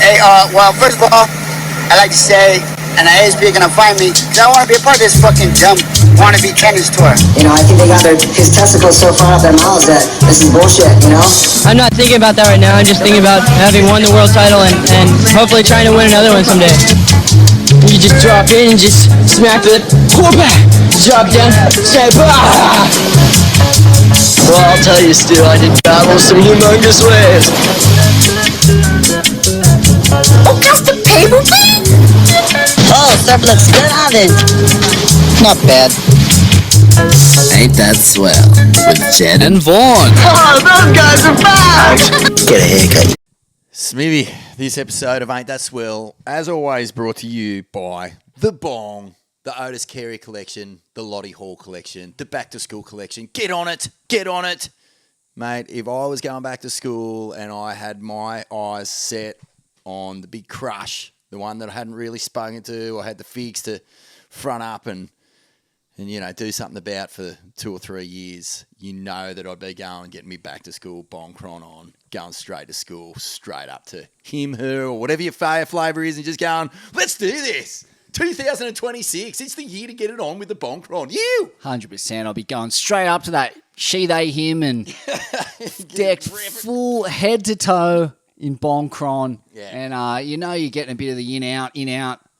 Hey, well, first of all, I'd like to say, and I is gonna find me, because I want to be a part of this fucking dumb wannabe tennis tour. You know, I think they got his testicles so far up their mouths that this is bullshit, you know? I'm not thinking about that right now. I'm just thinking about having won the world title and hopefully trying to win another one someday. You just drop in and just smack the back, drop down, say bah! Well, I'll tell you, Stu, I did travel some humongous ways. Oh, got the paper plane? Oh, stuff looks good on it. Not bad. Ain't that swell? With Jed and Vaughn. Oh, those guys are back! Get a haircut. Smivvy, this episode of Ain't That Swell, as always, brought to you by The Bong, the Otis Carey collection, the Lottie Hall collection, the Back to School collection. Get on it, get on it. Mate, if I was going back to school and I had my eyes set on the big crush, the one that I hadn't really spoken to, I had the figs to front up and you know, do something about for 2 or 3 years, you know that I'd be going, getting me back to school, bong cron on, going straight to school, straight up to him, her, or whatever your flavour is, and just going, let's do this. 2026, it's the year to get it on with the bong cron. You! 100%. I'll be going straight up to that she, they, him, and decked full head to toe in bong cron. Yeah. And you know you're getting a bit of the in, out,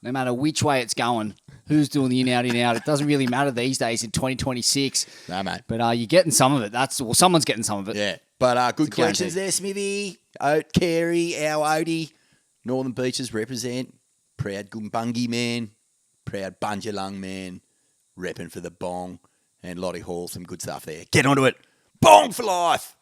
no matter which way it's going. Who's doing the in, out? It doesn't really matter these days in 2026. No, mate. But you're getting some of it. Someone's getting some of it. Yeah. But good collections there, Smivvy. Oat, Carey, our Odie. Northern Beaches represent. Proud Gumbungi man. Proud Bunjalung man. Repping for the bong. And Lottie Hall, some good stuff there. Get onto it. Bong for life.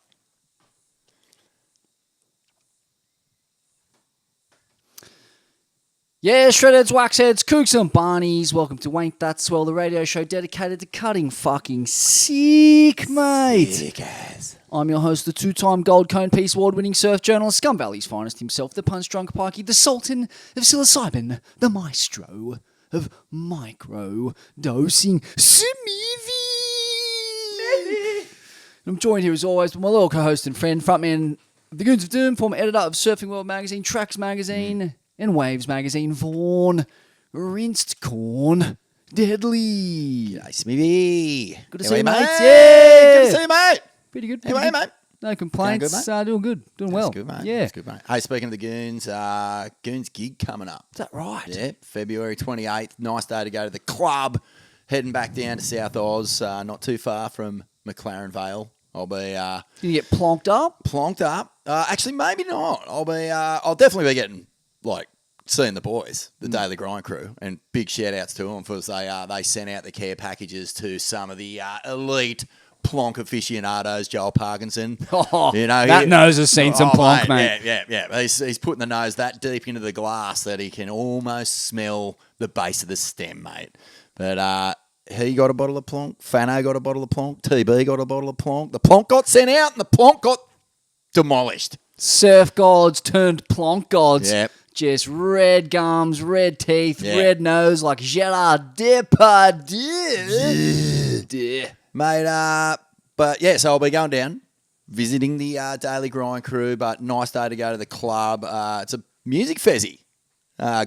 Yeah, shredheads, waxheads, kooks and barnies. Welcome to Ain't That Swell, the radio show dedicated to cutting fucking sick, mate. Sick ass. I'm your host, the two-time Gold Cone Peace Award-winning surf journalist, Scum Valley's finest himself, the punch-drunk pikey, the sultan of psilocybin, the maestro of micro-dosing, Smivvy. I'm joined here, as always, by my loyal co-host and friend, frontman of the Goons of Doom, former editor of Surfing World magazine, Tracks magazine, and Waves magazine, Vaughn, Rinsed Corn, Deadly. G'day, Smivvy. Good to see you, mate. Yeah. Good to see you, mate. Pretty good. How are you, mate? No complaints. Going good, Doing good. Doing well. That's good, mate. Yeah. That's good, mate. Hey, speaking of the Goons, Goons gig coming up. Is that right? Yeah, February 28th. Nice day to go to the club. Heading back down to South Oz, not too far from McLaren Vale. I'll be You get plonked up? plonked up. Actually, maybe not. I'll definitely be getting seeing the boys, the Daily Grind crew, and big shout outs to them because they sent out the care packages to some of the elite plonk aficionados. Joel Parkinson, That nose has seen some plonk, mate. Yeah. He's putting the nose that deep into the glass that he can almost smell the base of the stem, mate. But he got a bottle of plonk. Fano got a bottle of plonk. TB got a bottle of plonk. The plonk got sent out, and the plonk got demolished. Surf gods turned plonk gods. Yep. Just red gums, red teeth, Yeah. red nose like Gerard Depardieu. Mate, but yeah, so I'll be going down, visiting the Daily Grind crew, but nice day to go to the club. It's a music fezzy.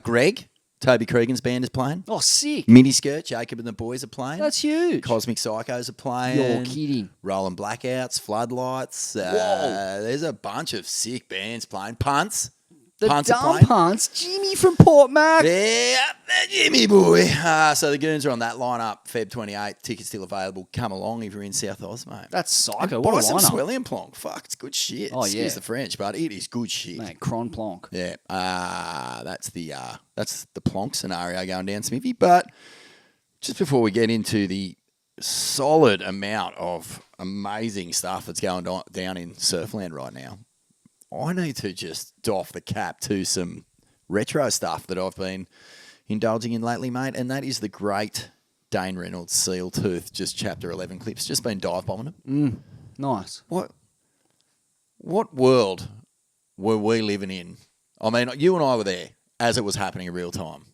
Greg, Toby Cregan's band is playing. Oh, sick. Miniskirt, Jacob and the boys are playing. That's huge. Cosmic Psychos are playing. You're kidding. Rolling Blackouts, Floodlights. Whoa. There's a bunch of sick bands playing. Punts. The Punts are dumb playing. punts. Jimmy from Port Mac. Yeah, Jimmy boy. So the Goons are on that lineup, Feb 28th. Tickets still available. Come along if you're in South Oz, mate. That's psycho. And What buy a some lineup. Swellian plonk. Fuck, it's good shit. Oh, Excuse yeah. the French, but it is good shit. Mate, cron plonk. Yeah, that's the plonk scenario going down, Smivvy. But just before we get into the solid amount of amazing stuff that's going down in Surfland right now, I need to just doff the cap to some retro stuff that I've been indulging in lately, mate, and that is the great Dane Reynolds Seal Tooth, just Chapter 11 clips. Just been dive bombing them. Nice. What world were we living in? I mean, you and I were there as it was happening in real time,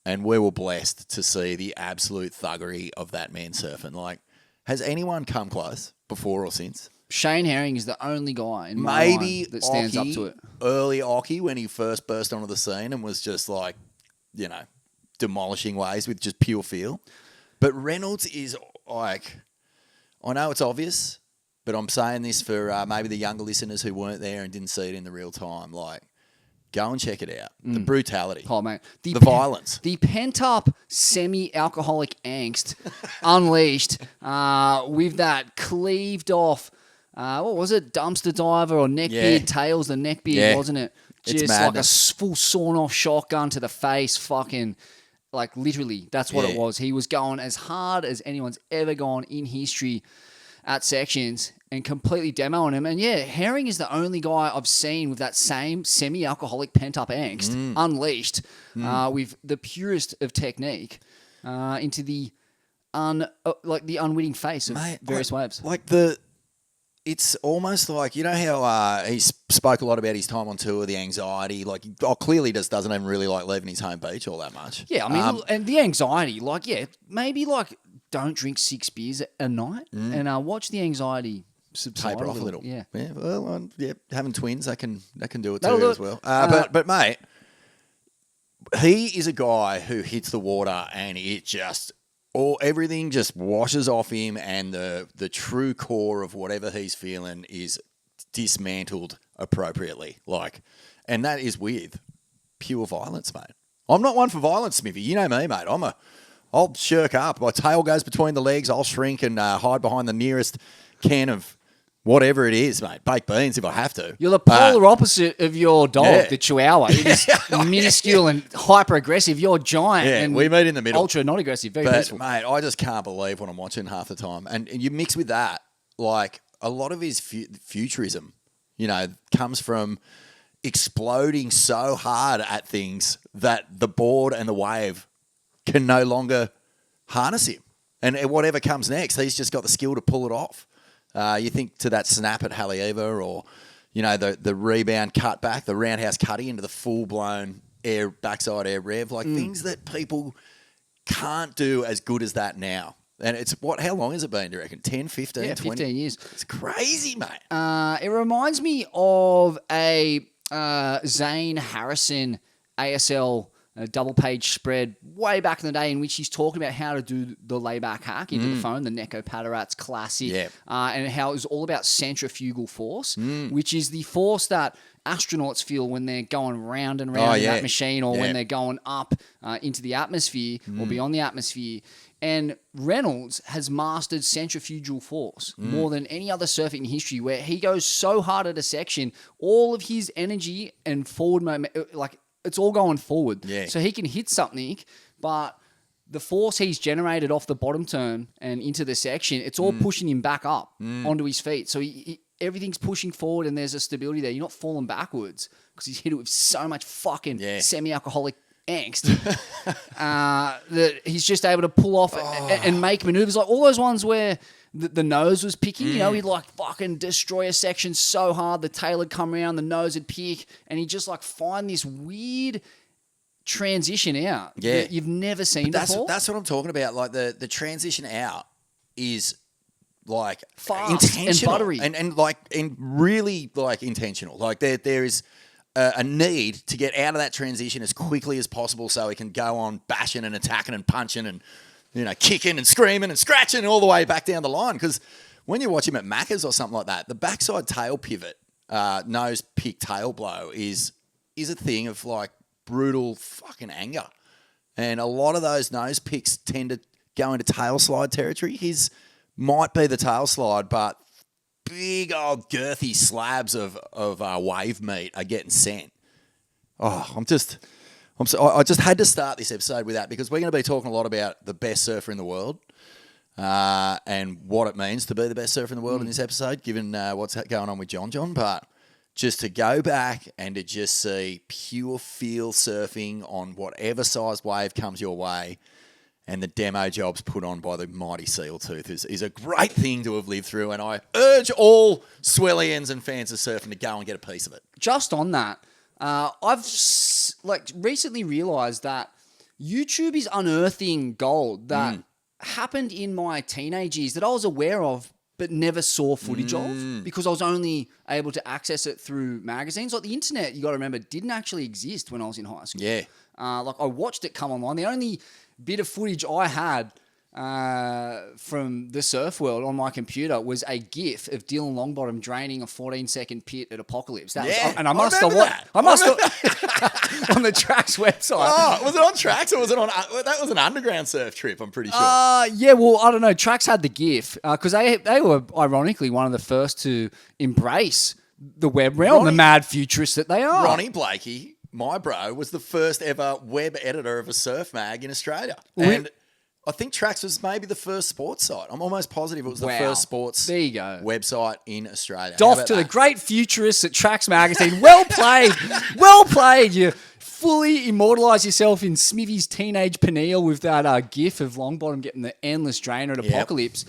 and we were blessed to see the absolute thuggery of that man surfing. Like, has anyone come close before or since? Shane Herring is the only guy in my Maybe mind that stands up Occy, to it. early Occy when he first burst onto the scene and was just like, you know, demolishing waves with just pure feel. But Reynolds is like, I know it's obvious, but I'm saying this for maybe the younger listeners who weren't there and didn't see it in the real time. Like, go and check it out. The brutality. Oh, mate. The violence. The pent-up semi-alcoholic angst unleashed with that cleaved off, what was it, dumpster diver or neckbeard tails, the neckbeard, wasn't it? It's Just like a madness. full sawn-off shotgun to the face, fucking, like literally, that's what it was. He was going as hard as anyone's ever gone in history at sections and completely demoing him. And yeah, Herring is the only guy I've seen with that same semi-alcoholic pent-up angst unleashed with the purest of technique into the unwitting face of various waves. It's almost like, you know how he spoke a lot about his time on tour, the anxiety, like clearly just doesn't even really like leaving his home beach all that much. Yeah, I mean, and the anxiety, like, yeah, maybe like don't drink 6 beers a night and watch the anxiety subside Taper off a little. Yeah. Well, having twins, that can do it That'll too do as it. well. But mate, he is a guy who hits the water and it just everything just washes off him, and the true core of whatever he's feeling is dismantled appropriately. Like, and that is with pure violence, mate. I'm not one for violence, Smivvy. You know me, mate. I'll shirk up. My tail goes between the legs. I'll shrink and hide behind the nearest can of whatever it is, mate. Baked beans if I have to. You're the polar opposite of your dog, the Chihuahua. You're just minuscule and hyper-aggressive. You're giant and we meet in the middle. ultra not aggressive. Very But, peaceful. mate, I just can't believe what I'm watching half the time. And you mix with that, like, a lot of his futurism, you know, comes from exploding so hard at things that the board and the wave can no longer harness him. And whatever comes next, he's just got the skill to pull it off. You think to that snap at Haleiwa, or, you know, the rebound cut back, the roundhouse cutty into the full-blown backside air rev, like things that people can't do as good as that now. And it's how long has it been, do you reckon? 10, 15, Yeah, 20? 15 years. It's crazy, mate. It reminds me of a Zane Harrison ASL double-page spread way back in the day, in which he's talking about how to do the layback hack into the phone, the Neko Padarats classic, and how it was all about centrifugal force, which is the force that astronauts feel when they're going round and round in that machine, or when they're going up into the atmosphere or beyond the atmosphere. And Reynolds has mastered centrifugal force more than any other surfer in history, where he goes so hard at a section, all of his energy and forward moment, like, it's all going forward. Yeah. So he can hit something, but the force he's generated off the bottom turn and into the section, it's all pushing him back up onto his feet. So everything's pushing forward, and there's a stability there. You're not falling backwards because he's hit it with so much fucking semi-alcoholic angst that he's just able to pull off and make maneuvers like all those ones where the nose was picking. You know, he'd like fucking destroy a section so hard, the tail would come around, the nose would pick, and he'd just like find this weird transition out that you've never seen before. That's what I'm talking about. Like the transition out is like Fast intentional and buttery. and really like intentional. Like there is a need to get out of that transition as quickly as possible so he can go on bashing and attacking and punching and, you know, kicking and screaming and scratching all the way back down the line. Because when you watch him at Macca's or something like that, the backside tail pivot, nose pick tail blow is a thing of like brutal fucking anger. And a lot of those nose picks tend to go into tail slide territory. His might be the tail slide, but big old girthy slabs of wave meat are getting sent. Oh, I just had to start this episode with that, because we're going to be talking a lot about the best surfer in the world and what it means to be the best surfer in the world in this episode, given what's going on with John. But just to go back and to just see pure feel surfing on whatever size wave comes your way, and the demo jobs put on by the mighty Seal Tooth is a great thing to have lived through, and I urge all Swellians and fans of surfing to go and get a piece of it. Just on that, I've recently realised that YouTube is unearthing gold that happened in my teenage years that I was aware of but never saw footage of because I was only able to access it through magazines. Like the internet, you got to remember, didn't actually exist when I was in high school. Yeah. Like I watched it come online. The only bit of footage I had from the surf world on my computer was a GIF of Dylan Longbottom draining a 14-second pit at Apocalypse. That was, and I must have watched. I must have on the Tracks website. Oh, was it on Tracks or was it on? That was an underground surf trip. I'm pretty sure. Yeah. Well, I don't know. Tracks had the GIF because they were ironically one of the first to embrace the web realm, the mad futurists that they are. Ronnie Blakey, my bro, was the first ever web editor of a surf mag in Australia, and I think Tracks was maybe the first sports site. I'm almost positive it was the first sports there you go. website in Australia. Doff to the great futurists at Tracks Magazine. Well played. Well played. You fully immortalise yourself in Smivvy's teenage pineal with that GIF of Longbottom getting the endless drainer at Apocalypse.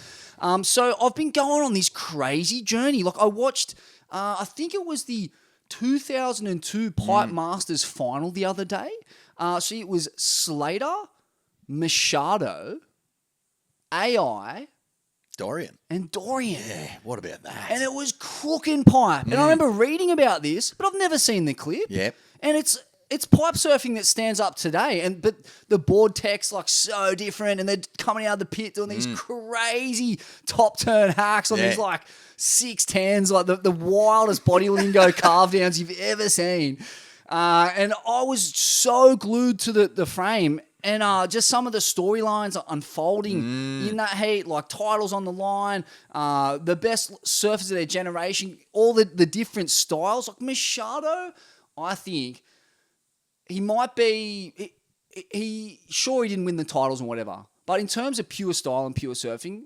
So I've been going on this crazy journey. Like I watched, I think it was the 2002 Pipe Masters final the other day. So it was Slater, Machado, AI, Dorian. and Dorian. Yeah, what about that? And it was cooking pipe. And I remember reading about this, but I've never seen the clip. Yep. And it's pipe surfing that stands up today. But the board tech's like so different, and they're coming out of the pit doing these crazy top turn hacks on these like 610s, like the wildest body lingo carve downs you've ever seen. And I was so glued to the frame. And just some of the storylines are unfolding in that heat, like titles on the line, the best surfers of their generation, all the different styles. Like Machado, I think he might be, he didn't win the titles and whatever, but in terms of pure style and pure surfing,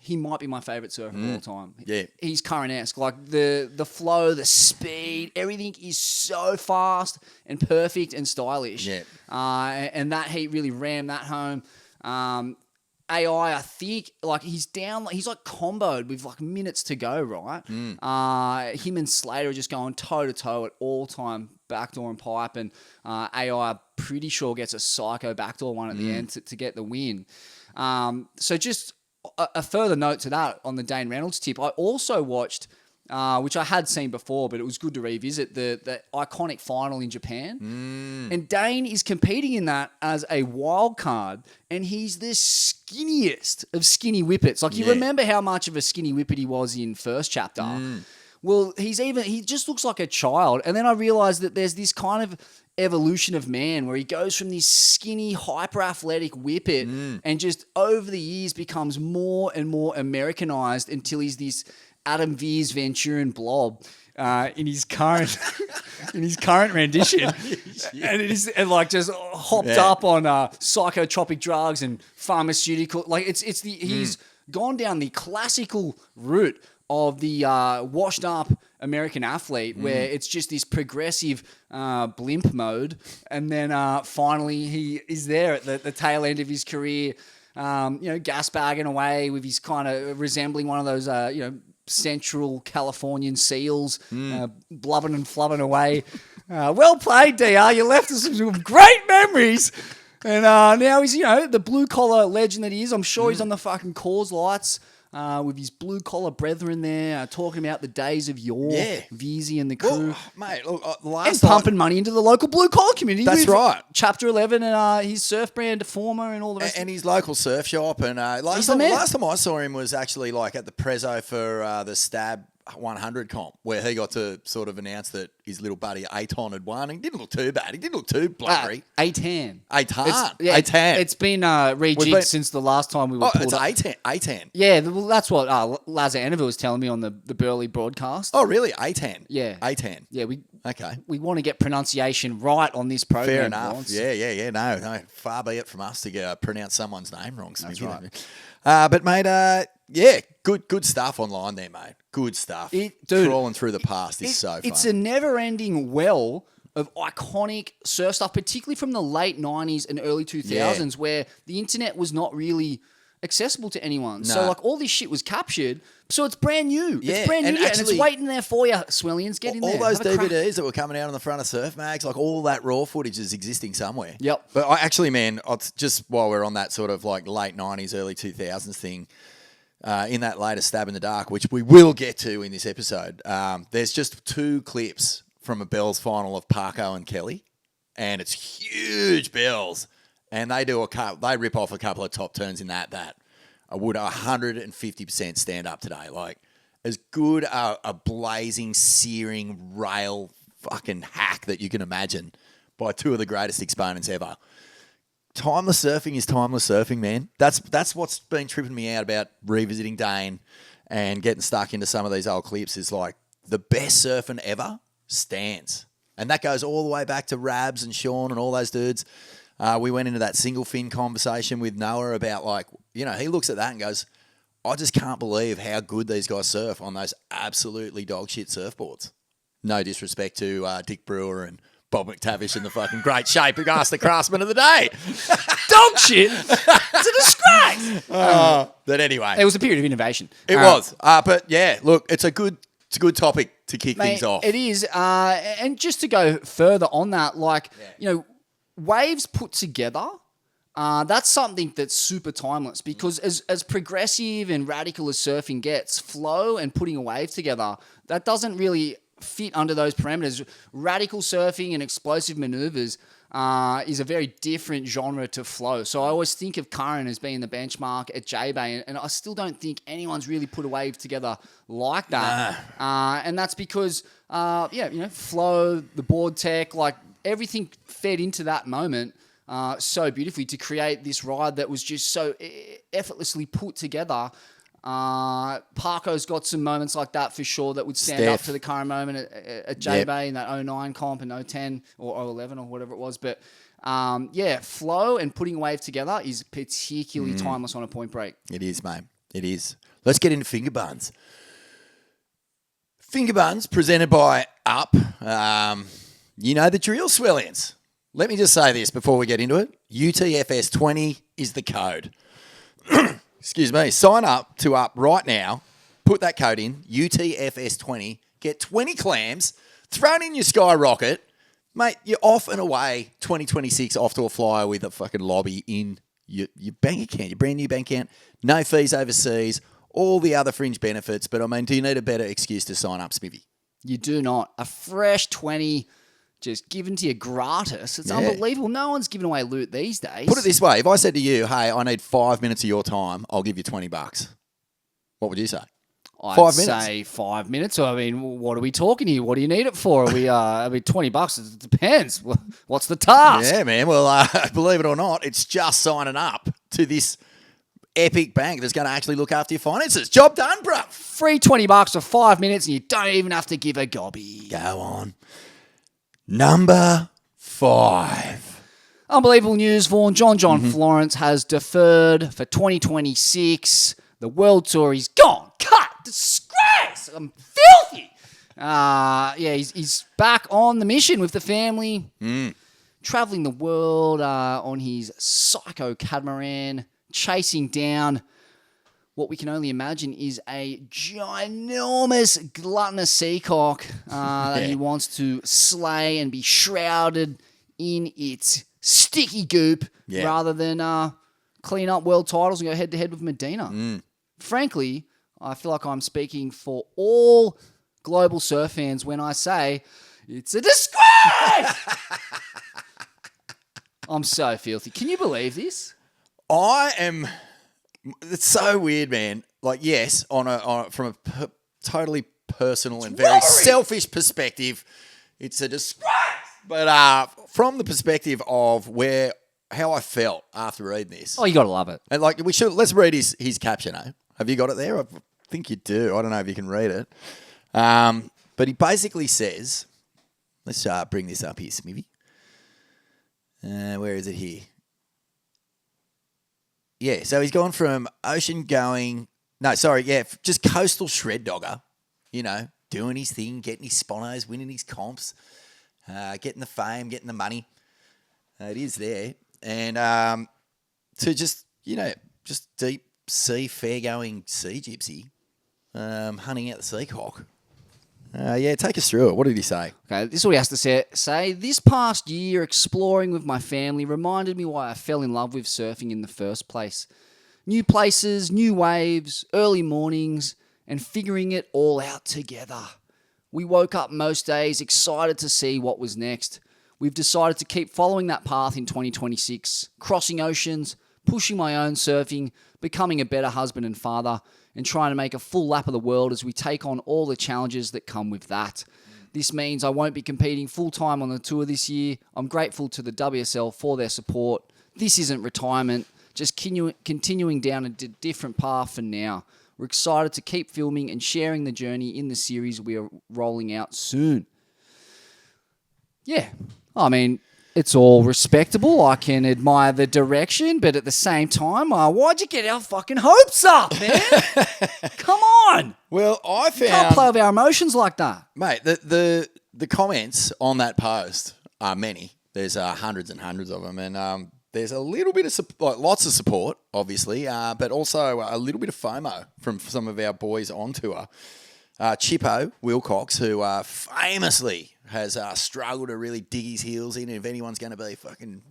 he might be my favourite surfer of all time. Yeah. He's current-esque. Like the flow, the speed, everything is so fast and perfect and stylish. Yeah. And that heat really rammed that home. AI, I think, like he's down, he's like comboed with like minutes to go, right? Him and Slater are just going toe-to-toe at all time, backdoor and pipe. And AI, I'm pretty sure, gets a psycho backdoor one at the end to get the win. So just a further note to that on the Dane Reynolds tip, I also watched, which I had seen before, but it was good to revisit, the iconic final in Japan. And Dane is competing in that as a wild card, and he's the skinniest of skinny whippets. Like, you remember how much of a skinny whippet he was in first chapter. Well, he just looks like a child. And then I realized that there's this kind of evolution of man where he goes from this skinny, hyper-athletic whippet and just over the years becomes more and more Americanized until he's this Adam Veers Venturan blob in his current rendition. And it is like just hopped up on psychotropic drugs and pharmaceutical. Like he's gone down the classical route of the washed up American athlete where it's just this progressive blimp mode. And then finally he is there at the tail end of his career, gas bagging away with his kind of resembling one of those, Central Californian seals, blubbing and flubbing away. Well played, DR. You left us some great memories. And now he's, the blue-collar legend that he is. I'm sure he's on the fucking Coors Lights with his blue-collar brethren there, talking about the days of yore, Veezy and the crew. Well, mate, look, and pumping money into the local blue-collar community. That's right. Chapter 11 and his surf brand, Former, and all the rest. And his local surf shop. And last time I saw him was actually like at the Prezzo for the Stab 100 comp, where he got to sort of announce that his little buddy Aton had won. He didn't look too bad. He didn't look too blubbery. Atan. It's been rejigged since the last time we were pulled up. Atan. Yeah, well, that's what Lazar Annaville was telling me on the Burley broadcast. Oh, really? Atan? Yeah. Atan. Yeah, Okay. We want to get pronunciation right on this program. Fair enough. Florence. Yeah. No, far be it from us to pronounce someone's name wrong. That's right. But, mate, good stuff online there, mate. Good stuff. Crawling through the past is so fun. It's a never-ending well of iconic surf stuff, particularly from the late 90s and early 2000s, where the internet was not really accessible to anyone. No. So, like, all this shit was captured, so it's brand new. Yeah, it's brand new, and actually, it's waiting there for you, Swellians. Get in there. All those DVDs that were coming out on the front of surf mags, like all that raw footage is existing somewhere. Yep. But just while we're on that sort of like late 90s, early 2000s thing, in that latest Stab in the Dark, which we will get to in this episode, there's just 2 clips from a Bells final of Parko and Kelly, and it's huge Bells, and they rip off a couple of top turns in that I would 150% stand up today. Like, as good a blazing, searing rail fucking hack that you can imagine by 2 of the greatest exponents ever. Timeless surfing is timeless surfing, man. That's what's been tripping me out about revisiting Dane and getting stuck into some of these old clips is like the best surfing ever stands. And that goes all the way back to Rabs and Sean and all those dudes. We went into that single fin conversation with Noah about like, you know, he looks at that and goes, I just can't believe how good these guys surf on those absolutely dog shit surfboards. No disrespect to Dick Brewer and Bob McTavish in the fucking great shape who asked the craftsman of the day. Dog shit. It's a disgrace. But anyway. It was a period of innovation. It was. But yeah, look, it's a good topic to kick things off. It is. And just to go further on that, like, you know, waves put together, that's something that's super timeless because as progressive and radical as surfing gets, flow and putting a wave together, that doesn't really fit under those parameters. Radical surfing and explosive maneuvers is a very different genre to flow. So I always think of Curran as being the benchmark at J-Bay, and I still don't think anyone's really put a wave together like that. And that's because, flow, the board tech, like everything fed into that moment so beautifully to create this ride that was just so effortlessly put together. Parko's got some moments like that for sure that would stand up to the current moment at J-Bay in that 09 comp and 010 or 011 or whatever it was. But flow and putting a wave together is particularly timeless on a point break. It is, mate. It is. Let's get into finger buns. Finger buns presented by Up. You know the drill, Swellians. Let me just say this before we get into it. UTFS20 is the code. Excuse me. Sign up to Up right now. Put that code in, UTFS20. Get 20 clams thrown in your skyrocket. Mate, you're off and away 2026 off to a flyer with a fucking lobby in your bank account, your brand new bank account. No fees overseas, all the other fringe benefits. But, I mean, do you need a better excuse to sign up, Smivvy? You do not. A fresh 20 just given to you gratis. It's unbelievable. No one's giving away loot these days. Put it this way. If I said to you, hey, I need 5 minutes of your time, I'll give you $20. What would you say? I'd say 5 minutes. I mean, what are we talking here? What do you need it for? Are we $20? It depends. What's the task? Yeah, man. Well, believe it or not, it's just signing up to this epic bank that's going to actually look after your finances. Job done, bro. Free $20 for 5 minutes and you don't even have to give a gobby. Go on. Number 5. Unbelievable news, Vaughan. John Florence has deferred for 2026. The World Tour is gone. Cut. Disgrace. I'm filthy. He's back on the mission with the family. Traveling the world on his psycho catamaran, chasing down what we can only imagine is a ginormous gluttonous seacock that he wants to slay and be shrouded in its sticky goop rather than clean up world titles and go head-to-head with Medina. Frankly, I feel like I'm speaking for all global surf fans when I say it's a disgrace! I'm so filthy. Can you believe this? It's so weird, man. Like, yes, from a totally personal and very selfish perspective, it's a disgrace. But from the perspective of how I felt after reading this, you got to love it. And like let's read his caption. Have you got it there? I think you do. I don't know if you can read it. But he basically says, let's bring this up here, Smivvy. Where is it here? Yeah, so he's gone from just coastal shred dogger, doing his thing, getting his sponos, winning his comps, getting the fame, getting the money. It is there. And to just deep sea, fair-going sea gypsy, hunting out the seacock. Take us through it. What did he say? Okay, this is what he has to say. This past year, exploring with my family reminded me why I fell in love with surfing in the first place. New places, new waves, early mornings, and figuring it all out together. We woke up most days excited to see what was next. We've decided to keep following that path in 2026, crossing oceans, pushing my own surfing, becoming a better husband and father, and trying to make a full lap of the world as we take on all the challenges that come with that. This means I won't be competing full-time on the tour this year. I'm grateful to the WSL for their support. This isn't retirement, just continuing down a different path for now. We're excited to keep filming and sharing the journey in the series we are rolling out soon. Yeah, I mean, it's all respectable. I can admire the direction, but at the same time, why'd you get our fucking hopes up, man? Come on. Well, I Can't found, play with our emotions like that. mate, the comments on that post are many. There's hundreds and hundreds of them, and there's a little bit of lots of support, obviously, but also a little bit of FOMO from some of our boys on tour. Chippo Wilcox, who famously has struggled to really dig his heels in. If anyone's going to be fucking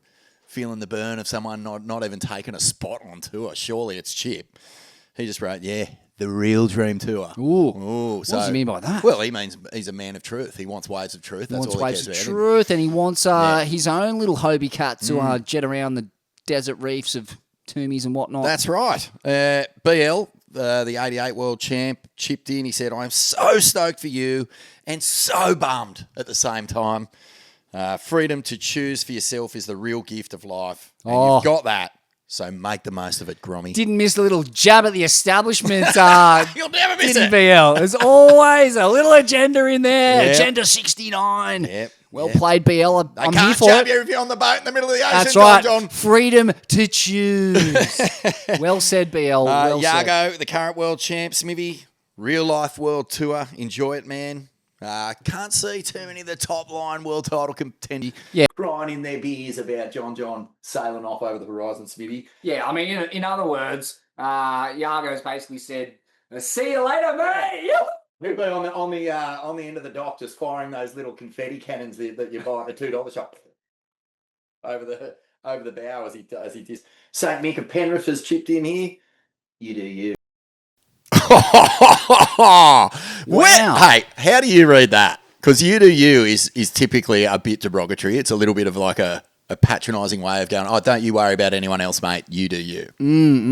feeling the burn of someone not even taking a spot on tour, surely it's Chip. He just wrote, yeah, the real dream tour. Ooh. What does he mean by that? Well, he means he's a man of truth. He wants waves of truth. That's Wants all he waves cares of about. truth, and he wants his own little Hobie cat to jet around the desert reefs of Toomies and whatnot. That's right. BL, the 88 world champ, chipped in. He said, I'm so stoked for you and so bummed at the same time. Freedom to choose for yourself is the real gift of life. And you've got that. So make the most of it, Grommy. Didn't miss a little jab at the establishment. You'll never miss didn't it. BL. There's always a little agenda in there. Yep. Agenda 69. Yep. Well played, BL. I'm They here can't for jab it. you if you're on the boat in the middle of the ocean, That's right. John. Freedom to choose. Well said, BL. Well said. Yago, the current world champ, Smivvy, real life world tour. Enjoy it, man. Can't see too many of the top line world title contenders crying in their beers about John sailing off over the horizon, Smivvy. Yeah, I mean, in other words, Yago's basically said, see you later, mate. He'll be on the end of the dock just firing those little confetti cannons that you buy at the $2 shop over the bow as he just. St. Mick of Penrith has chipped in here. You do you. Wow. Hey, how do you read that? Because you do you is typically a bit derogatory. It's a little bit of like a patronising way of going, oh, don't you worry about anyone else, mate. You do you.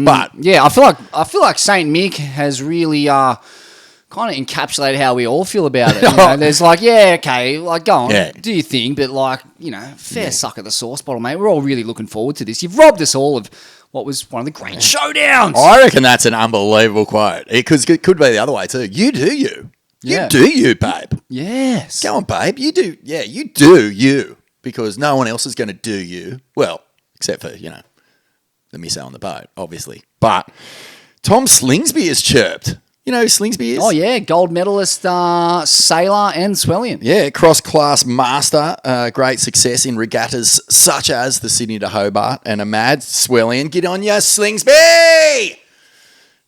But Yeah, I feel like Saint Mick has really kind of encapsulated how we all feel about it. You know? There's like, yeah, okay, like go on, do your thing, but like, you know, fair suck at the sauce bottle, mate. We're all really looking forward to this. You've robbed us all of what was one of the great showdowns. I reckon that's an unbelievable quote. It could be the other way too. You do you. Yeah. You do you, babe. Yes. Go on, babe. You do. Yeah, you do you. Because no one else is going to do you. Well, except for, you know, the misso on the boat, obviously. But Tom Slingsby has chirped. You know who Slingsby is? Oh, yeah, gold medalist, sailor and Swellian. Yeah, cross-class master. Great success in regattas such as the Sydney to Hobart. And a mad Swellian. Get on ya, Slingsby!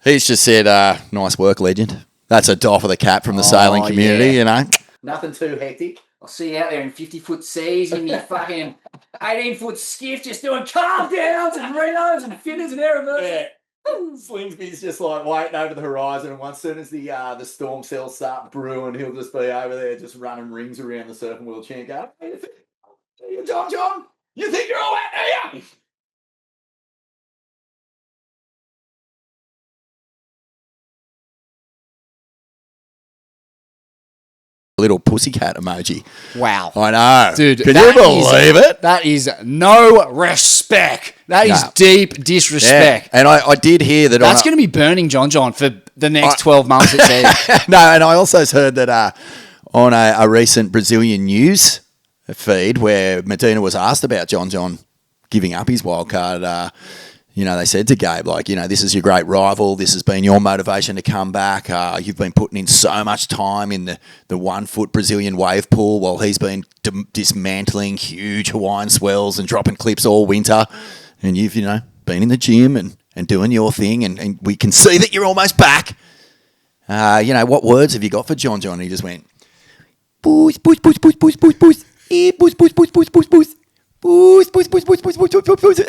He's just said, nice work, legend. That's a doff of the cap from the sailing community, you know. Nothing too hectic. I'll see you out there in 50-foot seas in your fucking 18-foot skiff just doing calm downs and renos and fitters and air reversals. Yeah. Slingsby's just like waiting over the horizon, and once soon as the storm cells start brewing, he'll just be over there just running rings around the surfing world champ going, hey, John, you think you're all out, do you? Little pussycat emoji. Wow. I know. Dude, can you believe it? That is no respect. That is deep disrespect. Yeah. And I did hear that that's going to be burning John for the next 12 months, it says. No, and I also heard that on a recent Brazilian news feed where Medina was asked about John giving up his wild card, you know, they said to Gabe, like, you know, this is your great rival. This has been your motivation to come back. You've been putting in so much time in the 1 foot Brazilian wave pool while he's been dismantling huge Hawaiian swells and dropping clips all winter. And you've, you know, been in the gym and doing your thing. And we can see that you're almost back. You know, what words have you got for John? And he just went, boost, boost, boost, boost, boost, boost, boost. Boost, boost, boost, boost, boost, boost. Boost, boost, boost, boost, boost, boost, boost, boost.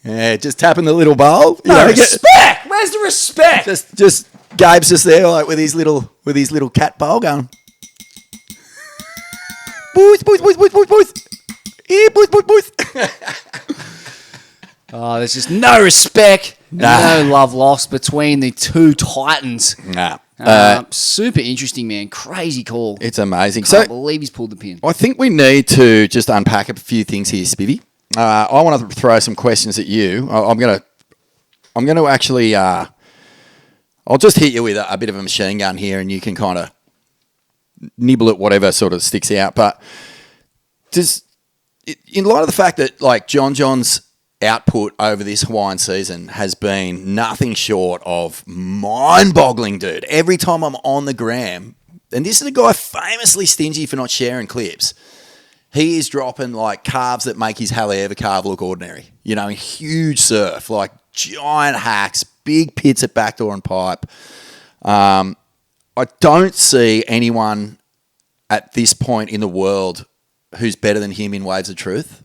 Yeah, just tapping the little bowl. No respect. Where's the respect? Just Gabe's just there, like with his little cat bowl going. Boys. Yeah, boys. Oh, there's just no respect, no love lost between the two titans. Nah. Super interesting, man. Crazy call. It's amazing. Can't believe he's pulled the pin. I think we need to just unpack a few things here, Smivvy. I want to throw some questions at you. I'm gonna actually. I'll just hit you with a bit of a machine gun here, and you can kind of nibble at whatever sort of sticks out. But in light of the fact that like John's output over this Hawaiian season has been nothing short of mind-boggling, dude. Every time I'm on the gram, and this is a guy famously stingy for not sharing clips, he is dropping like carves that make his Halle Ever carve look ordinary. You know, huge surf, like giant hacks, big pits at backdoor and pipe. I don't see anyone at this point in the world who's better than him in Waves of Truth.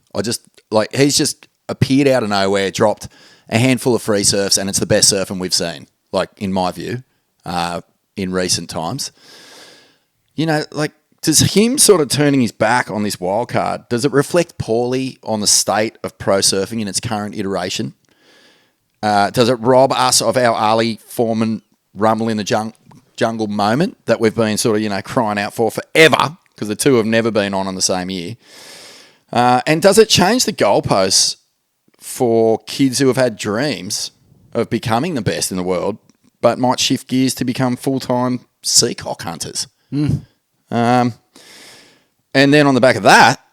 He's just appeared out of nowhere, dropped a handful of free surfs, and it's the best surfing we've seen, like, in my view, in recent times. You know, like, does him sort of turning his back on this wild card, does it reflect poorly on the state of pro surfing in its current iteration? Does it rob us of our Ali Foreman rumble in the jungle moment that we've been sort of, you know, crying out for forever, because the two have never been on the same year? And does it change the goalposts for kids who have had dreams of becoming the best in the world, but might shift gears to become full-time seacock hunters? And then on the back of that,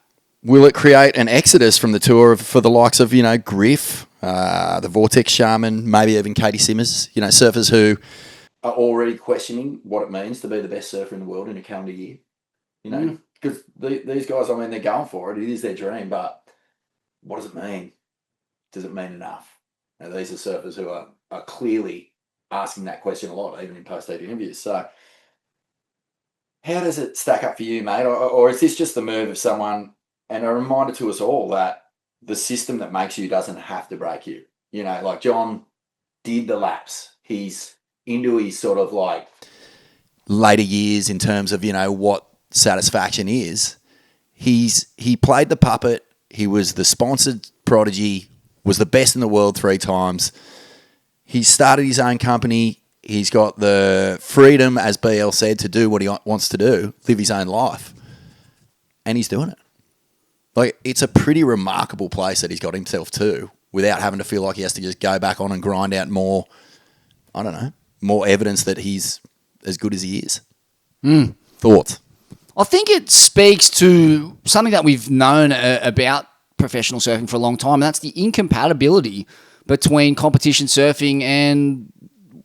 will it create an exodus from the tour for the likes of, you know, Griff, the Vortex Shaman, maybe even Katie Simmers, you know, surfers who are already questioning what it means to be the best surfer in the world in a calendar year? You know, because these guys, I mean, they're going for it. It is their dream, but what does it mean? Does it mean enough? Now, these are surfers who are clearly asking that question a lot, even in post-heat interviews. So how does it stack up for you, mate? Or is this just the move of someone, and a reminder to us all that the system that makes you doesn't have to break you? You know, like John did the laps. He's into his sort of like later years in terms of, you know, what satisfaction is. He played the puppet. He was the sponsored prodigy, was the best in the world 3 times. He started his own company. He's got the freedom, as BL said, to do what he wants to do, live his own life. And he's doing it. Like, it's a pretty remarkable place that he's got himself to, without having to feel like he has to just go back on and grind out more, I don't know, more evidence that he's as good as he is. Thoughts? I think it speaks to something that we've known about professional surfing for a long time, and that's the incompatibility between competition surfing and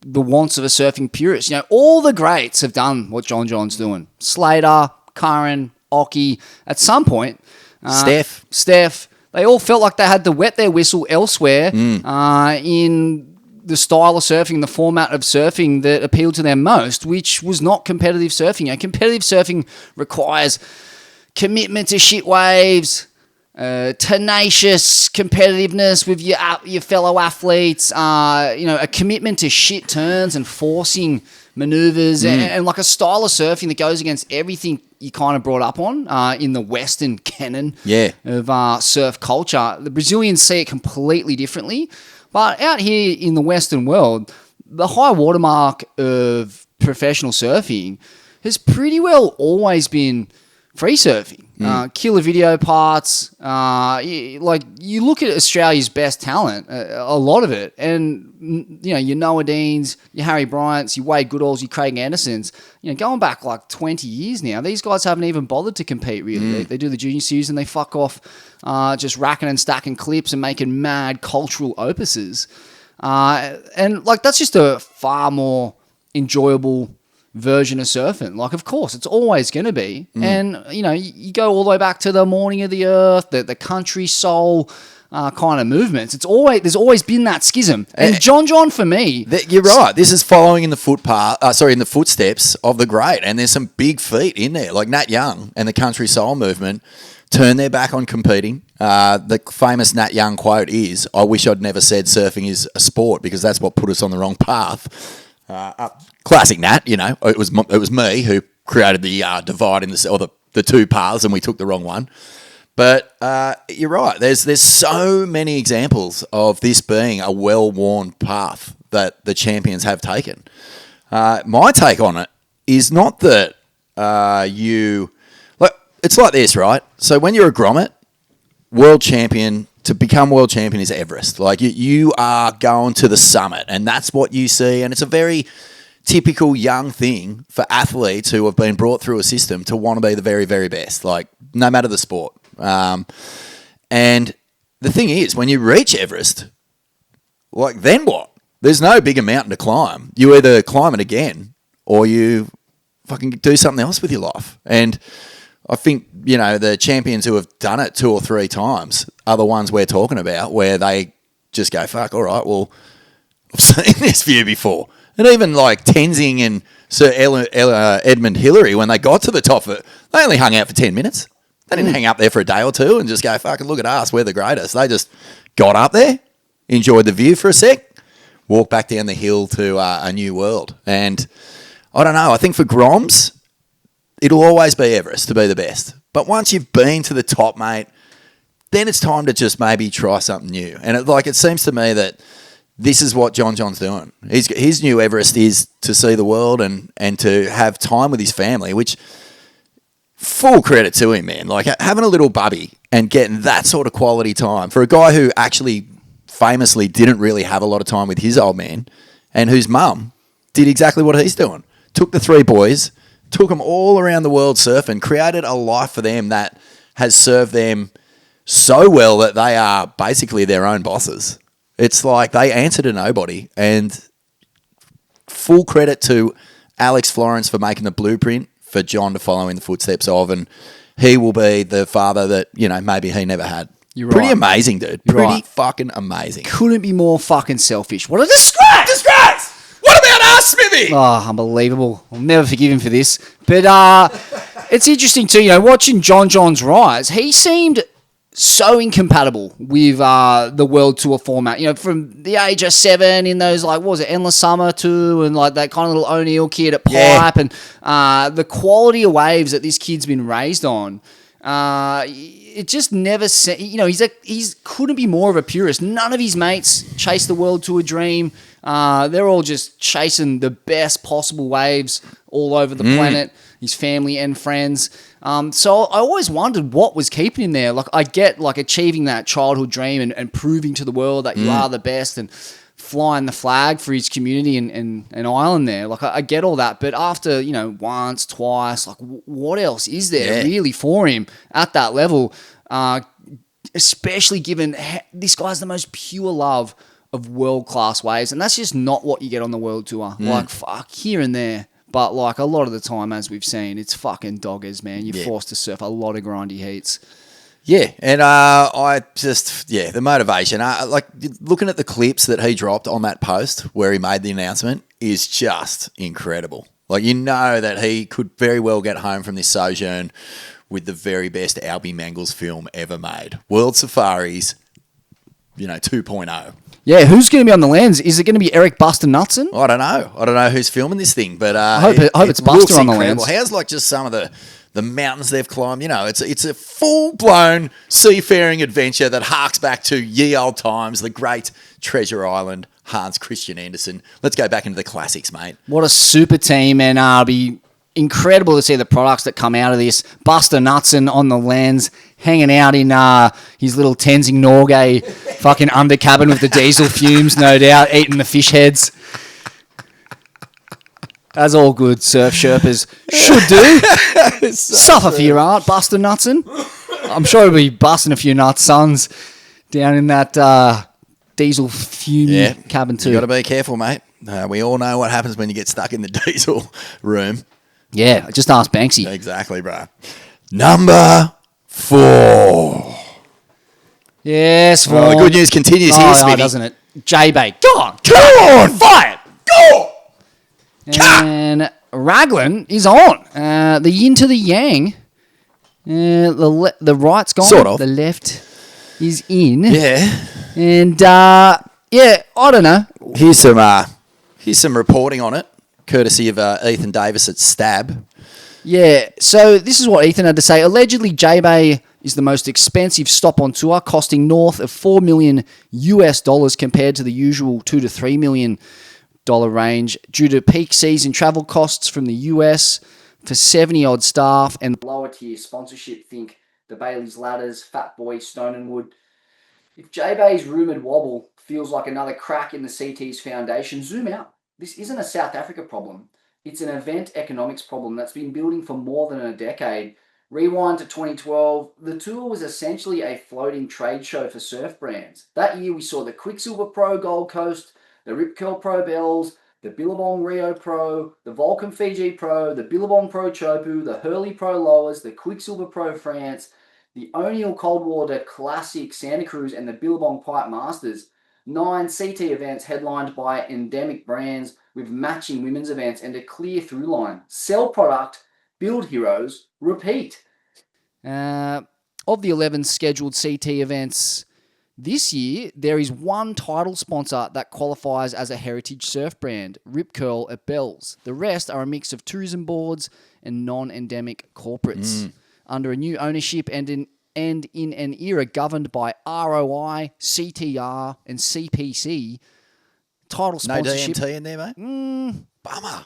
the wants of a surfing purist. You know, all the greats have done what John's doing. Slater, Curran, Ockie, at some point. Steph. They all felt like they had to wet their whistle elsewhere in the style of surfing, the format of surfing that appealed to them most, which was not competitive surfing. You know, competitive surfing requires commitment to shit waves, tenacious competitiveness with your fellow athletes, you know, a commitment to shit turns and forcing maneuvers, and like a style of surfing that goes against everything you kind of brought up on in the Western canon of surf culture. The Brazilians see it completely differently. But out here in the Western world, the high watermark of professional surfing has pretty well always been free surfing. Killer video parts. Like, you look at Australia's best talent, a lot of it, and, you know, your Noah Deans, your Harry Bryants, your Wade Goodalls, your Craig Andersons, you know, going back like 20 years now, these guys haven't even bothered to compete, really. They do the junior series and they fuck off just racking and stacking clips and making mad cultural opuses. And, like, that's just a far more enjoyable version of surfing. Like, of course, it's always going to be. And, you know, you go all the way back to the Morning of the Earth, the country soul kind of movements. There's always been that schism. And John, for me... You're right. This is following in the footsteps of the great. And there's some big feet in there. Like Nat Young and the country soul movement turned their back on competing The famous Nat Young quote is, "I wish I'd never said surfing is a sport because that's what put us on the wrong path." Classic Nat, you know. It was me who created the divide in the two paths, and we took the wrong one. But you're right. There's so many examples of this being a well-worn path that the champions have taken. My take on it is not that it's like this, right? So when you're a grommet, world champion, to become world champion is Everest. Like you are going to the summit, and that's what you see. And it's a very typical young thing for athletes who have been brought through a system to want to be the very, very best, like no matter the sport. And the thing is, when you reach Everest, like then what? There's no bigger mountain to climb. You either climb it again or you fucking do something else with your life. And I think, you know, the champions who have done it 2 or 3 times are the ones we're talking about, where they just go, fuck, all right, well, I've seen this view before. And even like Tenzing and Sir Edmund Hillary, when they got to the top of it, they only hung out for 10 minutes. They didn't hang up there for a day or two and just go, fucking look at us, we're the greatest. They just got up there, enjoyed the view for a sec, walked back down the hill to a new world. And I don't know, I think for Groms, it'll always be Everest to be the best. But once you've been to the top, mate, then it's time to just maybe try something new. And it seems to me that this is what John's doing. His new Everest is to see the world and to have time with his family, which full credit to him, man. Like having a little bubby and getting that sort of quality time for a guy who actually famously didn't really have a lot of time with his old man, and whose mum did exactly what he's doing. Took the 3 boys, took them all around the world surfing, created a life for them that has served them so well that they are basically their own bosses. It's like they answer to nobody, and full credit to Alex Florence for making the blueprint for John to follow in the footsteps of, and he will be the father that, you know, maybe he never had. You're Pretty right. amazing, dude. You're Pretty right. fucking amazing. Couldn't be more fucking selfish. What a disgrace! Disgrace! What about us, Smivvy? Oh, unbelievable. I'll never forgive him for this. But it's interesting too, you know, watching John's rise, he seemed so incompatible with the World Tour format. You know, from the age of 7 in those, like, what was it, Endless Summer too, and like that kind of little O'Neill kid at Pipe, and the quality of waves that this kid's been raised on. It just never, you know, he's couldn't be more of a purist. None of his mates chase the World Tour dream. They're all just chasing the best possible waves all over the planet, his family and friends. So I always wondered what was keeping him there. Like, I get like achieving that childhood dream and proving to the world that you are the best and flying the flag for his community and island there. Like, I get all that. But after, you know, once, twice, like, what else is there really for him at that level? Especially given this guy's the most pure love of world-class waves. And that's just not what you get on the World Tour. Like, fuck, here and there. But, like, a lot of the time, as we've seen, it's fucking doggers, man. You're forced to surf a lot of grindy heats. Yeah, and the motivation. Like, looking at the clips that he dropped on that post where he made the announcement is just incredible. Like, you know that he could very well get home from this sojourn with the very best Albie Mangles film ever made. World Safaris, you know, 2.0. Yeah, who's going to be on the lens? Is it going to be Eric Buster Knudsen? I don't know who's filming this thing, but I hope it's Buster on the lens. How's like just some of the mountains they've climbed? You know, it's a full-blown seafaring adventure that harks back to ye old times, the great Treasure Island, Hans Christian Andersen. Let's go back into the classics, mate. What a super team, and it'll be incredible to see the products that come out of this. Buster Knudsen on the lens, hanging out in his little Tenzing Norgay fucking under cabin with the diesel fumes, no doubt, eating the fish heads. As all good surf Sherpas should do. Suffer for your art, Buster Knudsen. I'm sure he'll be busting a few nuts sons down in that diesel fume cabin too. You got to be careful, mate. We all know what happens when you get stuck in the diesel room. Yeah, just ask Banksy. Exactly, bro. Number 4. Yes, Well, the Vaughn. good news continues here, Smitty. doesn't it? J-Bait. Go on. Come on, fire! Go! And Raglan is on. The yin to the yang. The right's gone. Sort of. The left. is in. Yeah. And, I don't know. Here's some reporting on it, courtesy of Ethan Davis at Stab. Yeah, so this is what Ethan had to say. Allegedly, J-Bay is the most expensive stop on tour, costing north of $4 million US compared to the usual $2 to $3 million range due to peak season travel costs from the US for 70-odd staff and lower tier sponsorship. Think the Bailey's Ladders, Fat Boy, Stone and Wood. If J-Bay's rumoured wobble feels like another crack in the CT's foundation, zoom out. This isn't a South Africa problem. It's an event economics problem that's been building for more than a decade. Rewind to 2012, the tour was essentially a floating trade show for surf brands. That year we saw the Quicksilver Pro Gold Coast, the Rip Curl Pro Bells, the Billabong Rio Pro, the Vulcan Fiji Pro, the Billabong Pro Chopu, the Hurley Pro Lowers, the Quicksilver Pro France, the O'Neill Coldwater Classic Santa Cruz, and the Billabong Pipe Masters. 9 CT events headlined by endemic brands with matching women's events and a clear through line. Sell product, build heroes, repeat. Of the 11 scheduled CT events this year, there is one title sponsor that qualifies as a heritage surf brand, Rip Curl at Bells. The rest are a mix of tourism boards and non-endemic corporates. Under a new ownership and in an era governed by ROI, CTR, and CPC, title sponsorship... No DMT in there, mate? Bummer.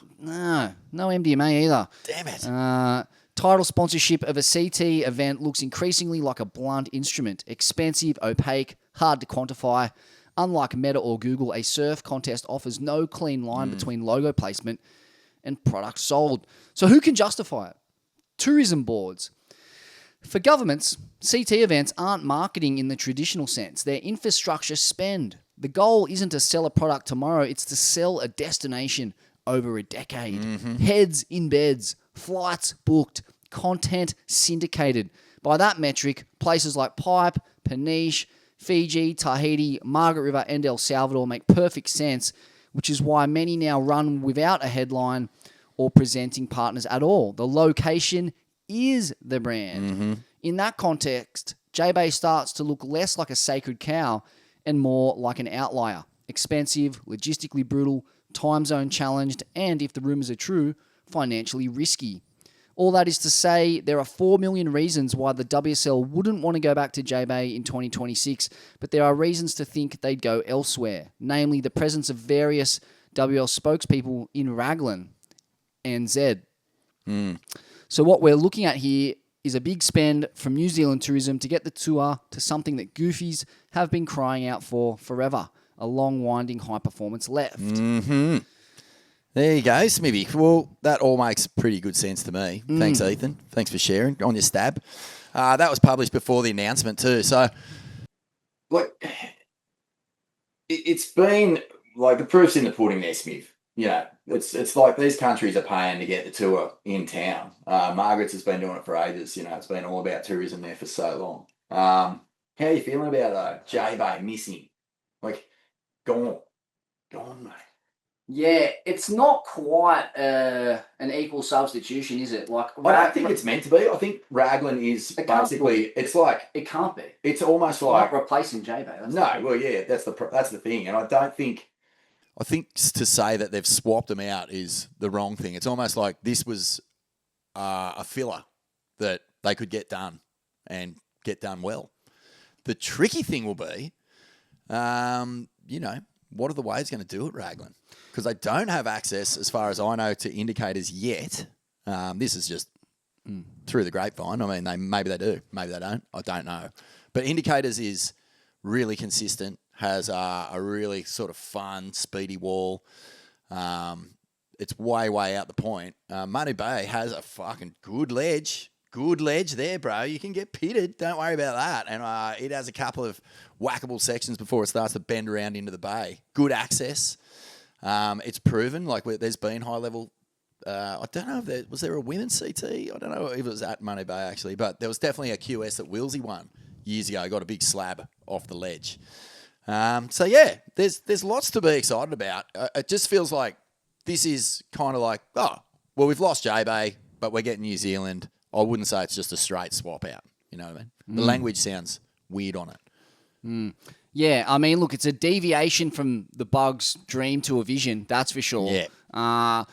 No MDMA either. Damn it. Title sponsorship of a CT event looks increasingly like a blunt instrument. Expensive, opaque, hard to quantify. Unlike Meta or Google, a surf contest offers no clean line between logo placement and product sold. So who can justify it? Tourism boards. For governments, CT events aren't marketing in the traditional sense. They're infrastructure spend. The goal isn't to sell a product tomorrow, it's to sell a destination over a decade. Heads in beds, flights booked, content syndicated. By that metric, places like Pipe, Peniche, Fiji, Tahiti, Margaret River, and El Salvador make perfect sense, which is why many now run without a headline or presenting partners at all. The location is the brand. In that context, J-Bay starts to look less like a sacred cow and more like an outlier. Expensive, logistically brutal, time zone challenged, and if the rumours are true, financially risky. All that is to say, there are 4 million reasons why the WSL wouldn't want to go back to J-Bay in 2026, but there are reasons to think they'd go elsewhere, namely the presence of various WL spokespeople in Raglan and Zed. So what we're looking at here is a big spend from New Zealand tourism to get the tour to something that goofies have been crying out for forever, a long, winding, high-performance left. There you go, Smivvy. Well, that all makes pretty good sense to me. Thanks, Ethan. Thanks for sharing on your stab. That was published before the announcement too. So, like, it's been like the proof's in the pudding there, Smiv. You know, it's like these countries are paying to get the tour in town. Margaret's has been doing it for ages. You know, it's been all about tourism there for so long. How are you feeling about it, though? J-Bay missing. Like, gone, mate. Yeah, it's not quite an equal substitution, is it? Like, I don't think it's meant to be. I think Raglan is basically, it's like... It can't be. It's almost like... not replacing J-Bay. That's the thing. And I don't think... I think to say that they've swapped them out is the wrong thing. It's almost like this was a filler that they could get done and get done well. The tricky thing will be, you know, what are the Waves going to do at Raglan? Because they don't have access, as far as I know, to indicators yet. This is just through the grapevine. I mean, maybe they do, maybe they don't. I don't know. But indicators is really consistent, has a really sort of fun, speedy wall. It's way out the point. Manu Bay has a fucking good ledge. Good ledge there, bro. You can get pitted. Don't worry about that. And it has a couple of whackable sections before it starts to bend around into the bay. Good access. It's proven. Like, there's been high level. I don't know if was there a women's CT. I don't know if it was at Manu Bay actually, but there was definitely a QS that Willsey won years ago. Got a big slab off the ledge. So yeah, there's lots to be excited about. It just feels like this is kind of like, oh, well, we've lost J-Bay, but we're getting New Zealand. I wouldn't say it's just a straight swap out. You know what I mean? The language sounds weird on it. Yeah, I mean, look, it's a deviation from the Bug's dream to a vision, that's for sure. Yeah.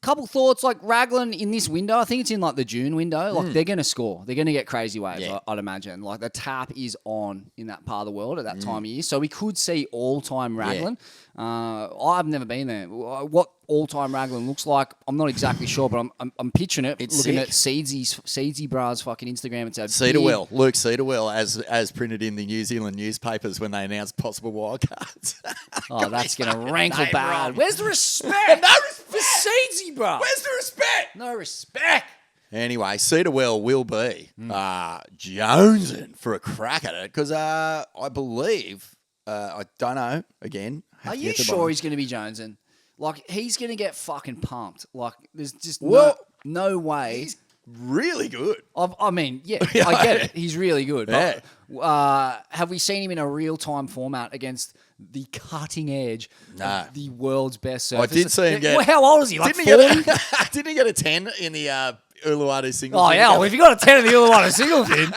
Couple thoughts, like Raglan in this window, I think it's in like the June window, like they're going to score. They're going to get crazy waves, Yeah. I'd imagine. Like the tap is on in that part of the world at that time of year. So we could see all-time Raglan. I've never been there. What all-time Raglan looks like, I'm not exactly sure, but I'm picturing it. It's looking sick. at Seedsy Bra's fucking Instagram. It's a Cedarwell, Luke Cedarwell, as printed in the New Zealand newspapers when they announced possible wildcards. Oh, that's going to rankle Name bad. wrong. Where's the respect? No respect. For Seedsy Bra. Where's the respect? No respect. Anyway, Cedarwell will be jonesing for a crack at it because I believe, I don't know, again. have Are to you get the sure bottom. he's going to be jonesing? Like, he's going to get fucking pumped. Like, there's just Well, no way. He's really good. I mean, yeah, I get it. He's really good. Yeah. But, have we seen him in a real-time format against the cutting edge No. of the world's best surfers? I did see him get... Well, how old is he? Like didn't 40? didn't he get a 10 in the Uluwatu single? Oh, yeah. Well, if you got a 10 in the Uluwatu single fin.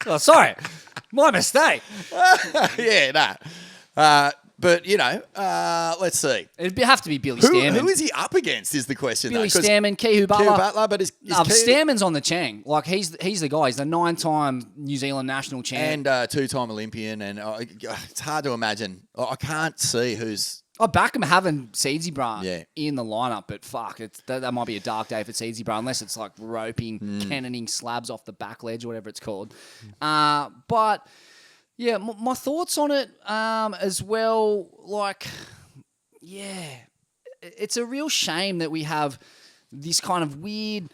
Oh, sorry. My mistake. Yeah, no. But, you know, let's see. It'd have to be Billy Stammen. Who is he up against is the question, Billy though. 'cause Stammen, Kehu Butler. Kehu Butler, but is Kehu... Stammen's on the Chang. Like, he's the guy. He's the 9-time New Zealand national champ. And two-time Olympian, and it's hard to imagine. I can't see who's... I back him having Seedsy Bra Yeah. in the lineup, but fuck, that might be a dark day for Seedsy Bra unless it's like roping, cannoning slabs off the back ledge or whatever it's called. But yeah, my thoughts on it as well. Like, yeah, it's a real shame that we have this kind of weird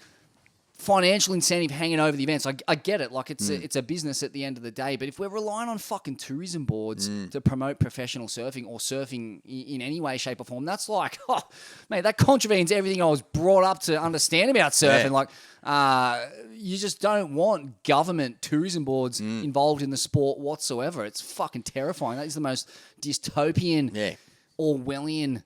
financial incentive hanging over the events. I get it. Like, it's a business at the end of the day. But if we're relying on fucking tourism boards to promote professional surfing or surfing in any way, shape or form, that's like, oh, mate, that contravenes everything I was brought up to understand about surfing. Yeah. Like, you just don't want government tourism boards involved in the sport whatsoever. It's fucking terrifying. That is the most dystopian, Orwellian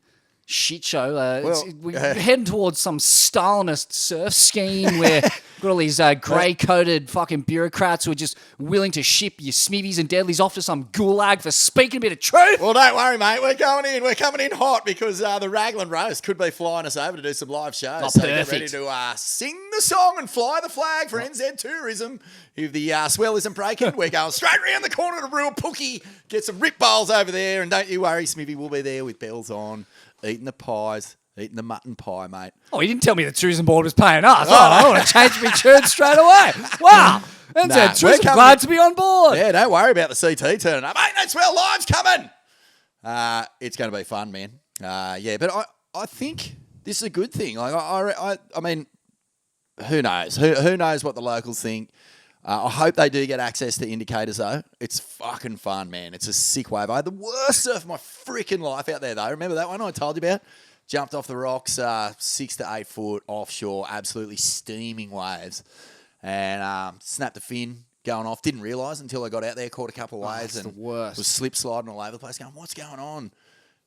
shit show. We're heading towards some Stalinist surf scheme where we've got all these grey-coated fucking bureaucrats who are just willing to ship your Smivvies and Deadlies off to some gulag for speaking a bit of truth. Well, don't worry, mate. We're going in. We're coming in hot because the Raglan Roast could be flying us over to do some live shows. Oh, so perfect. get ready to sing the song and fly the flag for NZ Tourism. If the swell isn't breaking, we're going straight round the corner to Brew a Pookie, get some rip bowls over there, and don't you worry, Smivvy will be there with bells on, eating the pies, eating the mutton pie, mate. Oh, he didn't tell me the tourism board was paying us. I want to change my tune straight away. Wow. NZ Tourism, glad to be on board. Yeah, don't worry about the CT turning up. Ain't that swell live's coming? It's going to be fun, man. Yeah, but I think this is a good thing. Like I mean, who knows? Who knows what the locals think? I hope they do get access to indicators, though. It's fucking fun, man. It's a sick wave. I had the worst surf of my freaking life out there, though. Remember that one I told you about? Jumped off the rocks, 6 to 8 foot offshore, absolutely steaming waves. And snapped a fin going off. Didn't realise until I got out there, caught a couple of waves. That's and the worst. was slip sliding all over the place going, what's going on?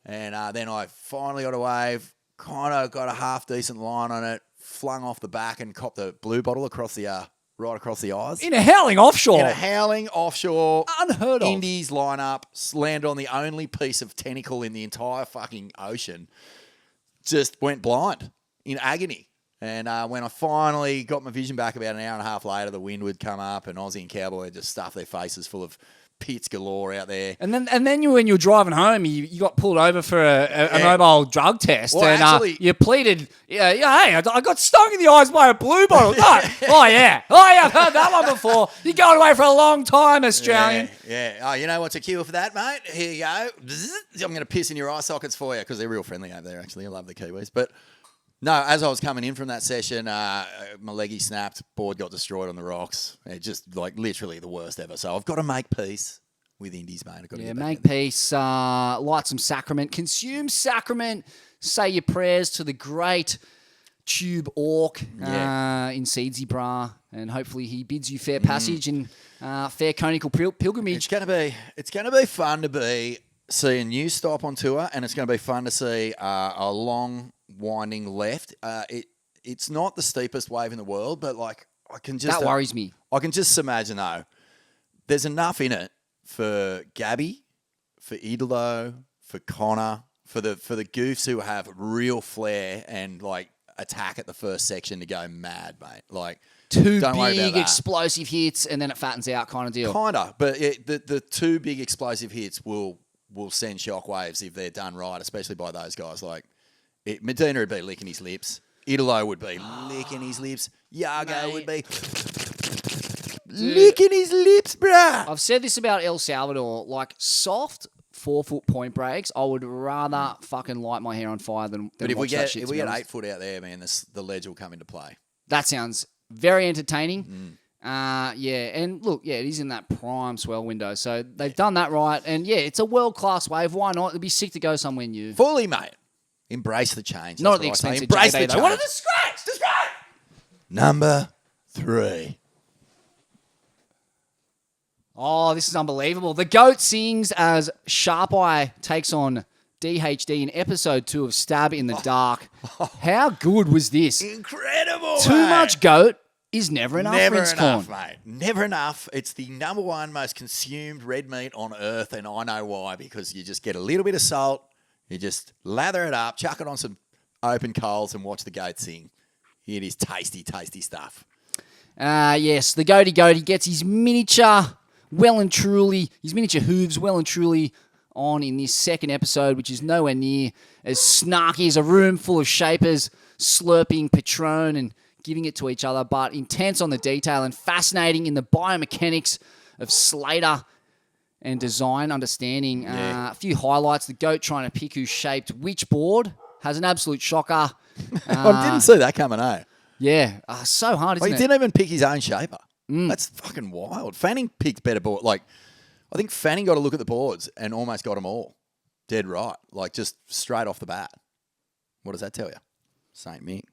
And then I finally got a wave, kind of got a half decent line on it, flung off the back and copped a blue bottle across the... right across the eyes. In a howling offshore. In a howling offshore. Unheard of. Indies lineup, landed on the only piece of tentacle in the entire fucking ocean. Just went blind in agony. And when I finally got my vision back about an hour and a half later, the wind would come up and Aussie and Cowboy had just stuffed their faces full of pits galore out there. And then when you were driving home, you got pulled over for a mobile drug test, Well, and actually- you pleaded, hey, I got stung in the eyes by a blue bottle. Oh yeah, I've heard that one before. You're going away for a long time, Australian. Yeah. Oh, you know what's a cure for that, mate? Here you go. Bzzz. I'm going to piss in your eye sockets for you because they're real friendly over there, actually. I love the Kiwis. But no, as I was coming in from that session, my leggy snapped, board got destroyed on the rocks. It just, like, literally the worst ever. So I've got to make peace with Indies, mate. I've got to get back Make in there. peace, light some sacrament, consume sacrament, say your prayers to the great tube orc in Seedsy Bra, and hopefully he bids you fair passage and fair conical pilgrimage. It's going to be fun to see a new stop on tour, and it's going to be fun to see a long winding left. It's not the steepest wave in the world, but like I can just That worries me. I can just imagine though. There's enough in it for Gabby, for Idolo, for Connor, for the goofs who have real flair and like attack at the first section to go mad, mate. Like Two don't worry about big that. explosive hits and then it fattens out kind of deal. Kinda, but the two big explosive hits will send shockwaves if they're done right, especially by those guys. Like Medina would be licking his lips, Idolo would be licking his lips, Yago would be licking his lips, bruh. I've said this about El Salvador, like soft 4-foot point breaks, I would rather fucking light my hair on fire than But if we watch that get shit, if to we be get honest. 8 foot out there, man, the ledge will come into play. That sounds very entertaining. Yeah, and look, yeah, it is in that prime swell window, so they've done that right, and yeah, it's a world-class wave. Why not? It'd be sick to go somewhere new. Fully, mate. Embrace the change. Not That's at the what I say. expense of Embrace JB, the though. change. What a disgrace! Disgrace! Number 3. Oh, this is unbelievable. The GOAT sings as Sharp Eye takes on DHD in episode 2 of Stab in the Dark. How good was this? Incredible, Too mate. much GOAT is never enough. Never Rinse enough, corn. mate. Never enough. It's the number 1 most consumed red meat on earth, and I know why, because you just get a little bit of salt, you just lather it up, chuck it on some open coals, and watch the goat sing. It is tasty, tasty stuff. Yes, the goaty gets his miniature his miniature hooves well and truly on in this second episode, which is nowhere near as snarky as a room full of shapers slurping Patron and giving it to each other, but intense on the detail and fascinating in the biomechanics of Slater and design understanding. Yeah. A few highlights: the goat trying to pick who shaped which board has an absolute shocker. I didn't see that coming, eh? Yeah, so hard, Well, isn't he it? didn't even pick his own shaper. That's fucking wild. Fanning picked better board. Like, I think Fanning got a look at the boards and almost got them all dead right. Like, just straight off the bat. What does that tell you? Saint Mick.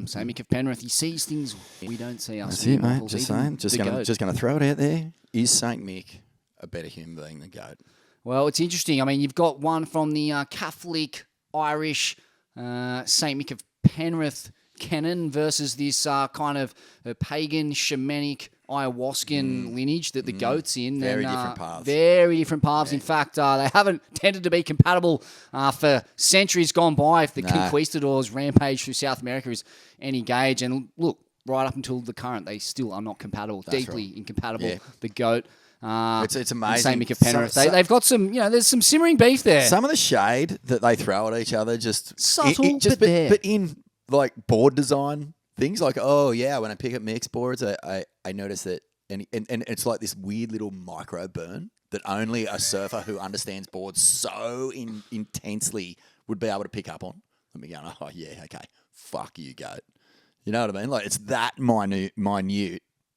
St. Mick of Penrith, he sees things we don't see us. That's it, mate. mortals, Just even saying. the goat. Just gonna throw it out there. Is Saint Mick a better human being than goat? Well, it's interesting. I mean, you've got one from the Catholic Irish St. Mick of Penrith canon versus this kind of pagan, shamanic, ayahuascan lineage that the goat's in. Very and, different paths. Very different paths. In fact, they haven't tended to be compatible for centuries gone by if the conquistadors' rampage through South America is any gauge. And look, right up until the current, they still are not compatible, deeply incompatible. Yeah. The goat. It's amazing. St. Mick of Penrith. They've got some, there's some simmering beef there. Some of the shade that they throw at each other just Subtle, but there. but in like board design things, like when I pick up mix boards, I notice that, and it's like this weird little micro burn that only a surfer who understands boards so intensely would be able to pick up on. Let me go, oh yeah, okay, fuck you, goat. You know what I mean? Like, it's that minute,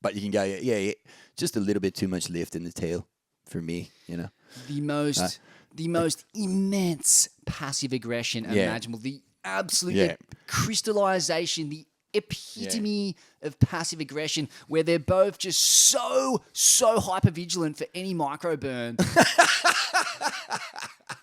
but you can go, yeah, just a little bit too much lift in the tail for me, you know. The most immense passive aggression imaginable. The absolute crystallization, the epitome of passive aggression, where they're both just so hyper vigilant for any micro burn.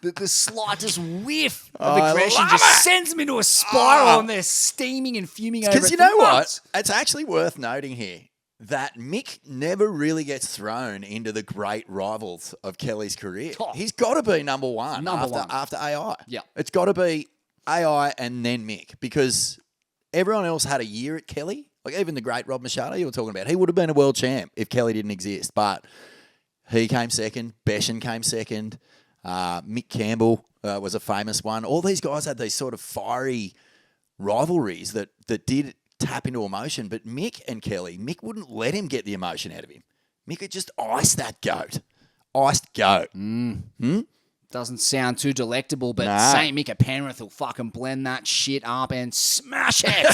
The slightest whiff of aggression just sends them into a spiral, and they're steaming and fuming over it. Because you know what? It's actually worth noting here that Mick never really gets thrown into the great rivals of Kelly's career. Oh. He's got to be number one Number after one. AI. Yeah. It's got to be AI and then Mick, because everyone else had a year at Kelly. Like, even the great Rob Machado you were talking about, he would have been a world champ if Kelly didn't exist. But he came second. Beshan came second. Mick Campbell was a famous one. All these guys had these sort of fiery rivalries that did tap into emotion. But Mick and Kelly, Mick wouldn't let him get the emotion out of him. Mick would just ice that goat. Iced goat. Doesn't sound too delectable, but Nah. St. Mick of Penrith will fucking blend that shit up and smash it.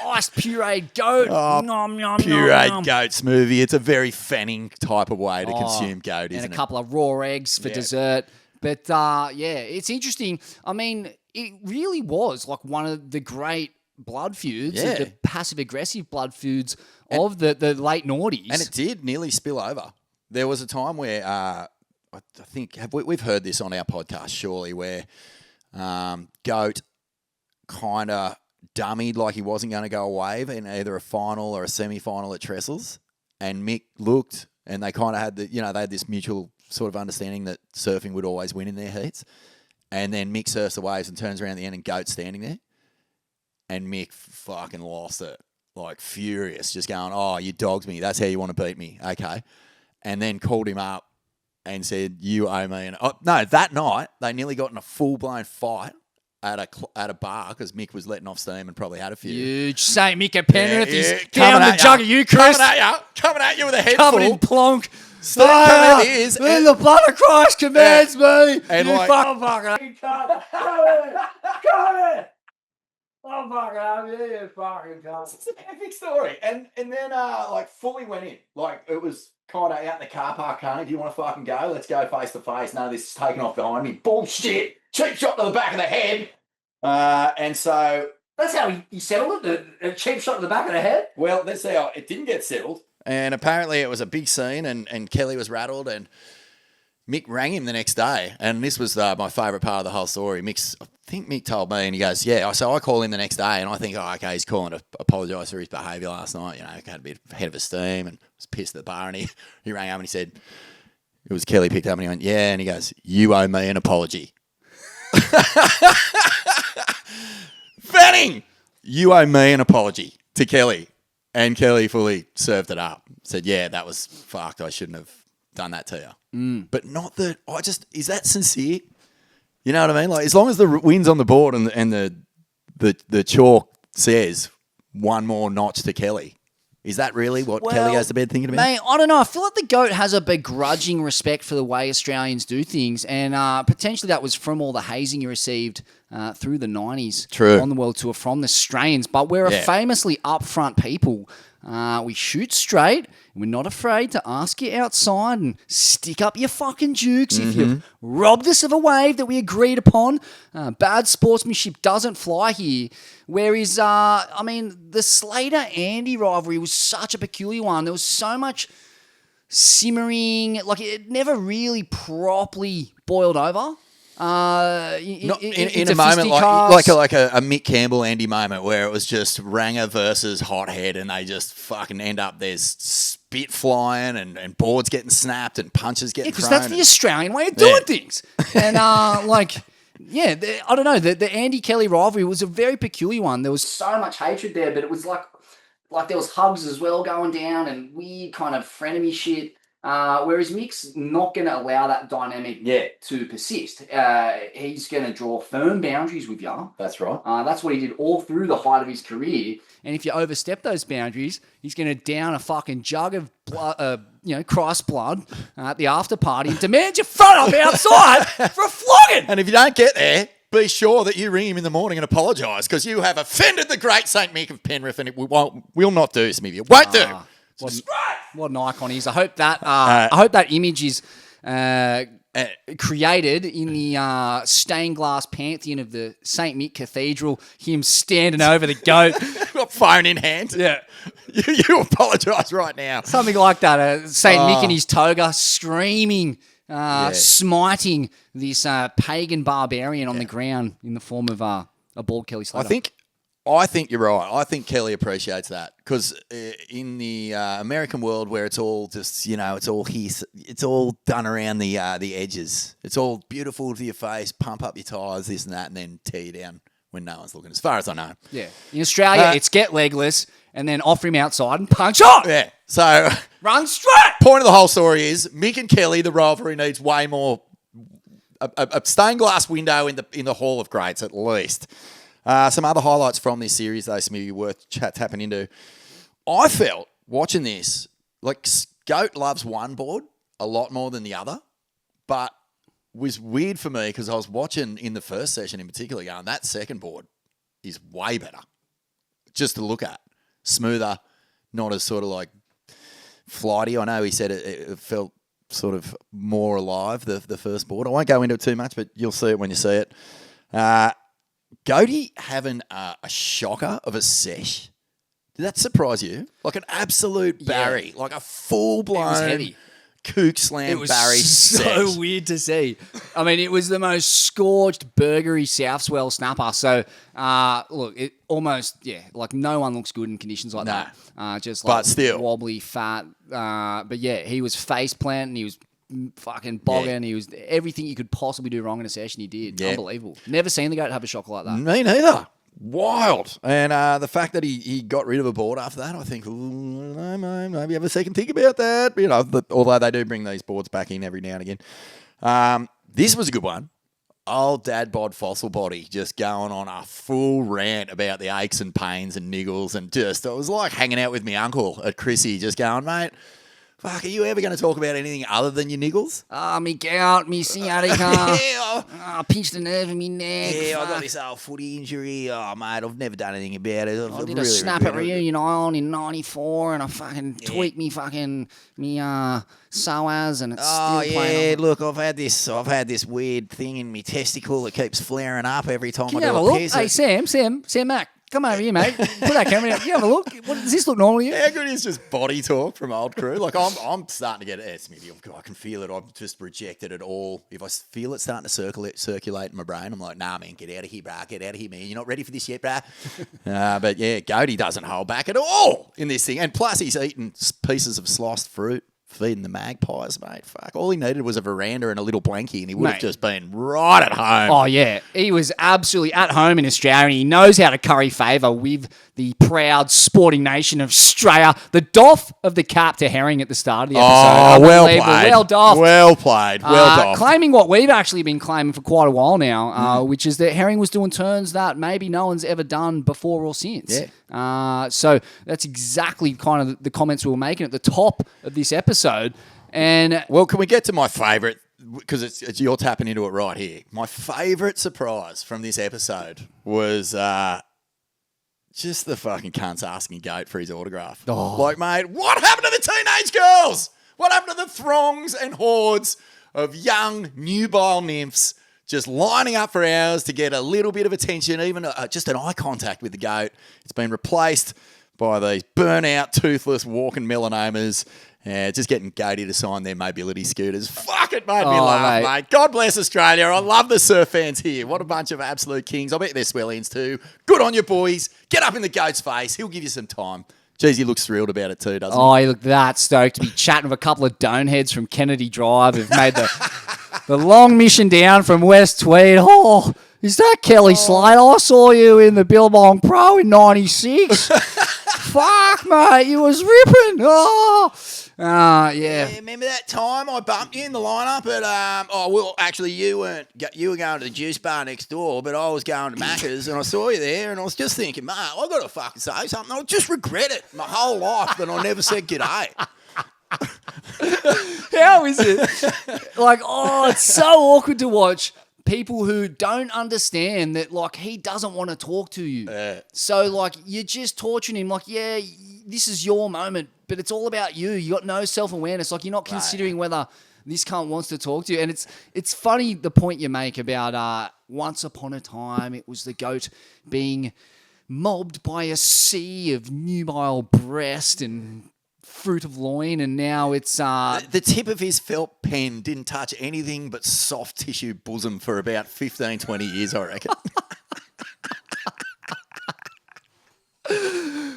Iced pureed goat. Oh, nom, nom, nom, Pureed nom. goat smoothie. It's a very Fanning type of way to consume goat, And isn't a couple of raw eggs for dessert. But, it's interesting. I mean, it really was like one of the great blood feuds, Yeah. the passive-aggressive blood feuds of the late noughties. And it did nearly spill over. There was a time where I think we've heard this on our podcast, surely, where Goat kind of dummied like he wasn't going to go away in either a final or a semi-final at Trestles, and Mick looked and they kind of had they had this mutual sort of understanding that surfing would always win in their heats. And then Mick surfs the waves and turns around at the end and Goat's standing there. And Mick fucking lost it, like furious, just going, "Oh, you dogged me. That's how you want to beat me, okay?" And then called him up and said, "You owe me." And no, that night they nearly got in a full blown fight at a bar because Mick was letting off steam and probably had a few. Huge Saint Mick at Penrith. Yeah, He's down the jug of you, Chris. Coming at you with a head Covered full. in plonk. Steam coming out the ears. Then the blood of Christ commands me. And you like- fucking cunt. Come here. I'm fucking up here, you fucking cunt. It's an epic story. And then like fully went in. Like it was kind of out in the car park, Carney. Do you want to fucking go? Let's go face to face. None of this is taken off behind me. Bullshit. Cheap shot to the back of the head. And so That's how he settled it. A cheap shot to the back of the head. well, let's see how it didn't get settled. And apparently it was a big scene and Kelly was rattled and Mick rang him the next day. And this was my favourite part of the whole story. I think Mick told me and he goes, yeah. So I call him the next day and I think, oh, okay, he's calling to apologise for his behaviour last night. You know, had a bit ahead of his steam and was pissed at the bar. And he rang up and he said, it was Kelly picked up and he went, yeah. And he goes, you owe me an apology. Fanning, you owe me an apology to Kelly. And Kelly fully served it up. Said, yeah, that was fucked. I shouldn't have done that to you. But not that, is that sincere? You know what I mean? Like, as long as the wind's on the board and the chalk says one more notch to Kelly, is that really what Kelly goes to bed thinking about? Mate, I don't know. I feel like the GOAT has a begrudging respect for the way Australians do things, and potentially that was from all the hazing he received through the 90s True. on the World Tour from the Australians. But we're a famously upfront people. We shoot straight. We're not afraid to ask you outside and stick up your fucking jukes if you've robbed us of a wave that we agreed upon. Bad sportsmanship doesn't fly here. Whereas, the Slater-Andy rivalry was such a peculiar one. There was so much simmering. Like, it never really properly boiled over. In a moment like a Mick Campbell Andy moment where it was just Ranger versus Hothead and they just fucking end up there's spit flying and boards getting snapped and punches getting thrown. Because that's the Australian way of doing things. And I don't know. The Andy Kelly rivalry was a very peculiar one. There was so much hatred there, but it was like there was hugs as well going down and weird kind of frenemy shit. Whereas Mick's not going to allow that dynamic to persist. He's going to draw firm boundaries with you. That's right. That's what he did all through the height of his career. And if you overstep those boundaries, he's going to down a fucking jug of blood, Christ's blood at the after party and demand you front up outside for a flogging. And if you don't get there, be sure that you ring him in the morning and apologise because you have offended the great Saint Mick of Penrith and it will not do, Smivvy. It won't do. What an icon he is. I hope that image is created in the stained glass pantheon of the St. Mick Cathedral, him standing over the GOAT. Phone in hand. Yeah. You apologise right now. Something like that. St. Mick in his toga screaming, smiting this pagan barbarian on the ground in the form of a bald Kelly Slater. I think you're right. I think Kelly appreciates that because in the American world where it's all just, it's all done around the edges. It's all beautiful to your face, pump up your tyres, this and that, and then tear you down when no one's looking, as far as I know. Yeah. In Australia, it's get legless and then offer him outside and punch on. Yeah. So run straight. Point of the whole story is Mick and Kelly, the rivalry needs way more a stained glass window in the Hall of Greats at least. Some other highlights from this series, though, Smivvy, worth tapping into. I felt, watching this, like Goat loves one board a lot more than the other, but was weird for me because I was watching in the first session in particular going, that second board is way better just to look at. Smoother, not as sort of like flighty. I know he said it felt sort of more alive, the first board. I won't go into it too much, but you'll see it when you see it. Goaty having a shocker of a sesh. Did that surprise you? Like an absolute Barry, like a full-blown heavy. kook slam It was Barry so set. weird to see. I mean, it was the most scorched, burgery South Swell snapper. So, look, it almost, like no one looks good in conditions like No. that. Just like But still. wobbly, fat. But yeah, he was face planting. He was fucking bogging. He was everything you could possibly do wrong in a session. He did. Yeah. Unbelievable. Never seen the goat have a shocker like that. Me neither. Wild. And the fact that he got rid of a board after that, I think, maybe have a second think about that. You know, although they do bring these boards back in every now and again. This was a good one. Old dad bod fossil body just going on a full rant about the aches and pains and niggles and just, it was like hanging out with my uncle at Chrissy, just going, mate, fuck, are you ever going to talk about anything other than your niggles? Me gout, me sciatica. I pinched a nerve in me neck. Yeah, I got this old footy injury. Oh, mate, I've never done anything about it. I did a snap at Reunion Island in '94, and I fucking tweaked me psoas, and it's Oh still playing. yeah, On. look, I've had this weird thing in my testicle that keeps flaring up every time Can I you do have a a look? piss. Hey, Sam Mac, come over here, mate. Put that camera down. Can you have a look? Does this look normal to you? How good is just body talk from old crew? Like I'm starting to get it. Smithy, I can feel it. I've just rejected it all. If I feel it starting to circulate in my brain, I'm like, nah, man, get out of here, brah. Get out of here, man. You're not ready for this yet, brah. But yeah, Goaty doesn't hold back at all in this thing. And plus, he's eating pieces of sliced fruit, feeding the magpies, mate. Fuck. All he needed was a veranda and a little blankie, and he would have Mate. just been right at home. Oh, yeah. He was absolutely at home in Australia, and he knows how to curry favour with the proud sporting nation of Australia. The doff of the cap to Herring at the start of the episode. Oh, well Unbelievable. played. Well doffed. Well played. Well doffed. Claiming what we've actually been claiming for quite a while now, which is that Herring was doing turns that maybe no one's ever done before or since. Yeah. So that's exactly kind of the comments we were making at the top of this episode. And Well, can we get to my favourite? Because it's you're tapping into it right here. My favourite surprise from this episode was just the fucking cunts asking Goat for his autograph. Oh. Like, mate, what happened to the teenage girls? What happened to the throngs and hordes of young, nubile nymphs just lining up for hours to get a little bit of attention, even just an eye contact with the Goat? It's been replaced by these burnout, toothless, walking melanomas. Just getting Goaty to sign their mobility scooters. Fuck, it made me laugh, mate. God bless Australia. I love the surf fans here. What a bunch of absolute kings. I bet they're Swellians too. Good on you, boys. Get up in the Goat's face. He'll give you some time. Jeez, he looks thrilled about it too, doesn't he? he looked that stoked to be chatting with a couple of doneheads from Kennedy Drive who've made the long mission down from West Tweed. Oh, is that Kelly Slater? I saw you in the Billabong Pro in '96. Fuck, mate, you was ripping. Yeah. Remember that time I bumped you in the lineup at, actually you were going to the juice bar next door, but I was going to Macca's and I saw you there and I was just thinking, mate, I've got to fucking say something. I just regret it my whole life that I never said g'day. How is it? Like, it's so awkward to watch people who don't understand that, like, he doesn't want to talk to you. So, like, you're just torturing him. Like, yeah, this is your moment, but it's all about you. You got no self-awareness. Like, you're not considering whether this cunt wants to talk to you. And it's funny the point you make about once upon a time it was the Goat being mobbed by a sea of nubile breast and fruit of loin, and now it's the tip of his felt pen didn't touch anything but soft tissue bosom for about 15, 20 years, I reckon.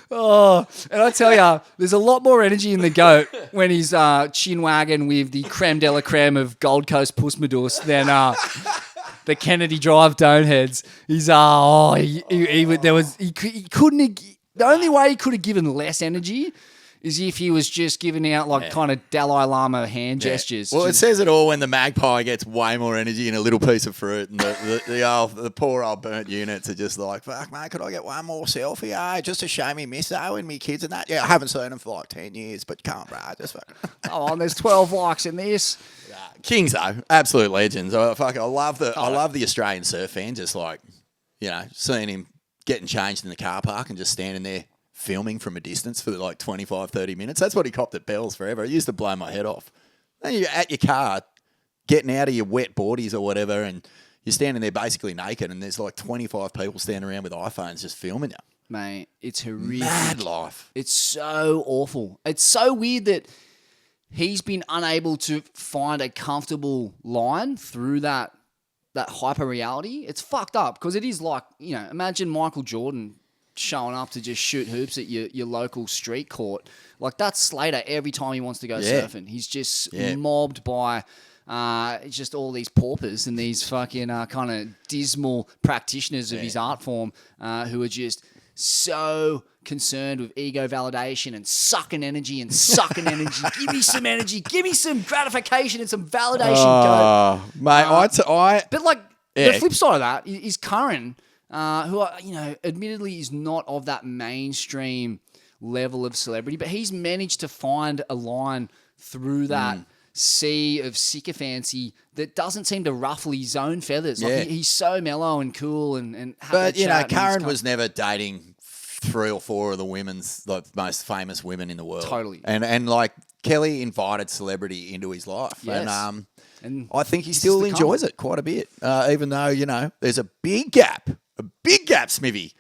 And I tell you, there's a lot more energy in the Goat when he's chin wagging with the creme de la creme of Gold Coast Puss Medus than the Kennedy Drive Doneheads. He's he couldn't. The only way he could have given less energy is if he was just giving out kind of Dalai Lama hand gestures. Well, it says it all when the magpie gets way more energy in a little piece of fruit, and the poor old burnt units are just like, fuck, mate, could I get one more selfie? Just to show me miss and me kids and that. Yeah, I haven't seen them for like 10 years, but can't, bro. Just and there's 12 likes in this. Kings though, absolute legends. I love the Australian surf fan, just like, seeing him getting changed in the car park and just standing there filming from a distance for like 25, 30 minutes. That's what he copped at Bell's forever. It used to blow my head off. Then you're at your car, getting out of your wet boardies or whatever, and you're standing there basically naked, and there's like 25 people standing around with iPhones just filming you. Mate, it's horrific. Mad life. It's so awful. It's so weird that he's been unable to find a comfortable line through that hyper reality. It's fucked up because it is like, imagine Michael Jordan showing up to just shoot hoops at your local street court. Like, that's Slater every time he wants to go surfing. He's just mobbed by just all these paupers and these fucking kind of dismal practitioners of his art form who are just so concerned with ego validation and sucking energy. Give me some energy. Give me some gratification and some validation. Mate, But like the flip side of that is Curran, who admittedly is not of that mainstream level of celebrity, but he's managed to find a line through that sea of sycophancy that doesn't seem to ruffle his own feathers. Like he's so mellow and cool and But Curran was never dating 3 or 4 of the women's most famous women in the world. Totally. And like Kelly invited celebrity into his life. Yes. And I think he still enjoys it quite a bit. Even though, there's a big gap, Smivvy,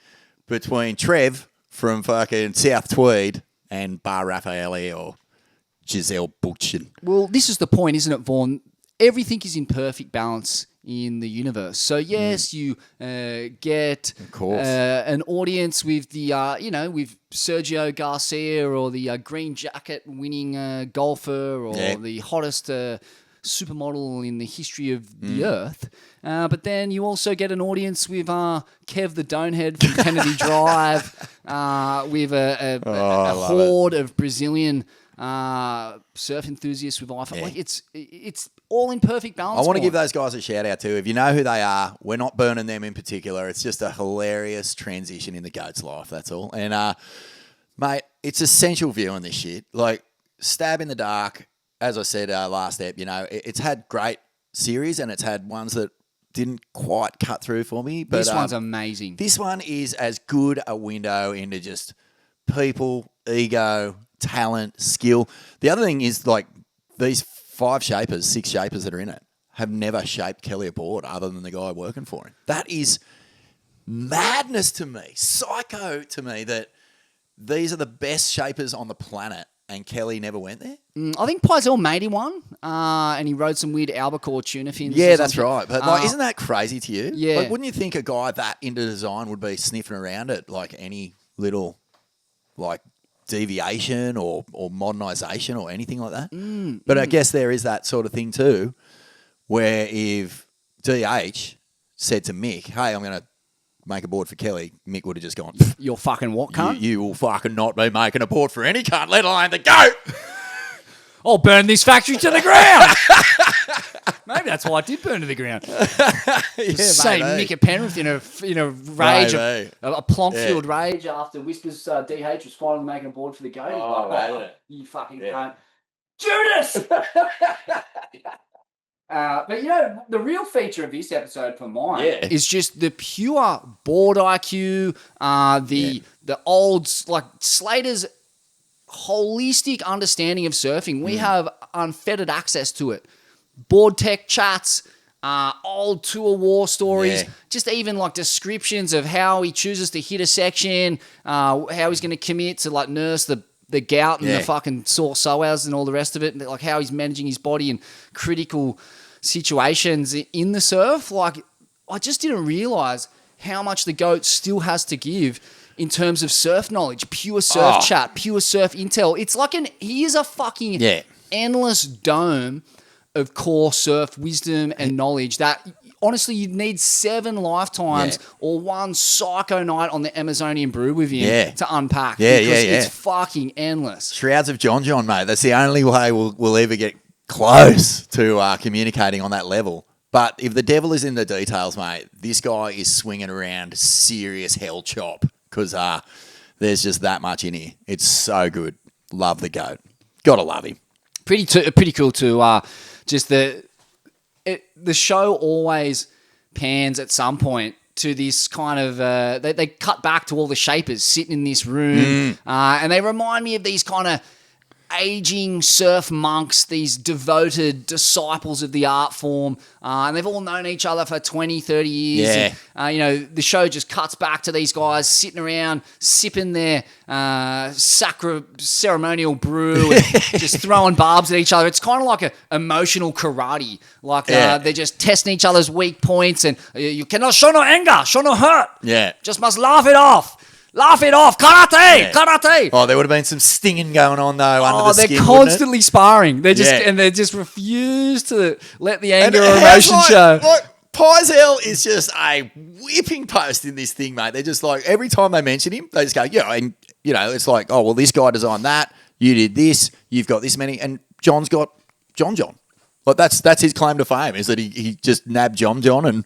between Trev from fucking South Tweed and Bar Raffaele or Giselle Butchen. Well, this is the point, isn't it, Vaughan? Everything is in perfect balance in the universe. So yes, you get an audience with the with Sergio Garcia or the green jacket winning golfer or the hottest supermodel in the history of the earth. But then you also get an audience with Kev the Donehead from Kennedy Drive, with a horde of Brazilian surf enthusiasts with iPhone. Like it's all in perfect balance. I want to give those guys a shout out too. If you know who they are, we're not burning them in particular. It's just a hilarious transition in the goat's life. That's all. And mate, it's essential viewing this shit. Like Stab in the Dark, as I said last ep, it's had great series and it's had ones that didn't quite cut through for me. But this one's amazing. This one is as good a window into just people, ego, talent, skill. The other thing is, like, these 6 shapers that are in it have never shaped Kelly aboard other than the guy working for him. That is madness to me, psycho to me, that these are the best shapers on the planet and Kelly never went there. I think Pizel made him one, and he rode some weird albacore tuna fins. Yeah, that's right. But isn't that crazy to you? Yeah. Like, wouldn't you think a guy that into design would be sniffing around at like any little like deviation or modernisation or anything like that? But I guess there is that sort of thing too, where if DH said to Mick, "Hey, I'm going to make a board for Kelly," Mick would have just gone, "You're fucking what, cunt? You will fucking not be making a board for any cunt, let alone the goat. I'll burn this factory to the ground." Maybe that's why I did burn to the ground. Say Mick at Penrith in a rage, a plonk-filled rage after Whispers DH was finally making a board for the goat. You fucking cunt. Judas! But the real feature of this episode for mine is just the pure board IQ, the old, like Slater's holistic understanding of surfing. We have unfettered access to it. Board tech chats, old tour war stories, just even like descriptions of how he chooses to hit a section, how he's going to commit to like nurse the gout and the fucking sore psoas and all the rest of it, and like how he's managing his body in critical situations in the surf. Like, I just didn't realise how much the GOAT still has to give in terms of surf knowledge, pure surf chat, pure surf intel. It's like he is a fucking endless dome of core surf wisdom and knowledge that honestly you'd need 7 lifetimes or one psycho night on the Amazonian brew with him to unpack. It's fucking endless. Shrouds of John, mate. That's the only way we'll ever get close to communicating on that level. But if the devil is in the details, mate, this guy is swinging around serious hell chop because there's just that much in here. It's so good. Love the GOAT. Gotta love him. Pretty cool too. Just the show always pans at some point to this kind of they cut back to all the shapers sitting in this room, and they remind me of these kind of aging surf monks, these devoted disciples of the art form, and they've all known each other for 20, 30 years. Yeah. And, the show just cuts back to these guys sitting around, sipping their ceremonial brew and just throwing barbs at each other. It's kind of like a emotional karate. Like they're just testing each other's weak points, and you cannot show no anger, show no hurt. Yeah. Just must laugh it off. Laugh it off. Karate! Karate! Oh, there would have been some stinging going on, though, under the skin, they're constantly sparring. They just and they just refuse to let the anger or emotion show. Like, Pizel is just a whipping post in this thing, mate. They're just like, every time they mention him, they just go, yeah, and, it's like, oh, well, this guy designed that. You did this. You've got this many. And John's got John. Like, that's his claim to fame, is that he just nabbed John and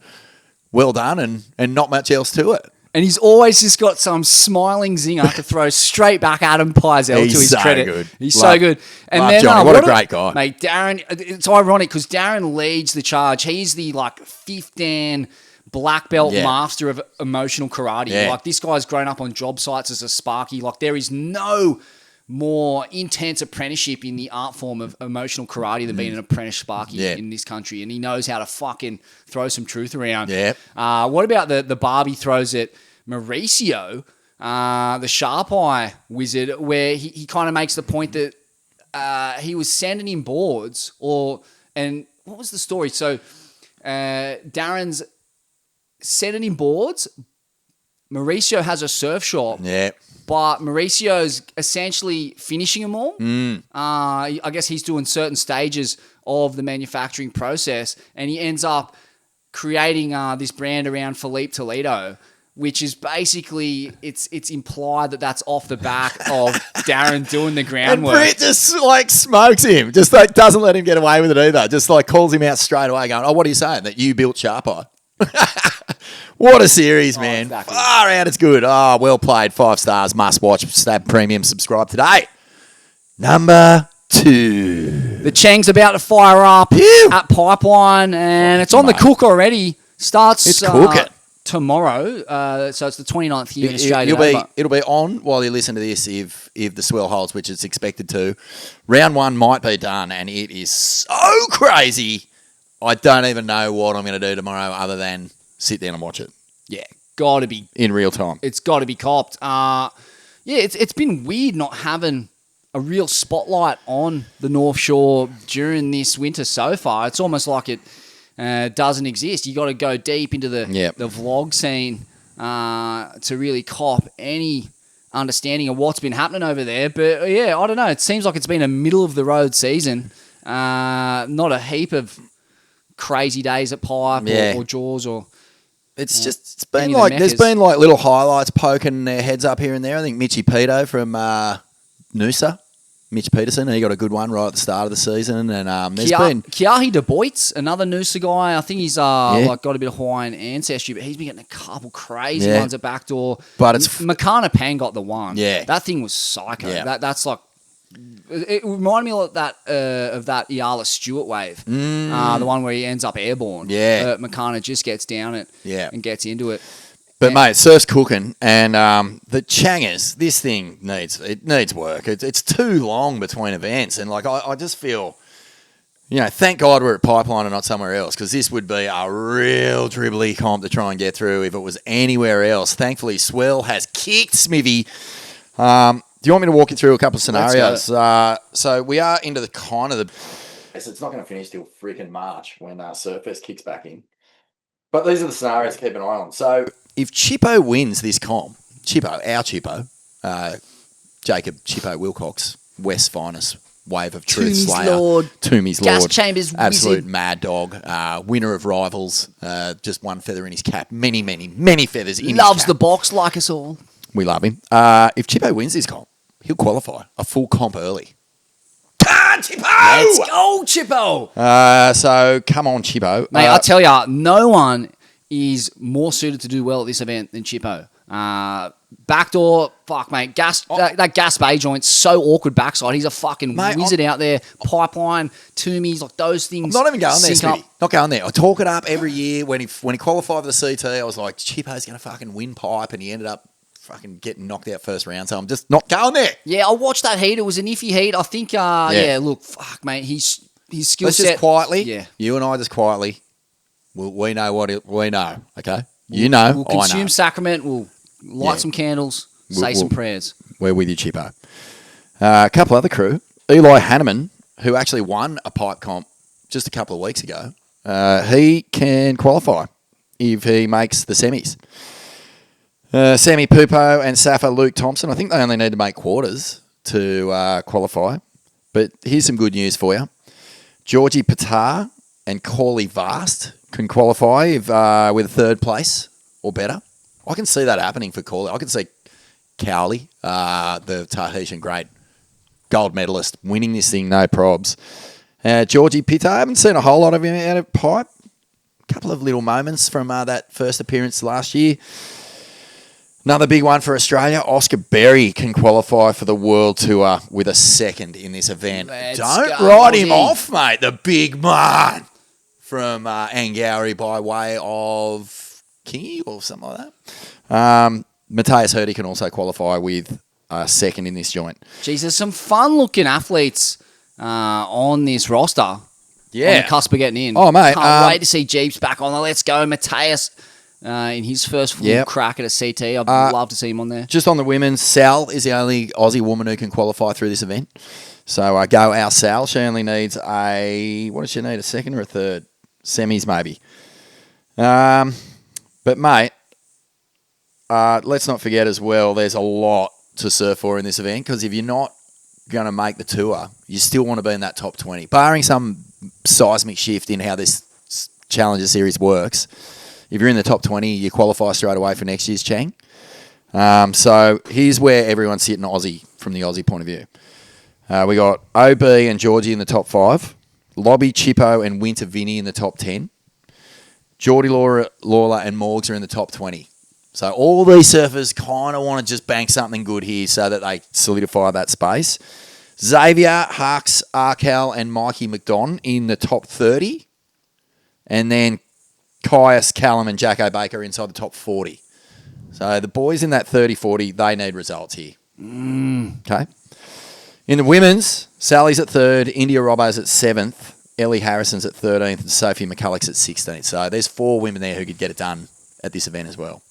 well done and not much else to it. And he's always just got some smiling zinger to throw straight back at him, Pizel, to his so credit. Good. He's so good. And love then Johnny. What a great guy. Mate, Darren, it's ironic because Darren leads the charge. He's the, fifth Dan black belt master of emotional karate. Yeah. Like, this guy's grown up on job sites as a Sparky. Like, there is no more intense apprenticeship in the art form of emotional karate than being an apprentice Sparky in this country. And he knows how to fucking throw some truth around. Yeah. What about the barb he throws at Mauricio, the sharp eye wizard, where he kind of makes the point that he was sending him boards, and what was the story? So Darren's sending him boards. Mauricio has a surf shop. Yeah. But Mauricio's essentially finishing them all. I guess he's doing certain stages of the manufacturing process, and he ends up creating this brand around Felipe Toledo, which is basically, it's implied that that's off the back of Darren doing the groundwork. And Britt just smokes him, just doesn't let him get away with it either. Just calls him out straight away, going, "Oh, what are you saying? That you built Sharp Eye?" What a series, man! Exactly. Far out, it's good. Oh, well played, 5 stars, must watch. Stab Premium, subscribe today. Number 2, The Chang's about to fire up Pew! at Pipeline, and it's on the cook already. Starts It's cooking. tomorrow, so it's the 29th here in Australia. It'll be on while you listen to this if the swell holds, which it's expected to. Round 1 might be done, and it is so crazy. I don't even know what I'm going to do tomorrow other than sit down and watch it. Yeah, got to be in real time. It's got to be copped. It's been weird not having a real spotlight on the North Shore during this winter so far. It's almost like it doesn't exist. You got to go deep into the vlog scene to really cop any understanding of what's been happening over there. But yeah, I don't know. It seems like it's been a middle of the road season. Not a heap of crazy days at Pipe or Jaws or. It's been like there's been little highlights poking their heads up here and there. I think Mitchy Pito from Noosa, Mitch Peterson, he got a good one right at the start of the season. And there's been Kiahi De Boits, another Noosa guy. I think he's got a bit of Hawaiian ancestry, but he's been getting a couple crazy ones at backdoor. But it's Makana Pan got the one. Yeah, that thing was psycho. Yeah. That's like. It reminded me of that Iala Stewart wave, the one where he ends up airborne. Yeah, Makana just gets down it, and gets into it. But mate, surf's cooking, and the Changers, this thing needs work. It's too long between events, and I just feel, thank God we're at Pipeline and not somewhere else, because this would be a real dribbly comp to try and get through if it was anywhere else. Thankfully, Swell has kicked Smivvy. Do you want me to walk you through a couple of scenarios? So we are into the kind of the... So it's not going to finish till freaking March when Surfers kicks back in. But these are the scenarios to keep an eye on. So if Chippo wins this comp, our Chippo, Jacob Chippo Wilcox, West's finest, Wave of Truth Toomey's Slayer, Lord, Toomey's Gas Lord, Chambers absolute wizard. mad dog, winner of Rivals, just one feather in his cap, many feathers in his cap. Loves the box like us all. We love him. If Chippo wins this comp, he'll qualify a full comp early. Chippo! Let's go, Chippo! So come on, Chippo. Mate, I tell ya, no one is more suited to do well at this event than Chippo. Backdoor, fuck, mate. That gas bay joint's so awkward backside. He's a fucking wizard out there. Pipeline, Toomey's, those things. I'm not even going there, sync up. Smitty. Not going there. I talk it up every year. When he qualified for the CT, I was like, Chippo's going to fucking win Pipe, and he ended up fucking getting knocked out first round, so I'm just not going there. Yeah, I watched that heat. It was an iffy heat. I think, look, fuck, mate, his skill Let's set. just quietly, Yeah. you and I just quietly, we know we know, okay? You know, We'll I know. consume sacrament. We'll light some candles, say some prayers. We're with you, Chippo. A couple other crew. Eli Hanneman, who actually won a pipe comp just a couple of weeks ago, he can qualify if he makes the semis. Sammy Pupo and Safa Luke Thompson, I think they only need to make quarters to qualify. But here's some good news for you. Georgie Patar and Corley Vast can qualify if, with a third place or better. I can see that happening for Corley. I can see Cowley, the Tahitian great gold medalist, winning this thing, no probs. Georgie Pitta, I haven't seen a whole lot of him out of pipe. A couple of little moments from that first appearance last year. Another big one for Australia. Oscar Berry can qualify for the World Tour with a second in this event. Don't write him off, mate. The big man from Angowrie by way of Kingy or something like that. Matthias Hurdy can also qualify with a second in this joint. Geez, there's some fun-looking athletes on this roster. Yeah. On the cusp of getting in. Oh, mate. Can't wait to see Jeeps back on the Let's Go. Matthias in his first full crack at a CT. I'd love to see him on there. Just on the women's, Sal is the only Aussie woman who can qualify through this event. So go our Sal. She only needs what does she need, a second or a third? Semis maybe. But, mate, let's not forget as well, there's a lot to surf for in this event, because if you're not going to make the tour, you still want to be in that top 20. Barring some seismic shift in how this Challenger Series works, if you're in the top 20, you qualify straight away for next year's Chang. So here's where everyone's sitting Aussie from the Aussie point of view. We got OB and Georgie in the top 5. Lobby, Chippo, and Winter Vinny in the top 10. Geordie Lawler and Morgs are in the top 20. So all these surfers kind of want to just bank something good here so that they solidify that space. Xavier, Hux, Arkell, and Mikey McDon in the top 30. And then Caius, Callum, and Jacko Baker inside the top 40. So the boys in that 30-40, they need results here. Okay. In the women's, Sally's at 3rd, India Robbo's at 7th, Ellie Harrison's at 13th, and Sophie McCulloch's at 16th. So there's 4 women there who could get it done at this event as well.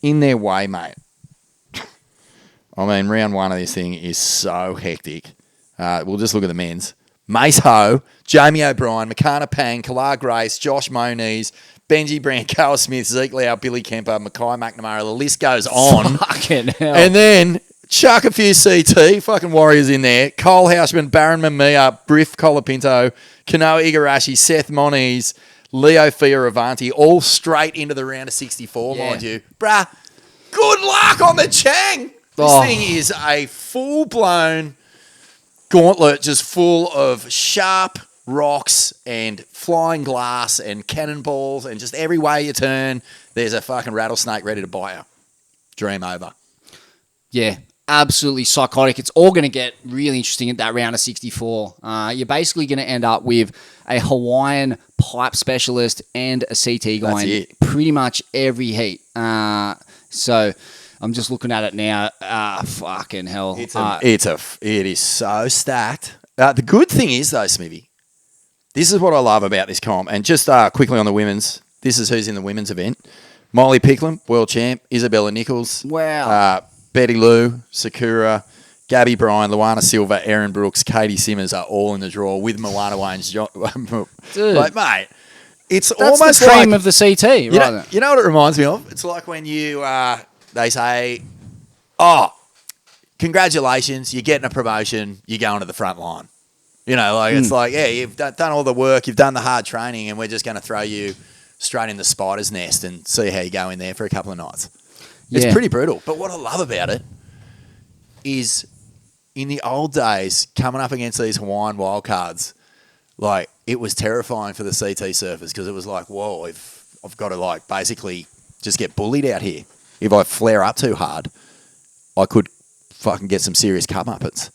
In their way, mate. I mean, round 1 of this thing is so hectic. We'll just look at the men's. Mace Ho, Jamie O'Brien, Makana Pang, Kalar Grace, Josh Moniz, Benji Brand, Carl Smith, Zeke Lau, Billy Kemper, Mackay McNamara. The list goes on. Fucking hell. And then chuck a few CT, fucking Warriors in there. Cole Houshman, Baron Mamiya, Briff Colapinto, Kanoa Igarashi, Seth Moniz, Leo Fioravanti, all straight into the round of 64, mind you. Bruh, good luck on the Chang. This thing is a full-blown gauntlet just full of sharp rocks and flying glass and cannonballs, and just every way you turn, there's a fucking rattlesnake ready to bite you. Dream over. Yeah, absolutely psychotic. It's all going to get really interesting at that round of 64. You're basically going to end up with a Hawaiian pipe specialist and a CT guy in pretty much every heat. So I'm just looking at it now. Fucking hell. It is so stacked. The good thing is, though, Smivvy, this is what I love about this comp. And just quickly on the women's, this is who's in the women's event. Molly Picklum, world champ. Isabella Nichols. Wow. Betty Lou, Sakura, Gabby Bryan, Luana Silva, Erin Brooks, Katie Simmons are all in the draw with Moana Wayne's. Dude. Like, mate, it's That's almost the cream like... of the CT, right? You know what it reminds me of? It's like when you... they say, congratulations, you're getting a promotion, you're going to the front line. You know, like it's like, yeah, you've done all the work, you've done the hard training, and we're just going to throw you straight in the spider's nest and see how you go in there for a couple of nights. It's pretty brutal. But what I love about it is in the old days, coming up against these Hawaiian wildcards, like, it was terrifying for the CT surfers because it was like, whoa, I've got to, like, basically just get bullied out here. If I flare up too hard, I could fucking get some serious come-uppers.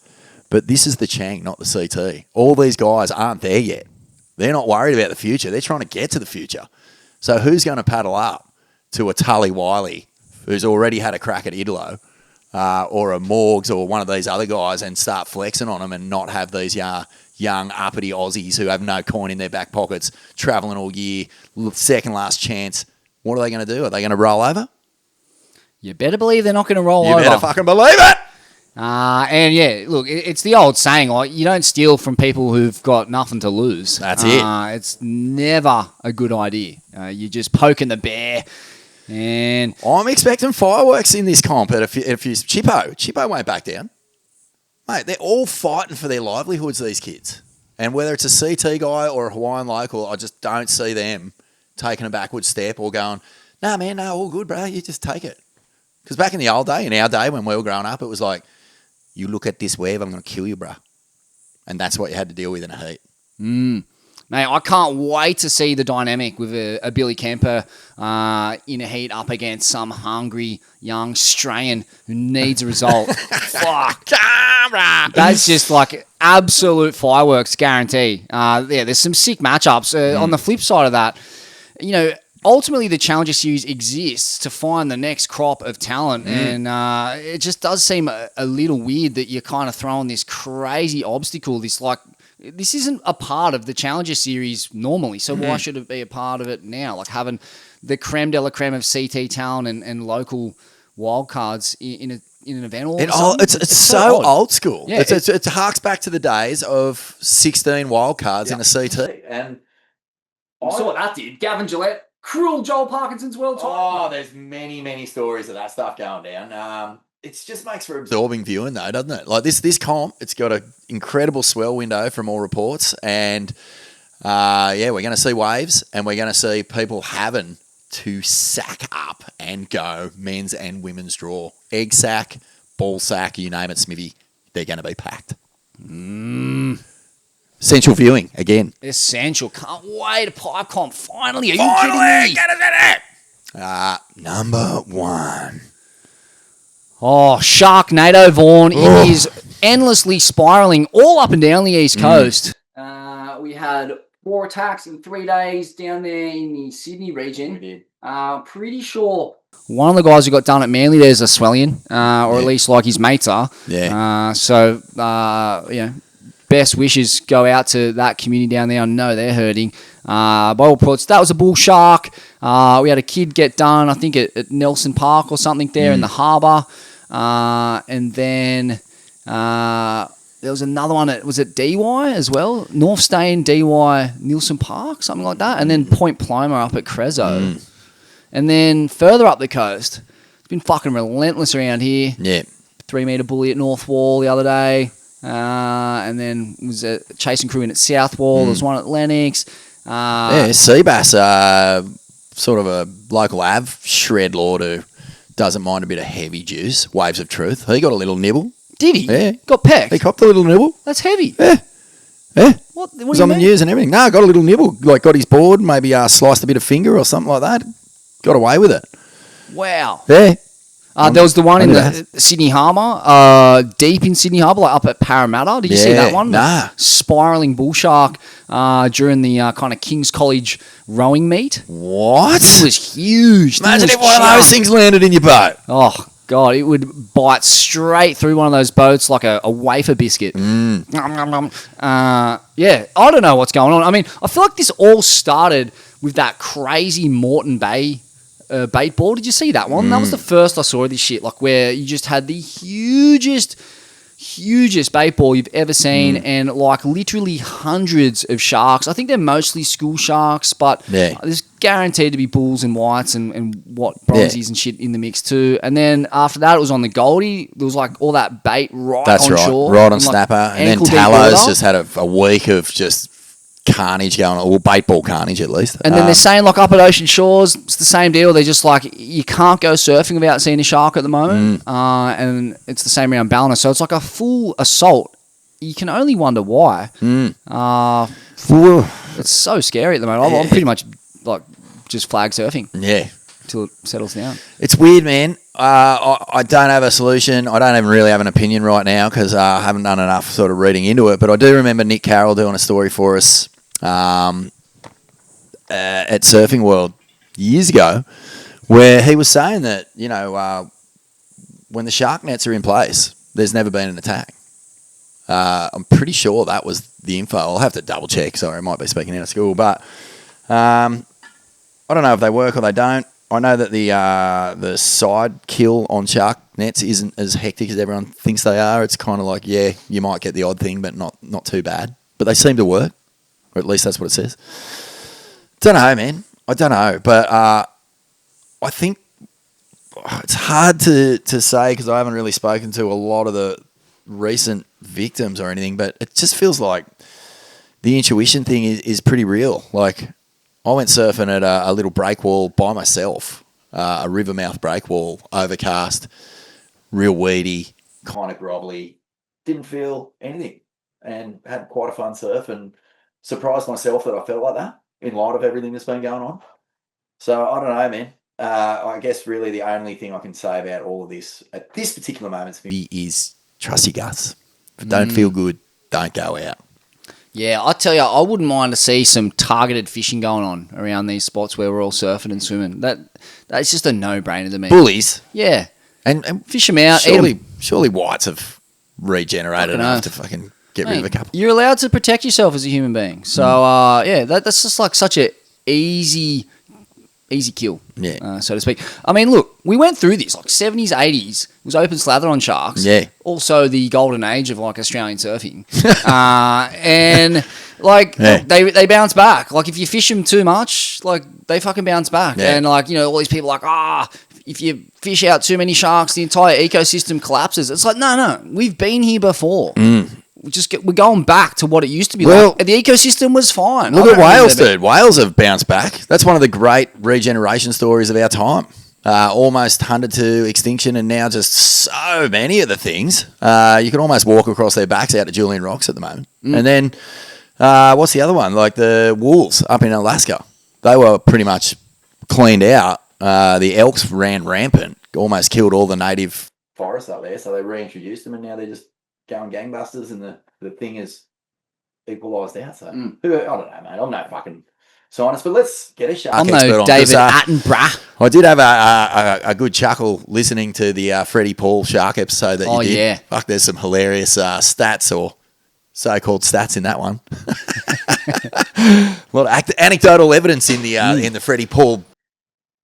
But this is the Chang, not the CT. All these guys aren't there yet. They're not worried about the future. They're trying to get to the future. So who's going to paddle up to a Tully Wiley who's already had a crack at Idlo or a Morgs or one of these other guys and start flexing on them and not have these young uppity Aussies who have no coin in their back pockets, travelling all year, second last chance. What are they going to do? Are they going to roll over? You better believe they're not going to roll You over. better fucking believe it. And yeah, look, it's the old saying, like, you don't steal from people who've got nothing to lose. That's it. It's never a good idea. You're just poking the bear. And I'm expecting fireworks in this comp at a few Chippo won't back down. Mate, they're all fighting for their livelihoods, these kids. And whether it's a CT guy or a Hawaiian local, I just don't see them taking a backward step or going, nah, man, no, all good, bro. You just take it. Because back in our day when we were growing up, it was like, you look at this wave, I'm going to kill you, bro. And that's what you had to deal with in a heat. Mate, I can't wait to see the dynamic with a Billy Kemper in a heat up against some hungry young Australian who needs a result. Fuck. That's just like absolute fireworks guarantee. There's some sick matchups. On the flip side of that, you know, ultimately the Challenger Series exists to find the next crop of talent, and it just does seem a little weird that you're kind of throwing this crazy obstacle, this isn't a part of the Challenger Series normally, so why should it be a part of it now? Like having the creme de la creme of CT talent and local wildcards in an event all of a sudden? It's so old school. Yeah, it harks back to the days of 16 wildcards in a CT. And I saw what that did. Gavin Gillette, cruel Joel Parkinson's world title. Oh, there's many stories of that stuff going down. It just makes for absorbing viewing, though, doesn't it? Like this comp, it's got an incredible swell window from all reports, and we're going to see waves, and we're going to see people having to sack up and go men's and women's draw. Egg sack, ball sack, you name it, Smivvy, they're going to be packed. Essential viewing again. Essential. Can't wait. Pipe comp. Finally. Are you kidding me? Get it. Number one. Oh, Sharknado Vaughan. It is endlessly spiraling all up and down the East Coast. We had 4 attacks in 3 days down there in the Sydney region. We did. Pretty sure one of the guys who got done at Manly there's a Swellian, or at least like his mates are. Yeah. Best wishes go out to that community down there. I know they're hurting. By all reports, that was a bull shark. We had a kid get done, I think, at Nelson Park or something there in the harbour. And then there was another one was it DY as well? North Stain, DY, Nielsen Park, something like that. And then Point Paloma up at Crezo. And then further up the coast, it's been fucking relentless around here. Yeah. 3 metre bully at North Wall the other day. And then was a chasing crew in at South Wall. There was one at Lennox. Sea bass, sort of a local av shred lord who doesn't mind a bit of heavy juice. Waves of Truth. He got a little nibble. Did he? Yeah. Got pecked? He copped a little nibble. That's heavy. Yeah. What do Was you on the mean? news and everything. No, got a little nibble. Like got his board, maybe sliced a bit of finger or something like that. Got away with it. Wow. Yeah. There was the one in maybe the Sydney Harbour, deep in Sydney Harbour, like up at Parramatta. Did you see that one? Nah. Spiralling bull shark during the kind of King's College rowing meet. What? It was huge. Imagine if one of those things landed in your boat. Oh, God, it would bite straight through one of those boats like a wafer biscuit. Nom, nom, nom. I don't know what's going on. I mean, I feel like this all started with that crazy Moreton Bay bait ball. Did you see that one? That was the first I saw of this shit, like where you just had the hugest bait ball you've ever seen, and like literally hundreds of sharks. I think they're mostly school sharks, but there's guaranteed to be bulls and whites and what bronzies and shit in the mix too. And then after that, it was on the Goldie. There was like all that bait on shore. Right on like snapper. And then ankle deep Tallows water. just had a week of just carnage going on, or bait ball carnage at least. And then they're saying like up at Ocean Shores, it's the same deal. They're just like, you can't go surfing without seeing a shark at the moment. And it's the same around Ballina. So it's like a full assault. You can only wonder why. It's so scary at the moment. I'm pretty much like just flag surfing. Yeah. Till it settles down. It's weird, man. I don't have a solution. I don't even really have an opinion right now because I haven't done enough sort of reading into it. But I do remember Nick Carroll doing a story for us at Surfing World years ago where he was saying that, when the shark nets are in place, there's never been an attack. I'm pretty sure that was the info. I'll have to double check. Sorry, I might be speaking out of school, but I don't know if they work or they don't. I know that the side kill on shark nets isn't as hectic as everyone thinks they are. It's kind of like, yeah, you might get the odd thing, but not too bad. But they seem to work, or at least that's what it says. Don't know, man. I don't know, but I think it's hard to say because I haven't really spoken to a lot of the recent victims or anything, but it just feels like the intuition thing is pretty real. Like, I went surfing at a little break wall by myself, a rivermouth break wall, overcast, real weedy, kind of grovelly, didn't feel anything, and had quite a fun surf and surprised myself that I felt like that in light of everything that's been going on. So I don't know, man. I guess really the only thing I can say about all of this at this particular moment is trust your guts. If it don't feel good, don't go out. Yeah, I tell you, I wouldn't mind to see some targeted fishing going on around these spots where we're all surfing and swimming. That's just a no-brainer to me. Bullies. Yeah. And fish them out. Surely whites have regenerated enough to fucking get rid of a couple. You're allowed to protect yourself as a human being. So, that's just like such a easy kill, so to speak. I mean, look, we went through this, like 70s, 80s, it was open slather on sharks. Yeah. Also the golden age of, like, Australian surfing. And, like, they bounce back. Like, if you fish them too much, like, they fucking bounce back. Yeah. And, like, all these people are like, if you fish out too many sharks, the entire ecosystem collapses. It's like, no, we've been here before. We're going back to what it used to be like. And the ecosystem was fine. Look at whales, dude. Whales have bounced back. That's one of the great regeneration stories of our time. Almost hunted to extinction, and now just so many of the things. You can almost walk across their backs out to Julian Rocks at the moment. And then, what's the other one? Like the wolves up in Alaska. They were pretty much cleaned out. The elks ran rampant, almost killed all the native forests up there, so they reintroduced them, and now they're just going gangbusters, and the thing is equalised out. So I don't know, mate. I'm no fucking scientist, but let's get a shark I'm expert no on. David Attenborough. I did have a good chuckle listening to the Freddie Paul shark episode that you did. Yeah. Fuck, there's some hilarious stats or so-called stats in that one. A lot of anecdotal evidence in the Freddie Paul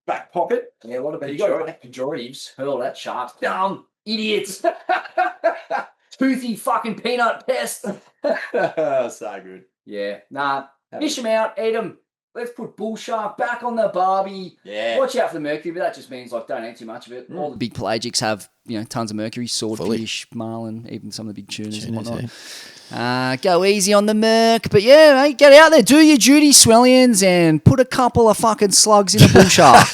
back pocket. Yeah, what about you got pejoratives? Hurl that shark down, idiots. Toothy fucking peanut pest. So good. Yeah. Nah. Fish them out, eat them. Let's put bull shark back on the barbie. Yeah. Watch out for the mercury, but that just means, like, don't eat too much of it. All the big pelagics have, tons of mercury, swordfish, marlin, even some of the big tunas and whatnot. Go easy on the merc. But yeah, mate, get out there, do your duty, Swellians, and put a couple of fucking slugs in a bull shark.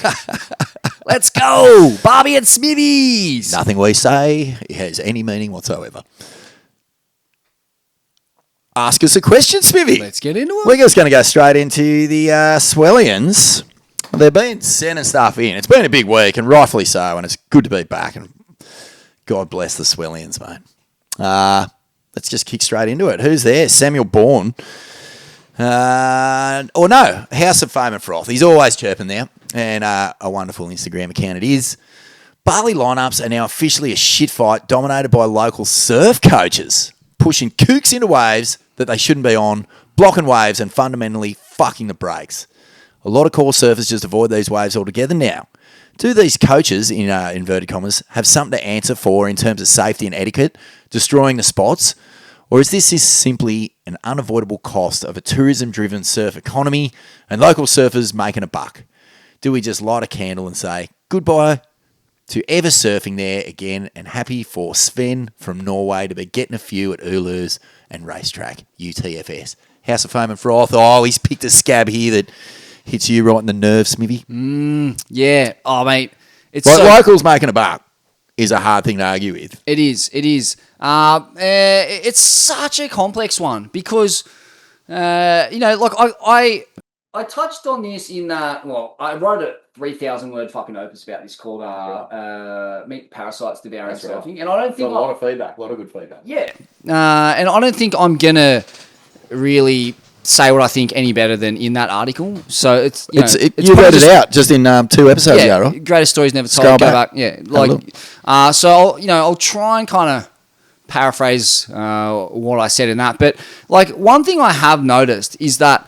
Let's go! Barbie and Smivvies! Nothing we say has any meaning whatsoever. Ask us a question, Smivvy. Let's get into it. We're just going to go straight into the Swellians. They've been sending stuff in. It's been a big week, and rightfully so, and it's good to be back. And God bless the Swellians, mate. Let's just kick straight into it. Who's there? Samuel Bourne. House of Foam and Froth. He's always chirping there, and a wonderful Instagram account it is. Bali lineups are now officially a shit fight dominated by local surf coaches, pushing kooks into waves that they shouldn't be on, blocking waves and fundamentally fucking the brakes. A lot of core surfers just avoid these waves altogether now. Do these coaches, in inverted commas, have something to answer for in terms of safety and etiquette, destroying the spots? Or is this simply an unavoidable cost of a tourism-driven surf economy and local surfers making a buck? Do we just light a candle and say goodbye to ever surfing there again, and happy for Sven from Norway to be getting a few at Ulus and Racetrack, UTFS. House of Foam and Froth. Oh, he's picked a scab here that hits you right in the nerve, Smivvy. Yeah. Oh, mate. It's like locals making a buck is a hard thing to argue with. It is. It's such a complex one because, I touched on this in that. Well, I wrote a 3,000-word fucking opus about this called "Meet Parasites Devouring Surfing," right. And I don't think a lot of feedback, a lot of good feedback. Yeah, and I don't think I'm gonna really say what I think any better than in that article. So it's you you read it out just in 2 episodes ago, right? Greatest stories never told. Scroll Go back. back. Yeah, so I'll try and kind of paraphrase what I said in that. But like one thing I have noticed is that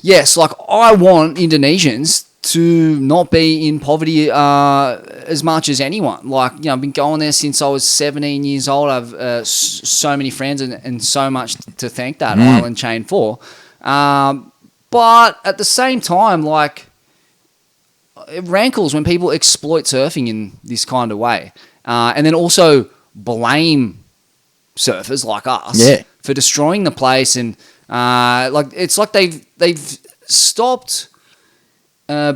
yes, like I want Indonesians to not be in poverty as much as anyone. Like, I've been going there since I was 17 years old. I've so many friends and so much to thank that island chain for. But at the same time, like, it rankles when people exploit surfing in this kind of way. And then also blame surfers like us for destroying the place. And it's like they've stopped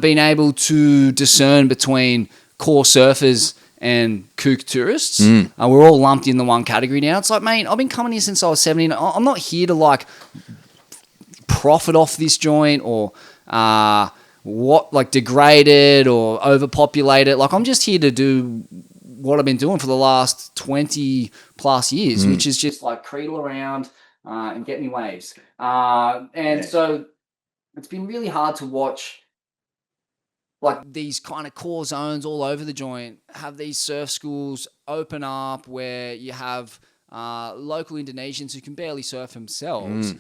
being able to discern between core surfers and kook tourists. We're all lumped in the one category now. It's like, mate, I've been coming here since I was 17. I'm not here to like profit off this joint or degrade it or overpopulate it. Like, I'm just here to do what I've been doing for the last 20 plus years, which is just like cradle around and get me waves. So it's been really hard to watch like these kind of core zones all over the joint, have these surf schools open up where you have local Indonesians who can barely surf themselves,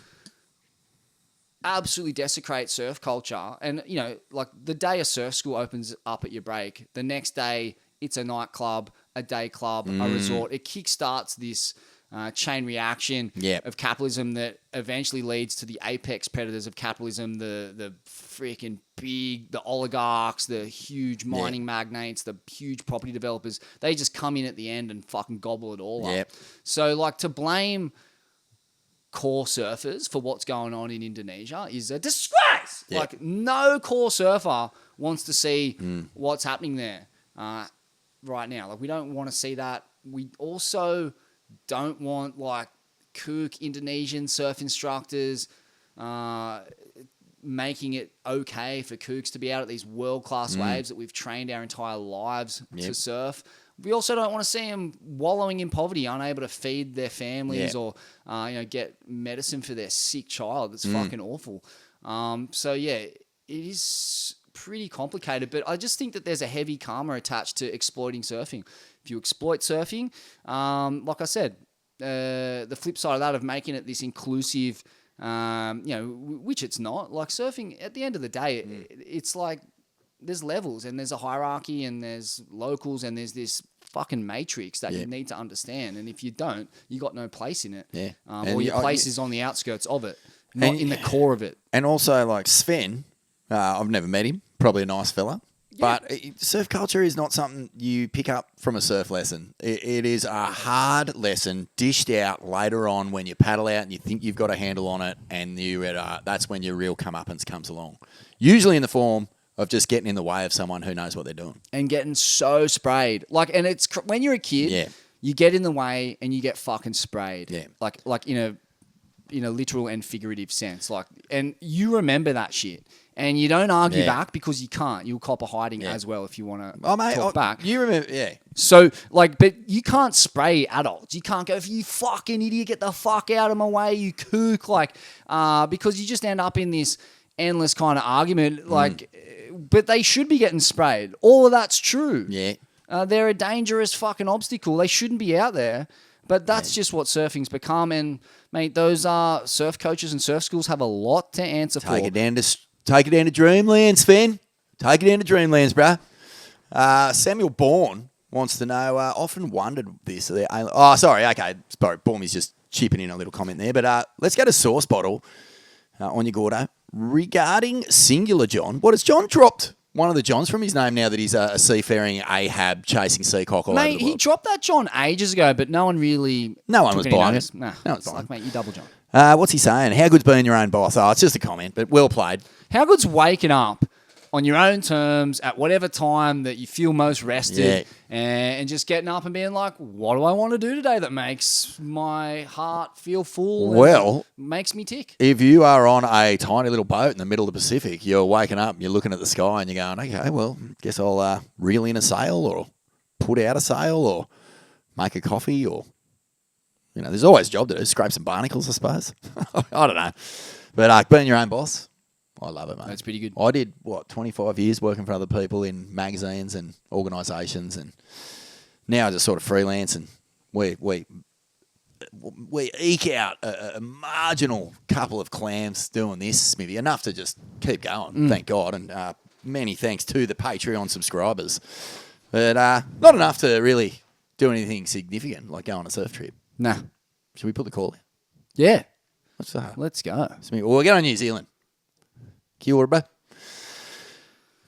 absolutely desecrate surf culture. And, like the day a surf school opens up at your break, the next day it's a nightclub, a day club, a resort. It kickstarts this chain reaction of capitalism that eventually leads to the apex predators of capitalism, the freaking the oligarchs, the huge mining magnates, the huge property developers. They just come in at the end and fucking gobble it all up. So, like, to blame core surfers for what's going on in Indonesia is a disgrace. Like, no core surfer wants to see what's happening there right now. Like, we don't want to see that. We also don't want like kook Indonesian surf instructors making it okay for kooks to be out at these world-class waves that we've trained our entire lives to surf. We also don't want to see them wallowing in poverty, unable to feed their families or get medicine for their sick child. It's fucking awful. It is pretty complicated, but I just think that there's a heavy karma attached to exploiting surfing. If you exploit surfing, like I said, the flip side of that of making it this inclusive, which it's not. Like surfing, at the end of the day, it's like there's levels and there's a hierarchy and there's locals and there's this fucking matrix that you need to understand. And if you don't, you got no place in it. Or your place is on the outskirts of it, not in the core of it. And also, like Sven, I've never met him. Probably a nice fella. But surf culture is not something you pick up from a surf lesson. It is a hard lesson dished out later on when you paddle out and you think you've got a handle on it, and that's when your real comeuppance comes along. Usually in the form of just getting in the way of someone who knows what they're doing. And getting so sprayed. And it's when you're a kid, you get in the way and you get fucking sprayed. Yeah. Like in a literal and figurative sense. And you remember that shit. And you don't argue back because you can't. You'll cop a hiding as well if you want to talk back. You remember, So, but you can't spray adults. You can't go, you fucking idiot, get the fuck out of my way, you kook. Because you just end up in this endless kind of argument. But they should be getting sprayed. All of that's true. Yeah. They're a dangerous fucking obstacle. They shouldn't be out there. But that's just what surfing's become. And, mate, those surf coaches and surf schools have a lot to answer for. Take it down to Dreamlands, Sven. Take it down to Dreamlands, bruh. Samuel Bourne wants to know, often wondered this. Sorry, okay. Sorry, Bourne's just chipping in a little comment there. But let's go to Sauce Bottle on your Gordo. Regarding Singular John, what has John dropped? One of the Johns from his name now that he's a seafaring Ahab chasing seacock all over the world. Mate, he dropped that John ages ago, but no one really... No one was buying it. Nah, no it's like, mate, you double John. What's he saying? How good's being your own boss? Oh, it's just a comment, but well played. How good's waking up on your own terms at whatever time that you feel most rested and just getting up and being like, what do I want to do today that makes my heart feel full and makes me tick? If you are on a tiny little boat in the middle of the Pacific, you're waking up, you're looking at the sky and you're going, okay, well, guess I'll reel in a sail or put out a sail or make a coffee or, there's always a job to do. Scrape some barnacles, I suppose. I don't know. But being your own boss, I love it, mate. That's pretty good. I did, 25 years working for other people in magazines and organisations, and now I just sort of freelance, and we eke out a marginal couple of clams doing this, Smivvy, enough to just keep going, thank God, and many thanks to the Patreon subscribers. But not enough to really do anything significant, like go on a surf trip. Nah. Should we put the call in? Yeah. What's that? Let's go. Well, we'll get on New Zealand. Kia ora, bro.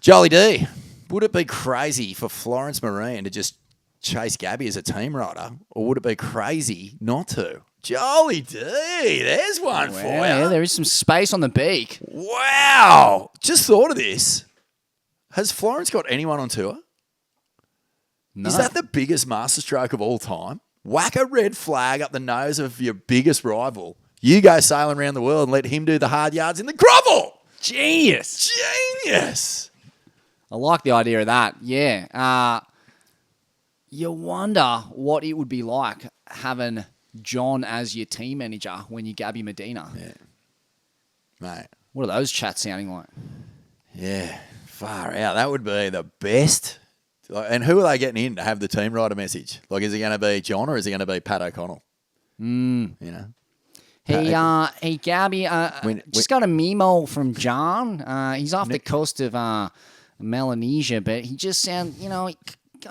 Jolly D, would it be crazy for Florence Marine to just chase Gabby as a team rider, or would it be crazy not to? Jolly D, there's one for you. Yeah, there is some space on the beak. Wow. Just thought of this. Has Florence got anyone on tour? No. Is that the biggest masterstroke of all time? Whack a red flag up the nose of your biggest rival. You go sailing around the world and let him do the hard yards in the grovel. Genius. Genius. I like the idea of that. Yeah. You wonder what it would be like having John as your team manager when you Gabby Medina. Yeah. Mate. What are those chats sounding like? Yeah. Far out. That would be the best. And who are they getting in to have the team rider message? Like, is it going to be John or is it going to be Pat O'Connell? You know? Hey, Gabby, just got a memo from John. He's off the coast of Melanesia, but he just sounds, got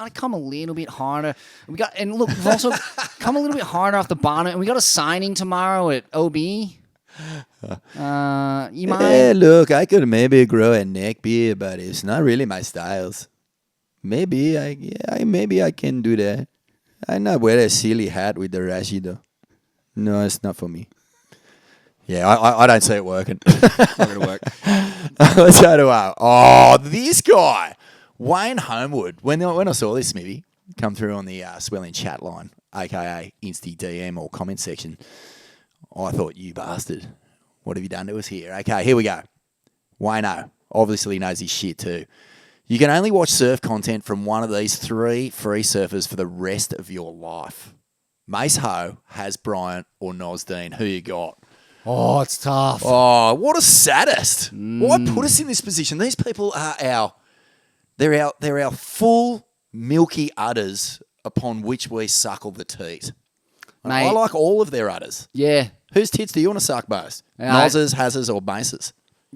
to come a little bit harder. We've also come a little bit harder off the bottom, and we got a signing tomorrow at OB. You mind? Yeah, look, I could maybe grow a neck beard, but it's not really my styles. Maybe I can do that. I not wear a silly hat with the rashi though. No, it's not for me. Yeah, I don't see it working. Not going to work. So do I. Oh, this guy, Wayne Homewood. When I saw this Smivvy come through on the Swellian chat line, aka Insta DM or comment section, I thought, you bastard, what have you done to us here? Okay, here we go. Wayno obviously knows his shit too. You can only watch surf content from one of these 3 free surfers for the rest of your life. Mace Ho, Has Bryant, or Nosdean. Who you got? Oh, it's tough. Oh, what a sadist. Why put us in this position? These people are our full milky udders upon which we suckle the teat. Mate. I like all of their udders. Yeah. Whose tits do you want to suck most? Noz's, Has's, or Mace's?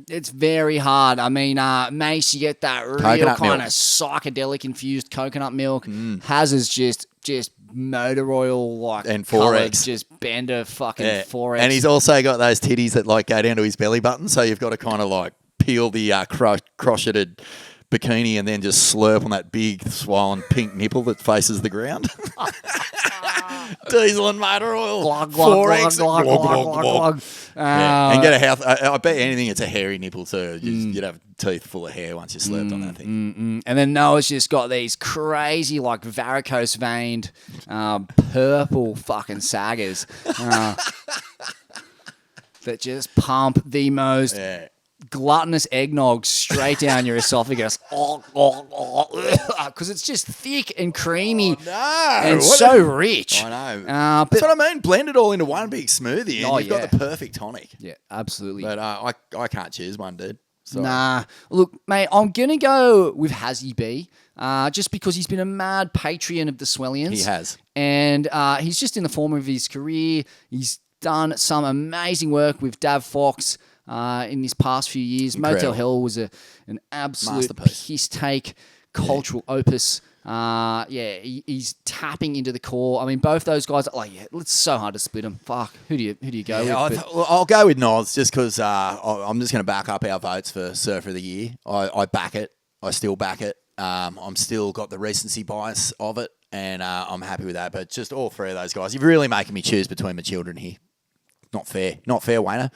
It's very hard. I mean, Mace, you get that real Coconut kind milk. of psychedelic infused coconut milk. Has is just motor oil like And coloured, 4X. just Bender fucking Yeah. 4X. And he's also got those titties that like go down to his belly button, so you've got to kind of like peel the crocheted bikini and then just slurp on that big swollen pink nipple that faces the ground. Diesel and motor oil. glug, glug, 4X. glug, glug, glug, glug, glug. Yeah. And get a health. I bet anything it's a hairy nipple too. You'd have teeth full of hair once you slurped on that thing. And then Noah's just got these crazy, like, varicose veined, purple fucking saggers that just pump the most gluttonous eggnog straight down your esophagus. Because it's just thick and creamy and so rich. I know. But, That's what I mean. Blend it all into one big smoothie and you've got the perfect tonic. yeah, absolutely. But I can't choose one, dude. Sorry. Nah. Look, mate, I'm going to go with Hazzy B just because he's been a mad patron of the Swellians. He has. And he's just in the form of his career. He's done some amazing work with Dav Fox in this past few years. Incredible. Motel Hell was an absolute Masterpiece. piss-take cultural opus. He's tapping into the core. I mean, both those guys, it's so hard to split them. Fuck, who do you go with? I'll go with Noz just because I'm just going to back up our votes for Surfer of the Year. I back it. I still back it. I'm still got the recency bias of it, and I'm happy with that. But just all 3 of those guys, you're really making me choose between my children here. Not fair, Wayner.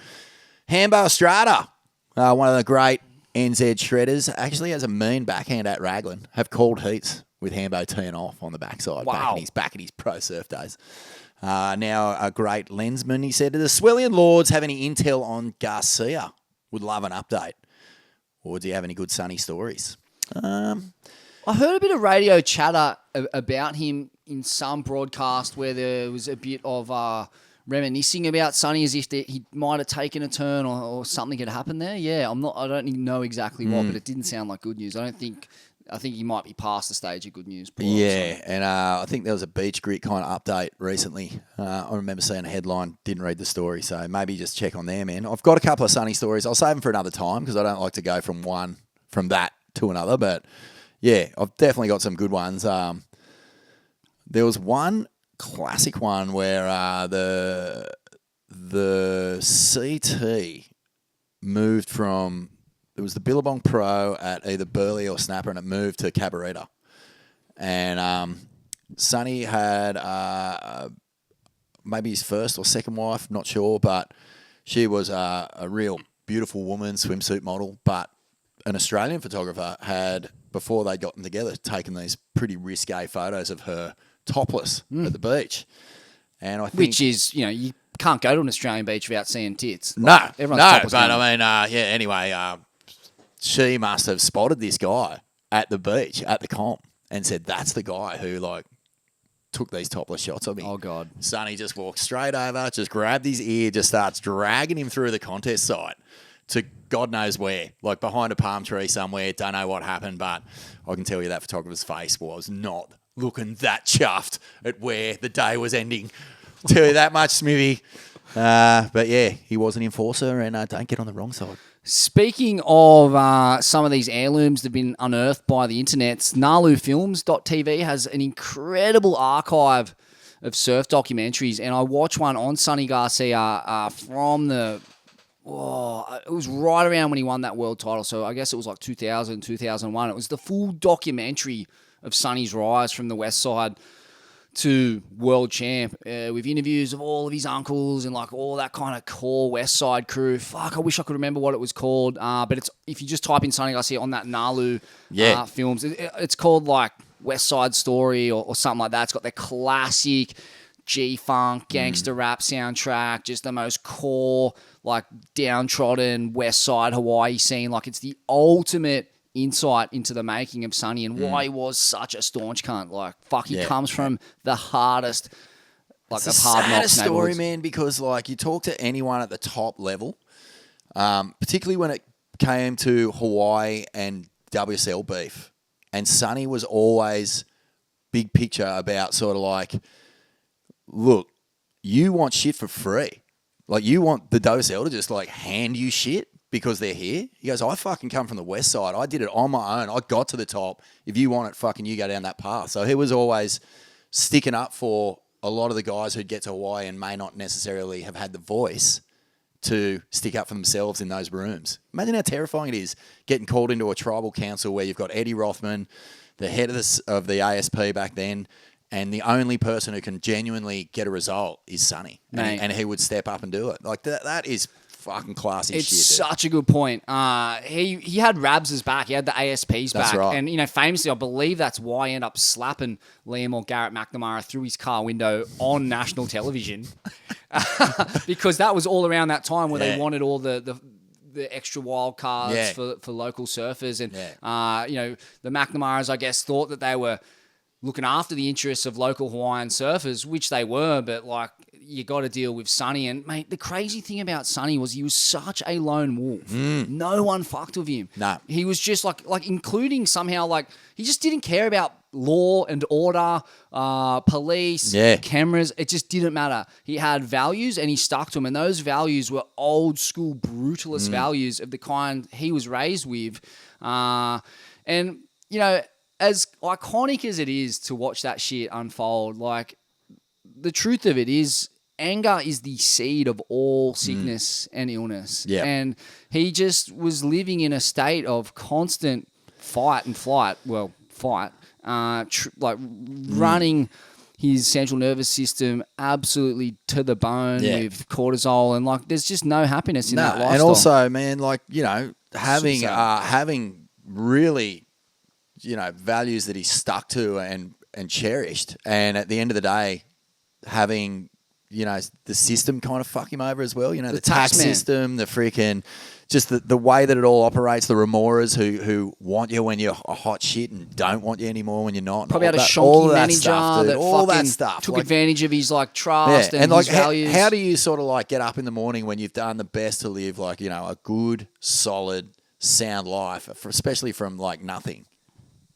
Hambo Estrada, one of the great NZ shredders, actually has a mean backhand at Raglan. Have called heats with Hambo teeing off on the backside. Wow. Back in his pro surf days. Now a great lensman, he said, do the Swellian Lords have any intel on Garcia? Would love an update. Or do you have any good sunny stories? I heard a bit of radio chatter about him in some broadcast where there was a bit of reminiscing about Sonny as if he might have taken a turn or something had happened there. Yeah, I don't even know exactly what, but it didn't sound like good news. I think he might be past the stage of good news. Yeah, and I think there was a beach grit kind of update recently. I remember seeing a headline, didn't read the story, so maybe just check on there, man. I've got a couple of Sonny stories. I'll save them for another time because I don't like to go from that to another. But yeah, I've definitely got some good ones. There was one classic one where the CT moved from. It was the Billabong Pro at either Burleigh or Snapper, and it moved to Cabaretta. And Sonny had maybe his first or second wife, not sure, but she was a real beautiful woman, swimsuit model. But an Australian photographer had, before they gotten together, taken these pretty risque photos of her topless at the beach. And I think, which is, you can't go to an Australian beach without seeing tits. Everyone's topless. But I mean, anyway. She must have spotted this guy at the beach, at the comp, and said, that's the guy who, took these topless shots of me. Oh, God. Sonny just walked straight over, just grabbed his ear, just starts dragging him through the contest site to God knows where, behind a palm tree somewhere. Don't know what happened, but I can tell you that photographer's face was not looking that chuffed at where the day was ending. Tell you that much, Smivvy. But, yeah, he was an enforcer, and don't get on the wrong side. Speaking of some of these heirlooms that have been unearthed by the internet, nalufilms.tv has an incredible archive of surf documentaries, and I watched one on Sonny Garcia from it was right around when he won that world title, so I guess it was 2000, 2001. It was the full documentary of Sonny's rise from the West Side to world champ, with interviews of all of his uncles and all that kind of core West Side crew. Fuck, I wish I could remember what it was called. But it's, if you just type in Sonny Garcia on that Nalu films, it's called West Side Story or something like that. It's got the classic G-Funk gangster rap soundtrack, just the most core downtrodden West Side Hawaii scene. It's the ultimate insight into the making of Sonny and why he was such a staunch cunt. He comes from the hardest, it's of a hard sad knocks story, man, because you talk to anyone at the top level, particularly when it came to Hawaii and WSL beef, and Sonny was always big picture about sort of look, you want shit for free. You want the WSL to just hand you shit because they're here. He goes, I fucking come from the West Side. I did it on my own. I got to the top. If you want it, fucking you go down that path. So he was always sticking up for a lot of the guys who'd get to Hawaii and may not necessarily have had the voice to stick up for themselves in those rooms. Imagine how terrifying it is getting called into a tribal council where you've got Eddie Rothman, the head of the ASP back then, and the only person who can genuinely get a result is Sonny. And he would step up and do it. That is fucking classy it's shit. It's such a good point. He had Rabs' back. He had the ASP's back. That's right. And, famously, I believe that's why he ended up slapping Liam or Garrett McNamara through his car window on national television. Because that was all around that time where they wanted all the extra wild cards for local surfers. And, the McNamaras, I guess, thought that they were looking after the interests of local Hawaiian surfers, which they were, but you got to deal with Sonny. And mate, the crazy thing about Sonny was he was such a lone wolf. No one fucked with him. No, he was just including somehow he just didn't care about law and order, police, cameras. It just didn't matter. He had values and he stuck to them, and those values were old school brutalist values of the kind he was raised with. And as iconic as it is to watch that shit unfold, the truth of it is anger is the seed of all sickness and illness. Yeah. And he just was living in a state of constant fight and flight. Well, fight. Running his central nervous system absolutely to the bone with cortisol. And, there's just no happiness in that lifestyle. And also, man, having really, values that he stuck to and cherished. And at the end of the day, having, the system kind of fuck him over as well. The tax tax man. system, the freaking, just the way that it all operates, the remoras who want you when you're a hot shit and don't want you anymore when you're not. and Probably all had a that- shonky all that manager stuff, dude. that all fucking that stuff. took Like, advantage of his trust and like his values. how do you sort of like get up in the morning when you've done the best to live a good, solid, sound life, especially from nothing,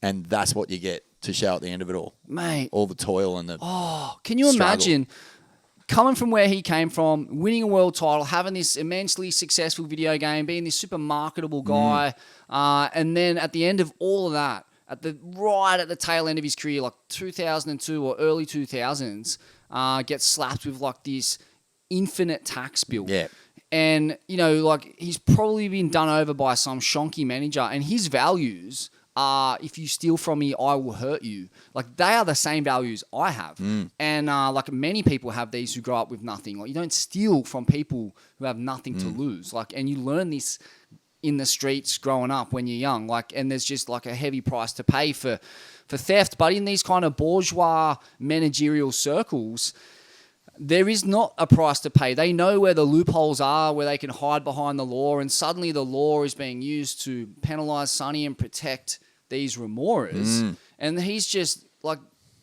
and that's what you get to show at the end of it all, Mate, all the toil and the can you struggle. imagine coming from where he came from, winning a world title, having this immensely successful video game, being this super marketable guy, and then at the end of all of that, right at the tail end of his career, 2002 or early 2000s, gets slapped with this infinite tax bill. Yeah. And, he's probably been done over by some shonky manager, and his values are, if you steal from me, I will hurt you. They are the same values I have. And, many people have these who grow up with nothing. You don't steal from people who have nothing to lose. And you learn this in the streets growing up when you're young. And there's just, a heavy price to pay for theft. But in these kind of bourgeois managerial circles, there is not a price to pay. They know where the loopholes are, where they can hide behind the law, and suddenly the law is being used to penalise Sonny and protect these remoras. And he's just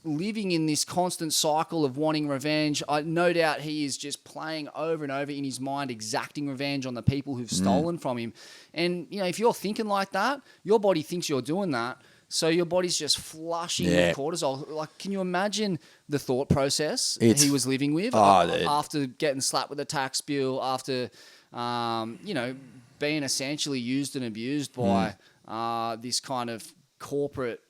living in this constant cycle of wanting revenge. No doubt he is just playing over and over in his mind, exacting revenge on the people who've stolen from him. And, if you're thinking like that, your body thinks you're doing that. So your body's just flushing with cortisol. Can you imagine the thought process he was living with after getting slapped with a tax bill, after, being essentially used and abused by this kind of corporate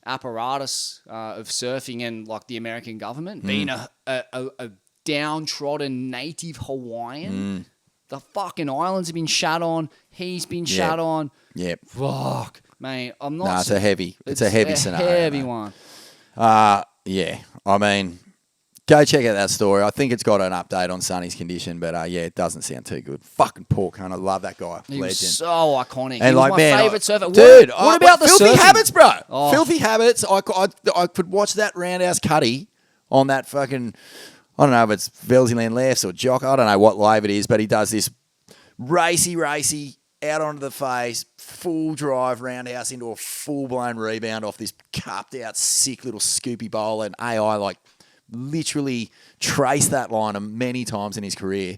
apparatus of surfing and the American government, being a downtrodden native Hawaiian. The fucking islands have been shat on. He's been shat on. Yep. Fuck. Mate, I'm not. No, it's a heavy scenario. Heavy mate. one. Yeah. I mean, go check out that story. I think it's got an update on Sonny's condition, but it doesn't sound too good. Fucking poor cunt. I love that guy. He Legend. was so iconic. And he was my favourite surfer. Dude, what about the filthy surfing? habits, bro? Oh. Filthy habits. I could watch that roundhouse cutty on that fucking, I don't know if it's Velzyland lefts or Jock. I don't know what wave it is, but he does this racy, out onto the face, full drive roundhouse into a full-blown rebound off this cupped-out, sick little scoopy bowl, and AI, literally traced that line many times in his career.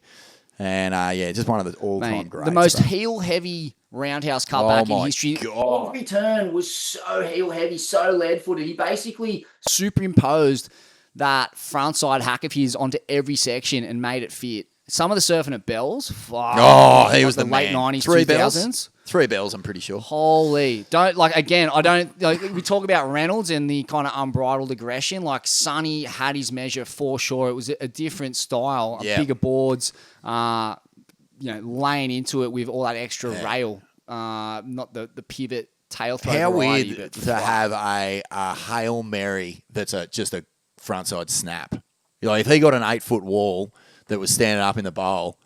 And, just one of the all-time greats. The most bro. heel-heavy roundhouse cutback in history. God. Every turn was so heel-heavy, so lead-footed. He basically superimposed that frontside hack of his onto every section and made it fit. Some of the surfing at Bells, fuck. Oh, he was the late man. 90s, 3 2000s. bells. 3 bells, I'm pretty sure. Holy. We talk about Reynolds and the kind of unbridled aggression. Sonny had his measure for sure. It was a different style, bigger boards, laying into it with all that extra rail, not the pivot tail throw How variety, weird but to have a Hail Mary that's just a frontside snap. If he got an 8-foot wall that was standing up in the bowl,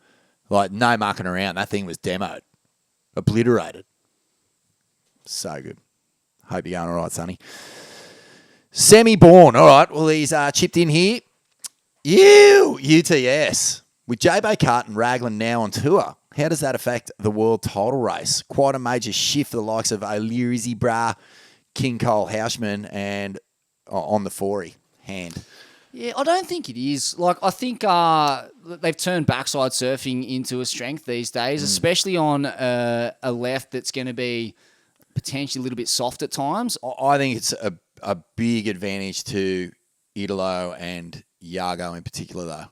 no mucking around, that thing was demoed. Obliterated. So good. Hope you're going all right, Sonny. Semi-born. All right. Well, he's chipped in here. UTS. With J-Bay Cart and Raglan now on tour, how does that affect the world title race? Quite a major shift for the likes of O'Leary, Bra, King Cole Houshman, and on the 40 hand. Yeah, I don't think it is. I think they've turned backside surfing into a strength these days, especially on a left that's going to be potentially a little bit soft at times. I think it's a big advantage to Italo and Yago in particular, though.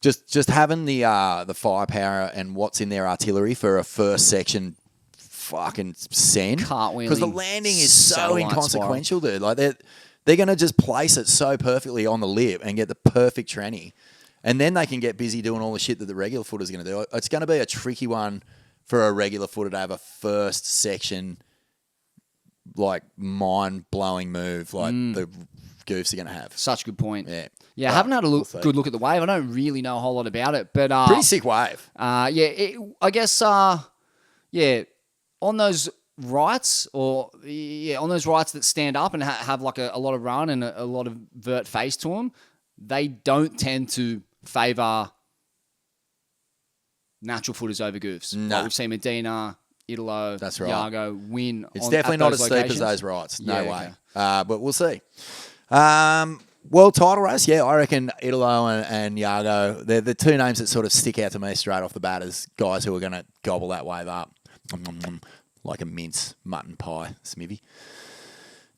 Just having the firepower and what's in their artillery for a first section fucking send. Cartwheeling. Because the landing is so satellite inconsequential, dude. They're going to just place it so perfectly on the lip and get the perfect tranny. And then they can get busy doing all the shit that the regular footer's going to do. It's going to be a tricky one for a regular footer to have a first section, mind-blowing move the goofs are going to have. Such a good point. Yeah. I haven't had a We'll see. good look at the wave. I don't really know a whole lot about it. But Pretty sick wave. I guess, on those rights on those rights that stand up and have a lot of run and a lot of vert face to them, they don't tend to favour natural footers over goofs. No. Like we've seen Medina, Italo, That's right. Yago win. It's definitely not as steep as locations. those rights. No Yeah, way. okay. But we'll see. World title race, yeah, I reckon Italo and Yago, they're the two names that sort of stick out to me straight off the bat as guys who are going to gobble that wave up like a mince mutton pie, Smivvy.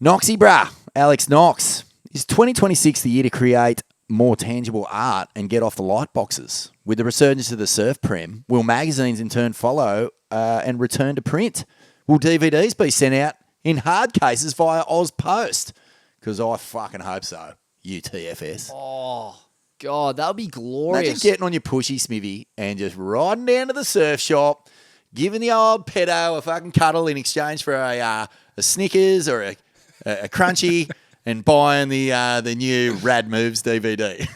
Noxy, brah, Alex Knox. Is 2026 the year to create more tangible art and get off the light boxes? With the resurgence of the surf prem, will magazines in turn follow and return to print? Will DVDs be sent out in hard cases via Oz Post? Because I fucking hope so. UTFS. Oh, God, that would be Imagine glorious. getting on your pushy, Smivvy, and just riding down to the surf shop, giving the old pedo a fucking cuddle in exchange for a Snickers or a Crunchy and buying the new Rad Moves DVD.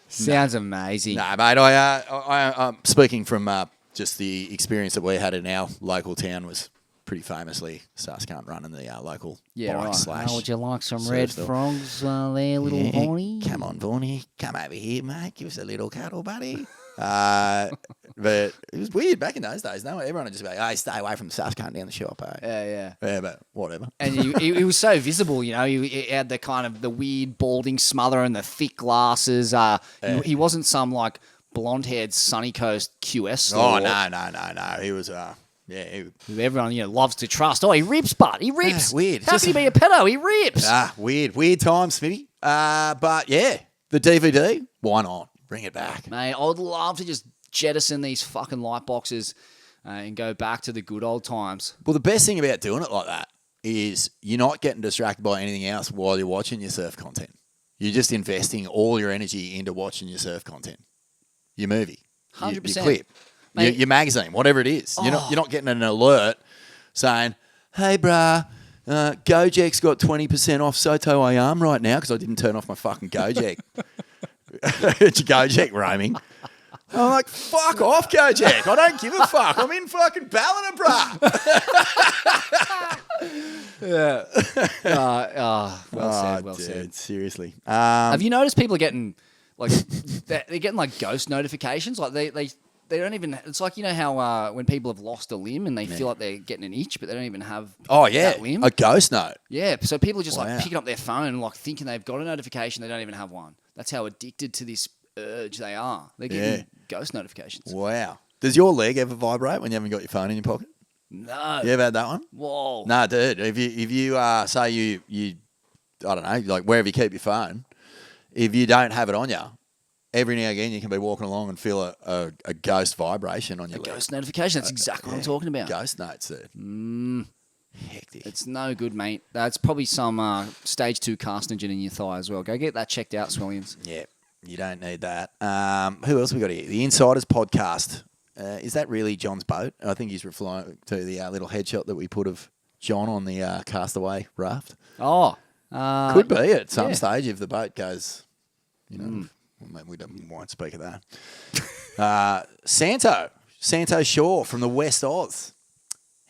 Sounds amazing. No, mate, I'm speaking from just the experience that we had in our local town was pretty famously Sus can't run in the local Yeah, bike right. slash. Would you like some surf red store. frogs there, little Yeah, Bonnie? come on, Vaughnie. Come over here, mate. Give us a little cuddle, buddy. But it was weird back in those days. No, everyone would just be like, hey, stay away from the Sus cunt down the shop, eh? Yeah. Yeah, but whatever. And he was so visible, you know. He had the kind of the weird balding smother and the thick glasses. He wasn't some like blonde-haired Sunny Coast QS Oh, star. no. He was, Who everyone loves to trust. Oh, he rips, but he rips. Yeah, weird. How Just- can he be a pedo? He rips. weird times, Smitty. But yeah, the DVD, why not? Bring it back. Mate, I would love to just jettison these fucking light boxes and go back to the good old times. Well, the best thing about doing it like that is you're not getting distracted by anything else while you're watching your surf content. You're just investing all your energy into watching your surf content, your movie, 100%. your clip, your magazine, whatever it is. You're not getting an alert saying, "Hey, brah, Gojek's got 20% off Soto I Am right now," because I didn't turn off my fucking Gojek. It's Gojek roaming. I'm like, fuck off, Gojek. I don't give a fuck. I'm in fucking Ballina, brah. Well said. Dude, seriously. Have you noticed people are getting like they're getting like ghost notifications? Like they don't even. It's like, you know how when people have lost a limb and they feel like they're getting an itch, but they don't even have. Oh, yeah. that limb. A ghost note. Yeah, so people are just Wow. like picking up their phone and like thinking they've got a notification, they don't even have one. That's how addicted to this urge they are. They're getting ghost notifications. Wow. Does your leg ever vibrate when you haven't got your phone in your pocket? No. You ever had that one? Whoa. No, dude. If you say you I don't know, like wherever you keep your phone, if you don't have it on you, every now and again you can be walking along and feel a ghost vibration on your leg. Ghost notification. That's exactly what I'm talking about. Ghost notes, dude. Hectic. It's no good, mate. That's probably some stage 2 carcinogen in your thigh as well. Go get that checked out, Swellians. Yeah, you don't need that. Who else we got here? The Insiders podcast. Is that really John's boat? I think he's referring to the little headshot that we put of John on the castaway raft. Oh. Could be at some yeah. stage if the boat goes, well, maybe we won't speak of that. Santo Shaw from the West Oz.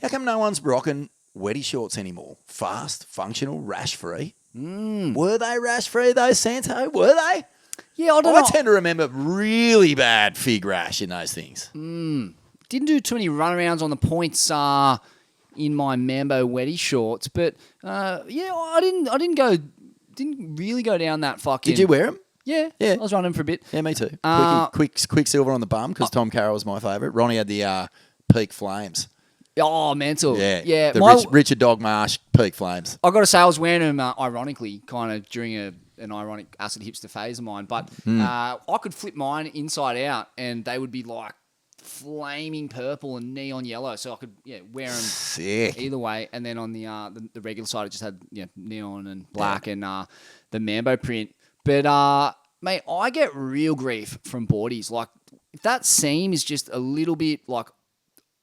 How come no one's rocking wetty shorts anymore? Fast, functional, rash-free. Were they rash-free though, Santo? Were they? Yeah, I don't I know. tend to remember really bad fig rash in those things. Didn't do too many runarounds on the points in my Mambo wetty shorts, but I didn't really go down that fucking. Did you wear them? Yeah, Yeah. I was running for a bit. Yeah, me too. Uh, Quicksilver on the bum because Tom Carroll was my favourite. Ronnie had the Peak Flames. Oh, mental. Yeah. The My- Richard Dogmarsh Peak Flames. I got to say, I was wearing them ironically, kind of during an ironic acid hipster phase of mine. But I could flip mine inside out, and they would be like flaming purple and neon yellow. So I could wear them Sick. either way. And then on the regular side, it just had neon and black and the Mambo print. But mate, I get real grief from boardies. Like if that seam is just a little bit like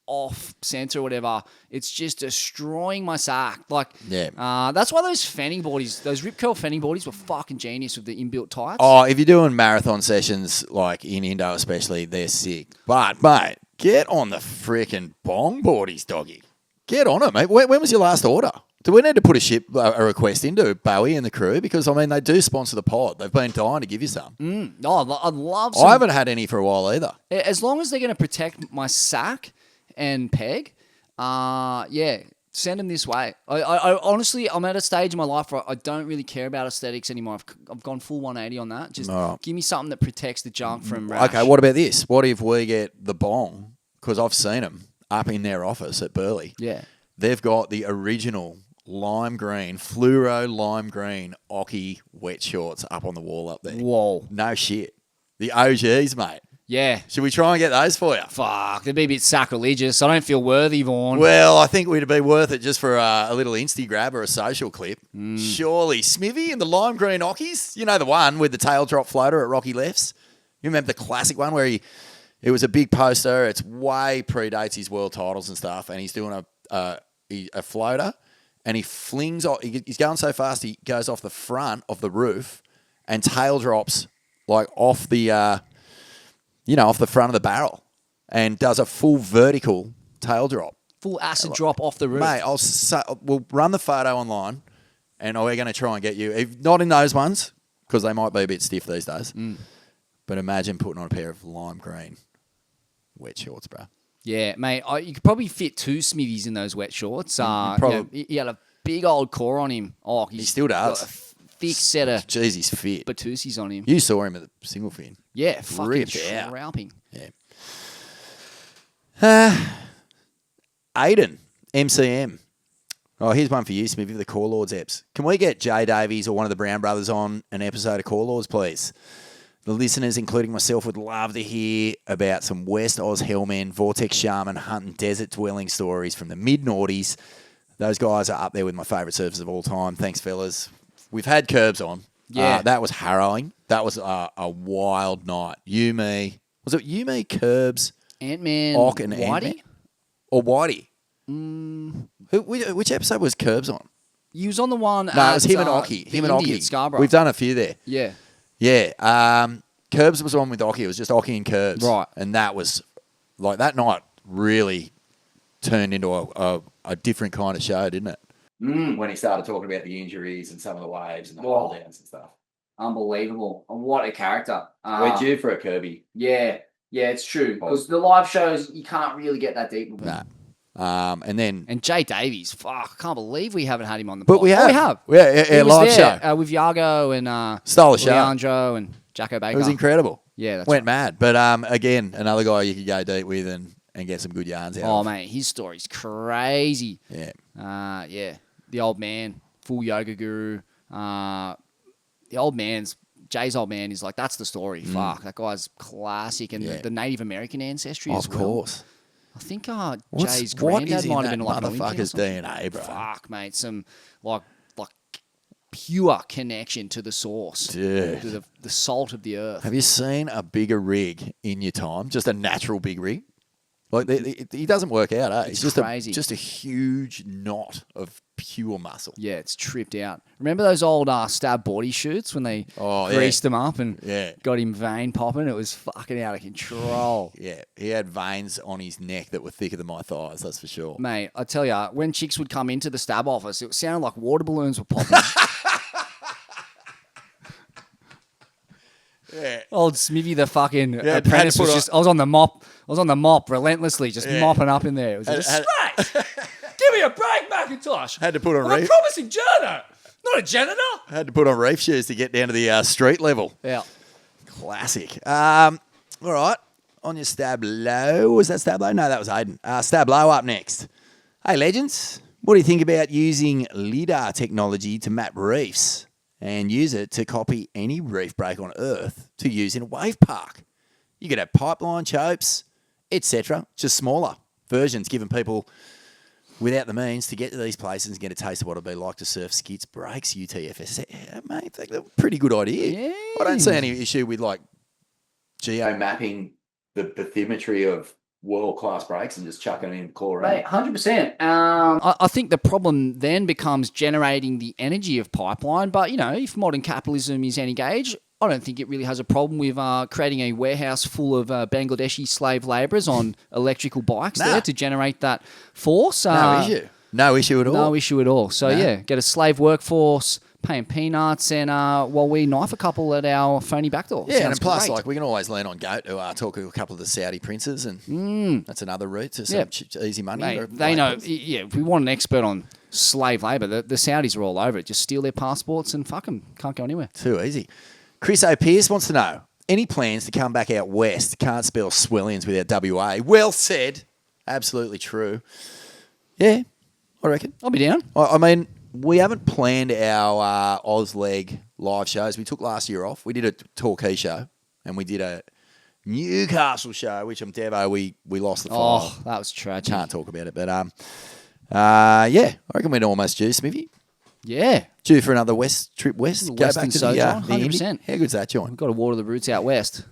off center or whatever, it's just destroying my sack. Like, that's why those fanning boardies, those rip curl fanning boardies were fucking genius with the inbuilt tights. Oh, if you're doing marathon sessions, like in Indo especially, they're sick. But, mate, get on the freaking bong boardies, doggy. Get on it, mate. When was your last order? Do we need to put a request into Bowie and the crew? Because, I mean, they do sponsor the pod. They've been dying to give you some. Oh, I'd love some. I haven't had any for a while either. As long as they're going to protect my sack and peg, yeah, send them this way. I honestly, I'm at a stage in my life where I don't really care about aesthetics anymore. I've gone full 180 on that. Just give me something that protects the junk from rash. Okay, what about this? What if we get the Bong? Because I've seen them up in their office at Burleigh. Yeah. They've got the original lime green, fluoro lime green Aussies wet shorts up on the wall up there. Whoa. No shit. The OGs, mate. Yeah. Should we try and get those for you? Fuck, they'd be a bit sacrilegious. I don't feel worthy, Vaughn. Well, I think we'd be worth it just for a little Insta grab or a social clip. Surely. Smivvy and the lime green Aussies? You know the one with the tail drop floater at Rocky Lefts? You remember the classic one where it was a big poster. It's way predates his world titles and stuff, and he's doing a floater, and he flings off. He's going so fast he goes off the front of the roof and tail drops like off the off the front of the barrel, and does a full vertical tail drop. Full acid drop off the roof. Mate, we'll run the photo online, and we're going to try and get you. Not in those ones, because they might be a bit stiff these days. But imagine putting on a pair of lime green wet shorts, bro. Yeah, mate, you could probably fit 2 Smivvies in those wet shorts. Probably. He had a big old core on him. Oh, He still does. got a thick set of Jeez, he's fit. Batusis on him. You saw him at the single fin. Yeah, fucking Ripped out. shrouping. Yeah. Aiden, MCM. Oh, here's one for you, Smivvy, the Core Lords eps. Can we get Jay Davies or one of the Brown brothers on an episode of Core Lords, please? The listeners, including myself, would love to hear about some West Oz hellmen, Vortex Shaman, hunt and desert dwelling stories from the mid-noughties. Those guys are up there with my favourite surfers of all time. Thanks, fellas. We've had Curbs on. Yeah. That was harrowing. That was a wild night. You, me. Was it you, me, Curbs, Ant-Man, Ock, and Whitey? Ant-Man? Or Whitey? Which episode was Curbs on? He was on the one No, it was him and Ocky. the Him and Indie Ocky. at Scarborough. We've done a few there. Yeah. Yeah. Curbs was on with Ocky. It was just Ocky and Curbs. Right. And that was, like, that night really turned into a different kind of show, didn't it? When he started talking about the injuries and some of the waves and the hold downs and stuff. Unbelievable. What a character. We're due for a Kirby. Yeah, it's true. Because the live shows, you can't really get that deep with them. Nah. And then... And Jay Davies, fuck, I can't believe we haven't had him on the But pod. we have. Oh, we have. Yeah, He was live there, show. with Yago and Stole the show. Leandro and Jacko Baker. It was incredible. Yeah, that's Went right. mad. But again, another guy you could go deep with and get some good yarns out Oh, of. mate, his story's crazy. Yeah. Yeah. The old man, full yoga guru. The old man's, Jay's old man is like, that's the story. Fuck, that guy's classic. And the Native American ancestry as Of well. course. I think Jay's What is granddad in might have that been like an Olympian or motherfucker's something. DNA, bro? Fuck, mate, some like pure connection to the source, Dude. to the salt of the earth. Have you seen a bigger rig in your time? Just a natural big rig? Like, he doesn't work out, eh? It's just crazy. Just a huge knot of pure muscle. Yeah, it's tripped out. Remember those old stab body shoots when they greased them up and got him vein popping? It was fucking out of control. Yeah, he had veins on his neck that were thicker than my thighs, that's for sure. Mate, I tell you, when chicks would come into the stab office, it sounded like water balloons were popping. Yeah. Old Smivvy, the fucking Yeah, apprentice, had to put was on- just. I was on the mop relentlessly, just mopping up in there. It was just straight. Give me a break, Macintosh. Had to put on I'm a reef. promising janitor, not a janitor. Had to put on reef shoes to get down to the street level. Yeah. Classic. All right. On your stab low. Was that stab low? No, that was Aiden. Stab low up next. Hey, legends. What do you think about using LIDAR technology to map reefs and use it to copy any reef break on Earth to use in a wave park? You could have pipeline chopes, etc. Just smaller versions, giving people without the means to get to these places and get a taste of what it'd be like to surf skits, breaks, UTFS. Yeah, mate, that's a pretty good idea. Yeah. I don't see any issue with like geo mapping the bathymetry of world-class breaks and just chucking it in chlorine. Mate, 100%. I think the problem then becomes generating the energy of pipeline. But, you know, if modern capitalism is any gauge, I don't think it really has a problem with creating a warehouse full of Bangladeshi slave labourers on electrical bikes there to generate that force. No issue. No issue at all. No issue at all. So, No. yeah, get a slave workforce, paying peanuts, and while we knife a couple at our phony back door. Yeah, Sounds and plus, great. like, we can always lean on Goat to talk to a couple of the Saudi princes, and that's another route to some Yeah. easy money. Mate, for they know, locals. yeah, if we want an expert on slave labour, the Saudis are all over it. Just steal their passports and fuck them. Can't go anywhere. Too easy. Chris O'Pearce wants to know, any plans to come back out west? Can't spell Swellians without WA. Well said. Absolutely true. Yeah, I reckon. I'll be down. I mean, we haven't planned our Leg live shows. We took last year off. We did a Torquay show, and we did a Newcastle show, which I'm Devo. We lost the final. Oh, that was tragic. Can't talk about it, but yeah, I reckon we're almost due, Smivvy. Yeah. Due for another trip west. Go Western back to sojourn, the Indy. 100%. How good's that, John? We've got to water the roots out west.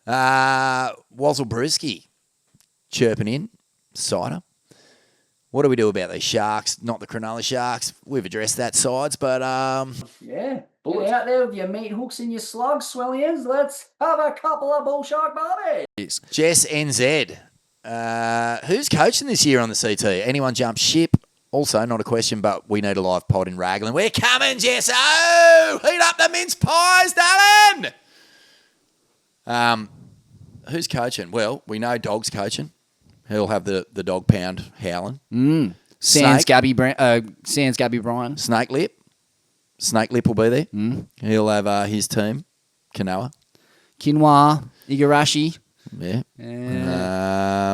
Wazzle Brewski chirping in. Cider. What do we do about these sharks? Not the Cronulla Sharks. We've addressed that sides, but Yeah. Get out there with your meat hooks and your slugs, Swellians. Let's have a couple of bull shark barbies. Jess NZ. Who's coaching this year on the CT? Anyone jump ship? Also, not a question, but we need a live pod in Raglan. We're coming, Jess. Oh, heat up the mince pies, darling. Who's coaching? Well, we know Dog's coaching. He'll have the dog pound howling. Sans Gabby Bryan. Snake Lip. Snake Lip will be there. He'll have his team. Kanoa. Quinoa. Igarashi. Yeah.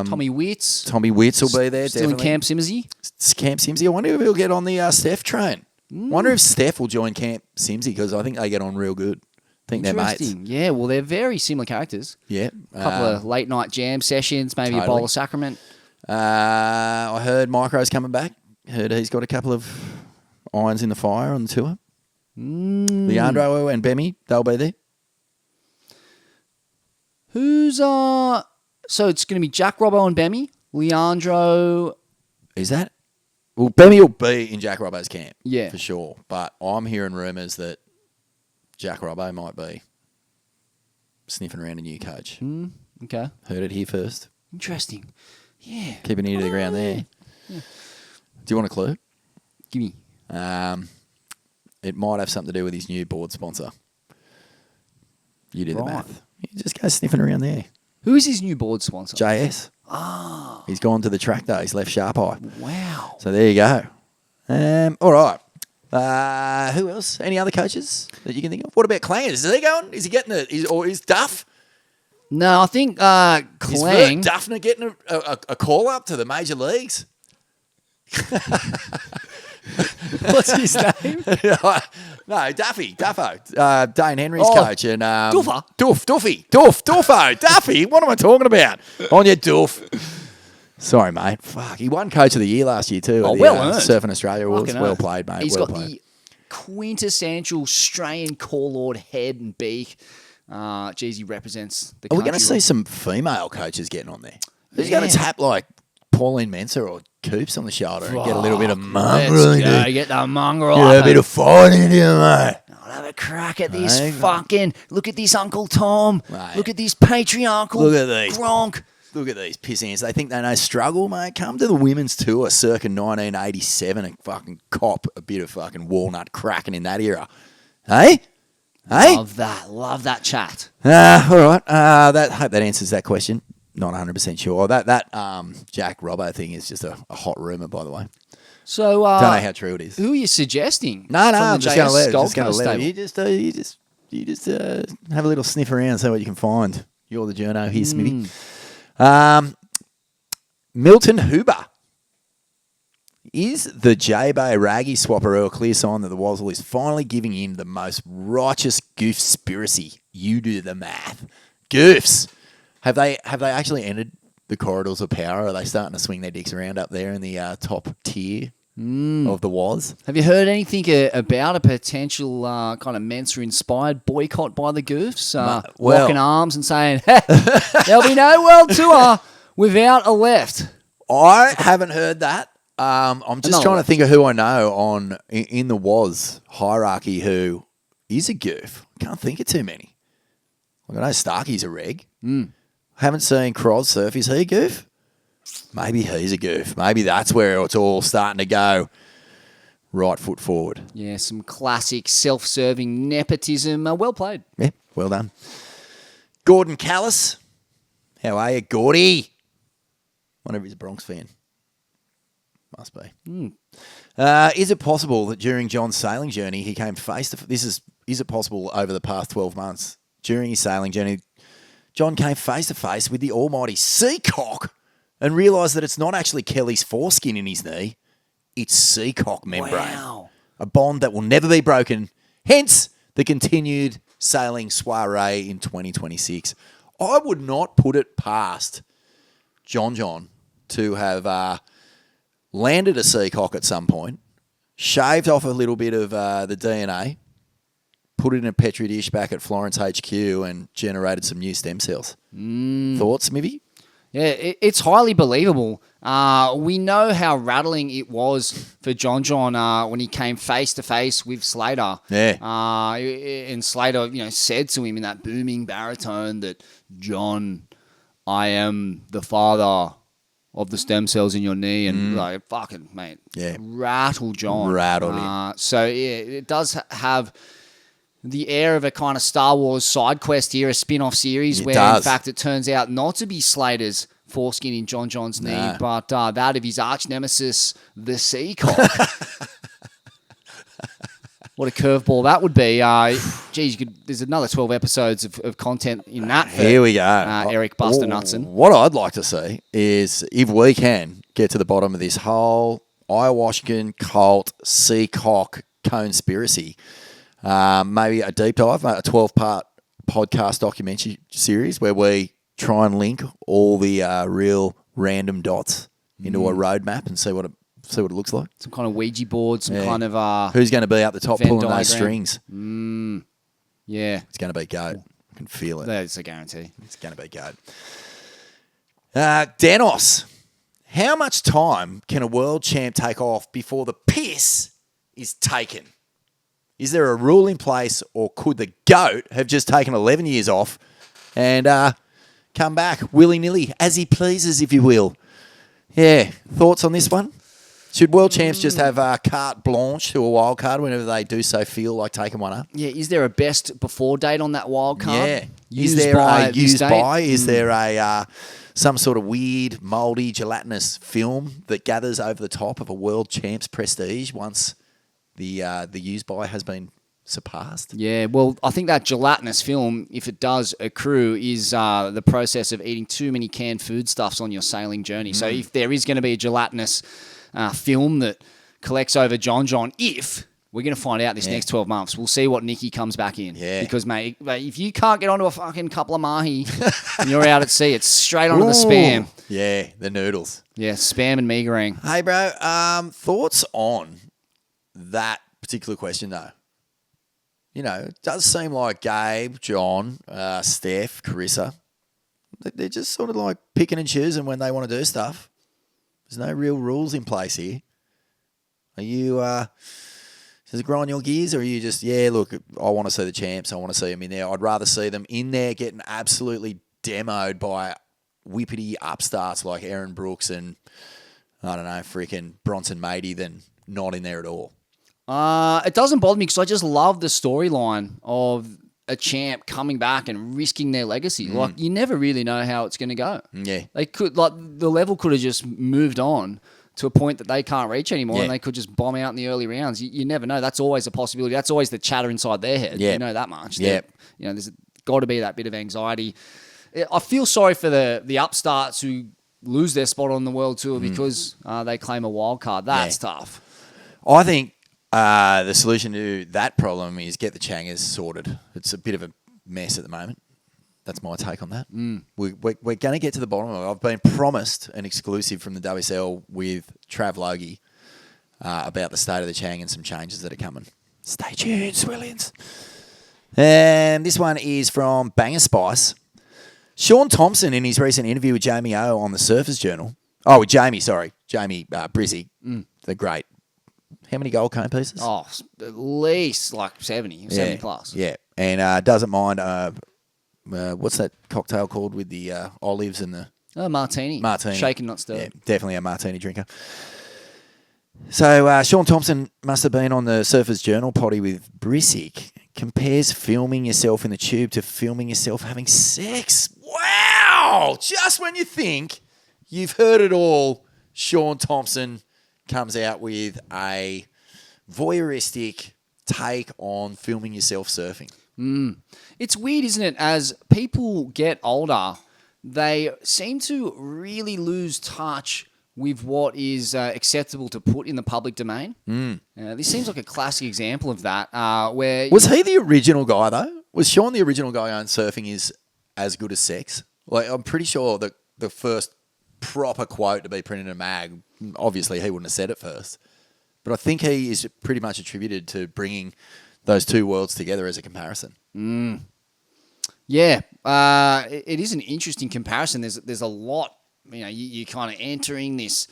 Tommy Witts. Tommy Witts will be there, Still in definitely. Camp Simsy. Camp Simsy. I wonder if he'll get on the Steph train. Wonder if Steph will join Camp Simsy because I think they get on real good. I think they're mates. Interesting. Yeah, well, they're very similar characters. Yeah. A couple of late night jam sessions, maybe a totally. bowl of sacrament. I heard Micro's coming back. Heard he's got a couple of irons in the fire on the tour. Leandro and Bemi, they'll be there. Who's so it's going to be Jack Robbo and Bemi, Leandro. Is that? Well, Bemi will be in Jack Robbo's camp. Yeah. For sure. But I'm hearing rumours that Jack Robbo might be sniffing around a new coach. Okay. Heard it here first. Interesting. Yeah. Keeping ear to the ground there. Yeah. Do you want a clue? Give me. It might have something to do with his new board sponsor. You do the Right. math. You just go sniffing around there. Who is his new board sponsor? JS. He's gone to the track though. He's left Sharp Eye. Wow. So there you go. All right. Who else? Any other coaches that you can think of? What about Clangers? Is he going? Is he getting or is Duff? No, I think Is Clang. Vert Duffner getting a call up to the major leagues? What's his name? No, Duffo. Dane Henry's coach. And Duffer? Duffo. Duffy. What am I talking about? On your Duff. Sorry, mate. Fuck. He won Coach of the Year last year too. Oh, at the, well earned. Surfing Australia Awards. Fucking Well oath. played, mate. He's well got played. the quintessential Australian call lord head and beak. Geez, he represents the Are we country. going to see some female coaches getting on there? Who's going to tap like Pauline Mensah or Coops on the shoulder and get a little bit of mongrel in Let's there? go, get the mongrel Get up. a bit of fight in here, mate. I'll have a crack at this Mate. fucking... Look at this Uncle Tom. Mate. Look at this patriarchal Look at these. Gronk. Look at these pissants. They think they know struggle, mate. Come to the women's tour circa 1987 and fucking cop a bit of fucking walnut cracking in that era. Hey? Hey? Love that chat. All right. Hope that answers that question. Not 100% sure. That Jack Robbo thing is just a hot rumour, by the way. So, Don't know how true it is. who are you suggesting? No, from the I'm just going to JS let it. Gold Just going to Coast let it. stable? You just have a little sniff around, see what you can find. You're the journo here, Smithy. Milton Huber. Is the J-Bay Raggy swapper a clear sign that the Wazzle is finally giving in the most righteous goofspiracy? You do the math. Goofs. Have they actually entered the corridors of power? Are they starting to swing their dicks around up there in the top tier of the Waz? Have you heard anything about a potential kind of Mensa-inspired boycott by the Goofs? well- Locking arms and saying, there'll be no world tour without a left. I haven't heard that. I'm just Another trying to left. think of who I know in the Waz hierarchy who is a goof. I can't think of too many. Like I know Starkey's a reg. Haven't seen Croz surf. Is he a goof? Maybe he's a goof. Maybe that's where it's all starting to go. Right foot forward. Yeah, some classic self-serving nepotism. Well played. Yeah, well done. Gordon Callis. How are you, Gordy? Wonder if he's a Bronx fan. Must be. Is it possible that during John's sailing journey, he came face to is it possible over the past 12 months, during his sailing journey, John came face to face with the almighty Seacock and realised that it's not actually Kelly's foreskin in his knee, it's Seacock membrane. Wow. A bond that will never be broken, hence the continued sailing soiree in 2026. I would not put it past John to have landed a Seacock at some point, shaved off a little bit of the DNA, put it in a Petri dish back at Florence HQ and generated some new stem cells. Thoughts, Smivvy? Yeah, it's highly believable. We know how rattling it was for John when he came face to face with Slater. Yeah. And Slater, said to him in that booming baritone that, John, I am the father of the stem cells in your knee, and like fucking mate, rattle John, rattled him. So yeah, it does have the air of a kind of Star Wars side quest here, a spin-off series where in fact it turns out not to be Slater's foreskin in John's knee, but that of his arch nemesis, the Seacock. What a curveball that would be. Geez, there's another 12 episodes of content in that. Here we go. Eric Buster Knudsen. What I'd like to see is if we can get to the bottom of this whole ayahuascan cult Seacock conspiracy, maybe a deep dive, a 12-part podcast documentary series where we try and link all the real random dots into a roadmap and see what it looks like. Some kind of Ouija board, some kind of... Who's going to be up the top Venn pulling diagram. those strings? Yeah. It's going to be goat. I can feel it. That's a guarantee. It's going to be goat. Danos, how much time can a world champ take off before the piss is taken? Is there a rule in place, or could the GOAT have just taken 11 years off and come back willy-nilly, as he pleases, if you will? Yeah, thoughts on this one? Should world champs just have carte blanche to a wild card whenever they do so feel like taking one up? Yeah, is there a best before date on that wild card? Yeah. Used Is there by a used this date? by? Is there a some sort of weird, mouldy, gelatinous film that gathers over the top of a world champ's prestige once the used by has been surpassed? Yeah, well, I think that gelatinous film, if it does accrue, is the process of eating too many canned foodstuffs on your sailing journey. So if there is going to be a gelatinous film that collects over John, if we're going to find out this next 12 months, we'll see what Nicky comes back in. Yeah. Because, mate, if you can't get onto a fucking couple of mahi and you're out at sea, it's straight onto the spam. Yeah, the noodles. Yeah, spam and meagering. Hey, bro, thoughts on that particular question, though? It does seem like Gabe, John, Steph, Carissa, they're just sort of like picking and choosing when they want to do stuff. There's no real rules in place here. Are you, does it grind your gears, or are you just, look, I want to see the champs, I want to see them in there. I'd rather see them in there getting absolutely demoed by whippity upstarts like Aaron Brooks and, I don't know, freaking Bronson Matey than not in there at all. It doesn't bother me because I just love the storyline of a champ coming back and risking their legacy. Like, you never really know how it's going to go. Yeah. They could, the level could have just moved on to a point that they can't reach anymore, and they could just bomb out in the early rounds. You never know. That's always a possibility. That's always the chatter inside their head. Yeah. You know that much. Yeah. There's got to be that bit of anxiety. I feel sorry for the upstarts who lose their spot on the world tour because they claim a wild card. That's tough. I think the solution to that problem is get the Changers sorted. It's a bit of a mess at the moment. That's my take on that. We're going to get to the bottom of it. I've been promised an exclusive from the WSL with Trav Logie about the state of the Chang and some changes that are coming. Stay tuned, Swellians. And this one is from Banger Spice. Sean Thompson, in his recent interview with Jamie O on the Surfers Journal. Oh, with Jamie Brizzy, the great. How many gold cone pieces? Oh, at least like 70 plus. Yeah, and doesn't mind, what's that cocktail called with the olives and the Martini. Martini. Shaken, not stirred. Yeah, definitely a martini drinker. So Sean Thompson must have been on the Surfers Journal potty with Brissick. Compares filming yourself in the tube to filming yourself having sex. Wow! Just when you think you've heard it all, Sean Thompson comes out with a voyeuristic take on filming yourself surfing. It's weird, isn't it? As people get older, they seem to really lose touch with what is acceptable to put in the public domain. This seems like a classic example of that. Where Was he the original guy, though? Was Sean the original guy on surfing is as good as sex? Like, I'm pretty sure that the first proper quote to be printed in a mag, obviously he wouldn't have said it first, but I think he is pretty much attributed to bringing those two worlds together as a comparison. Yeah, it is an interesting comparison. There's a lot, you kind of entering this.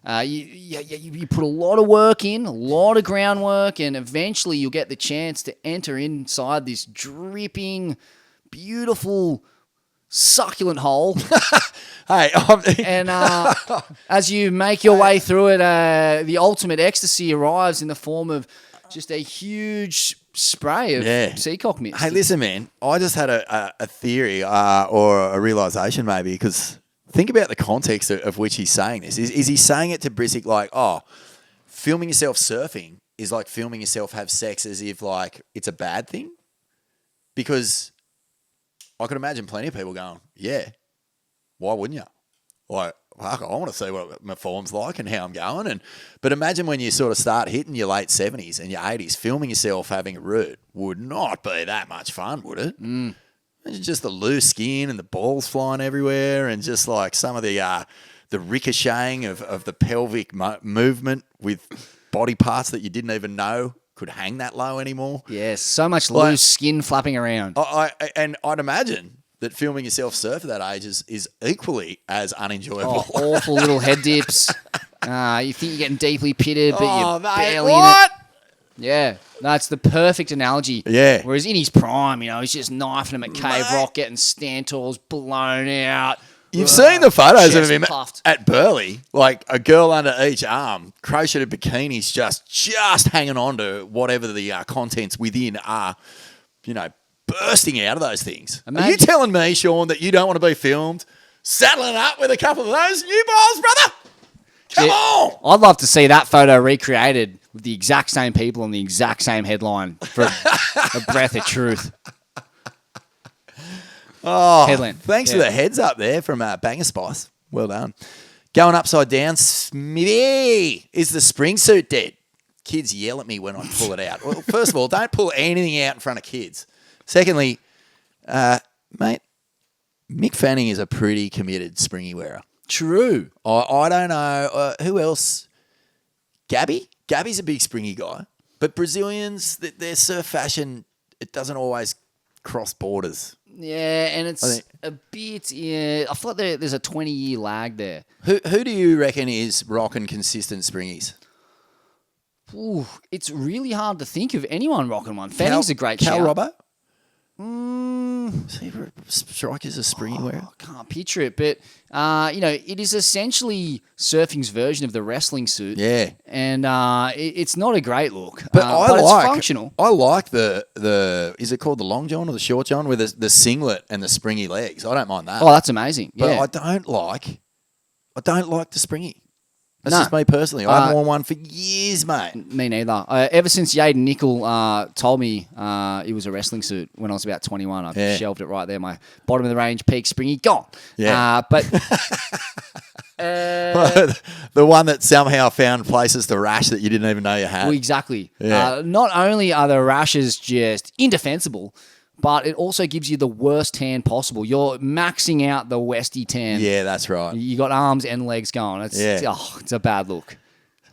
You put a lot of work in, a lot of groundwork, and eventually you'll get the chance to enter inside this dripping, beautiful, succulent hole. Hey, And as you make your way through it, the ultimate ecstasy arrives in the form of just a huge spray of seacock mist. Hey, listen, man. I just had a theory or a realisation maybe, because think about the context of which he's saying this. Is he saying it to Brissick like, oh, filming yourself surfing is like filming yourself have sex as if like it's a bad thing? Because I could imagine plenty of people going, yeah, why wouldn't you? Like, fuck, I want to see what my form's like and how I'm going. But imagine when you sort of start hitting your late 70s and your 80s, filming yourself having a root would not be that much fun, would it? Imagine just the loose skin and the balls flying everywhere and just like some of the ricocheting of the pelvic movement with body parts that you didn't even know could hang that low anymore. Yes, so much loose skin flapping around. And I'd imagine that filming yourself surf at that age is equally as unenjoyable. Oh, awful little head dips. You think you're getting deeply pitted, but you're barely what? in it. Yeah, that's the perfect analogy. Yeah. Whereas in his prime, he's just knifing him at Cave Rock, getting Stantors blown out. You've seen the photos of chest him puffed. at Burleigh, like a girl under each arm, crocheted bikinis, just hanging on to whatever the contents within are, bursting out of those things. Are you telling me, Sean, that you don't want to be filmed saddling up with a couple of those new balls, brother? Come on! I'd love to see that photo recreated with the exact same people on the exact same headline for a breath of truth. Oh, Headland. Thanks for the heads up there from Banger Spice. Well done. Going upside down, Smivvy. Is the spring suit dead? Kids yell at me when I pull it out. Well, first of all, don't pull anything out in front of kids. Secondly, mate, Mick Fanning is a pretty committed springy wearer. True. I don't know. Who else? Gabby? Gabby's a big springy guy. But Brazilians, their surf fashion, it doesn't always cross borders. Yeah, and it's a bit... Yeah, I feel like there's a 20-year lag there. Who do you reckon is rocking consistent springies? Ooh, it's really hard to think of anyone rocking one. Fanning's a great shout. Cal Robbo? Striker's a springy wearer. I can't picture it, but it is essentially surfing's version of the wrestling suit. Yeah, and it's not a great look, but it's functional. I like the is it called the long john or the short john with the singlet and the springy legs. I don't mind that. Oh, that's amazing. But yeah. I don't like the springy. That's just me personally. I haven't worn one for years, mate. Me neither. Ever since Yaden Nickel told me it was a wrestling suit when I was about 21, I shelved it right there. My bottom of the range peak springy gone. Yeah. But the one that somehow found places to rash that you didn't even know you had. Well, exactly. Yeah. Not only are the rashes just indefensible, but it also gives you the worst tan possible. You're maxing out the Westie tan. Yeah, that's right. You got arms and legs going. It's a bad look.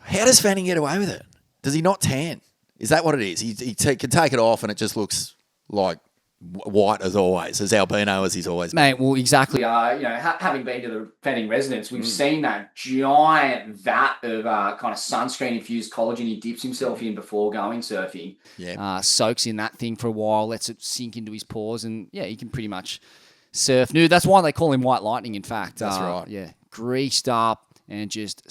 How does Fanning get away with it? Does he not tan? Is that what it is? He can take it off and it just looks like white as always, as albino as he's always been. Mate, well, exactly. Having been to the Fanning residence, we've seen that giant vat of kind of sunscreen-infused collagen he dips himself in before going surfing. Yeah. Soaks in that thing for a while, lets it sink into his pores, and, he can pretty much surf nude. That's why they call him White Lightning, in fact. That's right. Yeah. Greased up and just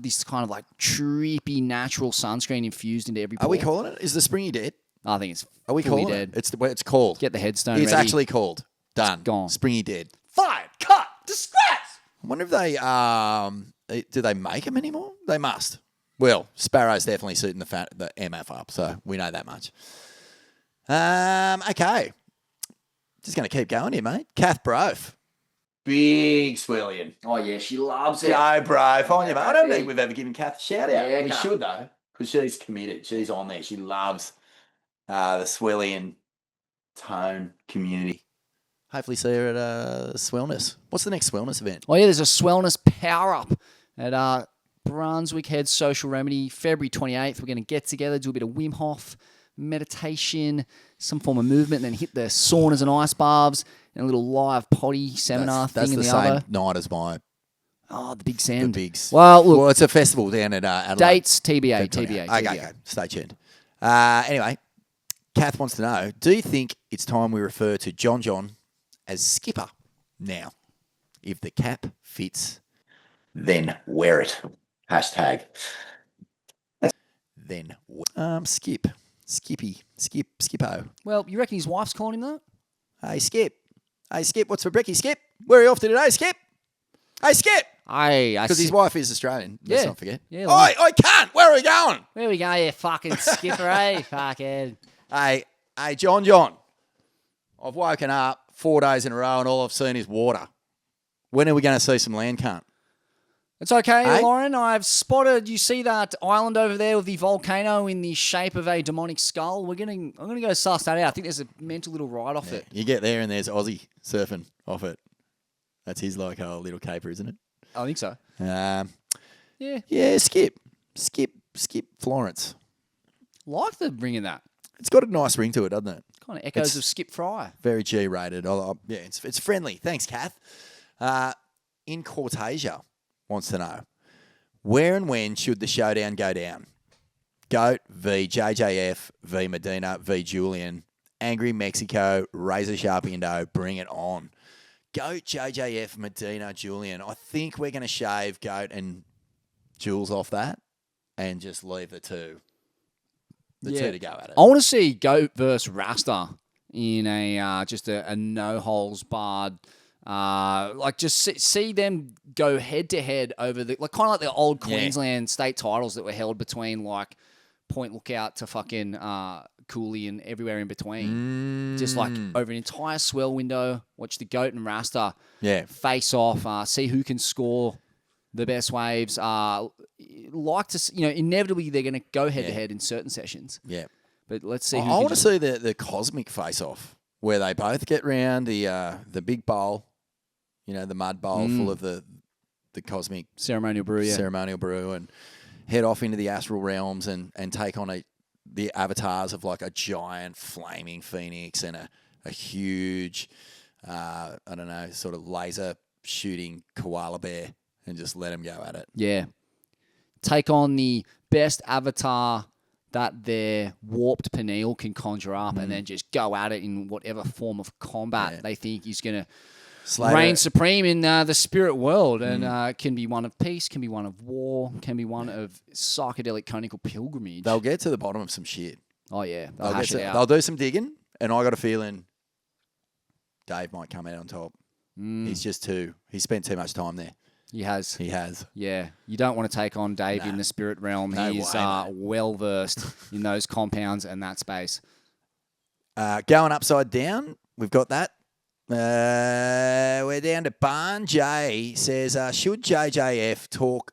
this kind of like trippy natural sunscreen infused into every pore. Are we calling it? Is the springy dead? I think it's Are we fully calling dead. it? It's the way it's called. Get the headstone It's ready. actually called. Done. gone. Springy dead. Fired. Cut. Disgrace. I wonder if they do they make them anymore? They must. Well, Sparrow's definitely suiting the MF up, so we know that much. Okay. Just going to keep going here, mate. Kath Broth. Big Swellian. Oh, yeah. She loves it. Go, bro. Find you, mate. I don't think we've ever given Kath a shout out. Yeah, We Kath. should, though, because she's committed. She's on there. She loves the Swellian tone community. Hopefully see her at Swellness. What's the next Swellness event? Oh, yeah. There's a Swellness Power Up at Brunswick Head Social Remedy, February 28th. We're going to get together, do a bit of Wim Hof, meditation, some form of movement, and then hit the saunas and ice baths and a little live potty seminar That's thing in the the same other. night as my Oh, the Big Send. the bigs. Well, look, Well, it's a festival down at Adelaide. dates, TBA, February TBA, 28th. TBA. Okay. Stay tuned. Anyway, Kath wants to know, do you think it's time we refer to John as skipper now? If the cap fits, then wear it. Hashtag. Then skip. Skippy. Skippo. Well, you reckon his wife's calling him that? Hey, Skip. Hey, Skip, what's for brekkie, Skip? Where are you off to today, Skip? Hey, Skip! Because his wife is Australian. Let's Yeah. not forget. Yeah, Oi, I can't. Where are we going? Where we go, you fucking skipper, eh? Fuckhead. Hey, John. I've woken up 4 days in a row and all I've seen is water. When are we going to see some land, cunt? It's okay, Hey? Lauren. I've spotted. You see that island over there with the volcano in the shape of a demonic skull? I'm gonna go suss that out. I think there's a mental little ride off it. You get there and there's Aussie surfing off it. That's his like little caper, isn't it? I think so. Yeah. Yeah. Skip Florence. Like the ring of that. It's got a nice ring to it, doesn't it? Kind of echoes It's- of Skip Fry. Very G-rated. Yeah, it's friendly. Thanks, Kath. In Cortasia wants to know, where and when should the showdown go down? Goat v JJF v Medina v Julian. Angry Mexico, razor sharp Indo, bring it on. Goat, JJF, Medina, Julian. I think we're going to shave Goat and Jules off that and just leave the two to go at it. I want to see Goat versus Rasta in a just a no holes barred. Just see them go head to head over the kind of like the old Queensland state titles that were held between like Point Lookout to fucking Cooley and everywhere in between. Just like over an entire swell window, watch the Goat and Rasta face off, see who can score the best waves. Inevitably they're going to go head to head in certain sessions. Yeah. But let's see. I want to see the cosmic face off where they both get round the big bowl, the mud bowl full of the cosmic ceremonial brew, and head off into the astral realms and take on the avatars of like a giant flaming phoenix and a huge, sort of laser shooting koala bear and just let them go at it. Yeah. Take on the best avatar that their warped pineal can conjure up and then just go at it in whatever form of combat they think is going to reign supreme in the spirit world and can be one of peace, can be one of war, can be one of psychedelic conical pilgrimage. They'll get to the bottom of some shit. Oh, yeah. They'll hash it out. They'll do some digging, and I got a feeling Dave might come out on top. He's spent too much time there. He has. Yeah. You don't want to take on Dave in the spirit realm. No He's way, well-versed in those compounds and that space. Going upside down, we've got that. We're down to Barn J. Says, should JJF talk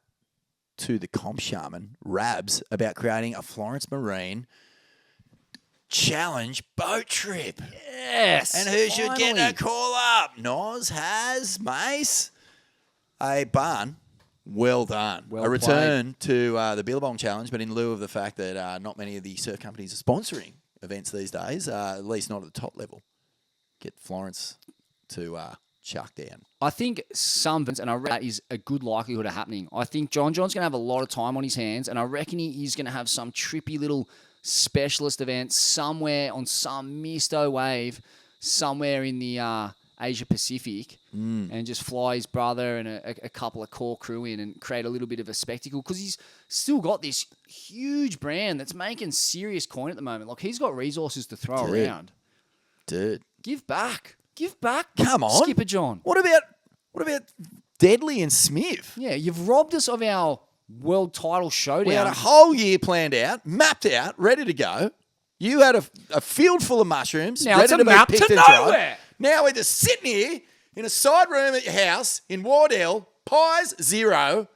to the comp shaman, Rabs, about creating a Florence Marine challenge boat trip? Yes. And who should get a call up? Noz, Has, Mace. Hey, Barn, well done. Well a return to the Billabong challenge, but in lieu of the fact that not many of the surf companies are sponsoring events these days, at least not at the top level. Get Florence to chuck down. I think and I reckon that is a good likelihood of happening. I think John's going to have a lot of time on his hands, and I reckon he's going to have some trippy little specialist event somewhere on some misto wave, somewhere in the Asia Pacific and just fly his brother and a couple of core crew in and create a little bit of a spectacle because he's still got this huge brand that's making serious coin at the moment. Like, he's got resources to throw around. Dude. Give back. Give back. Come on. Skipper John. What about Deadly and Smith? Yeah, you've robbed us of our world title showdown. We had a whole year planned out, mapped out, ready to go. You had a field full of mushrooms, Now ready it's a to be map picked to and dried. nowhere. Now we're just sitting here in a side room at your house in Wardell, pies 0.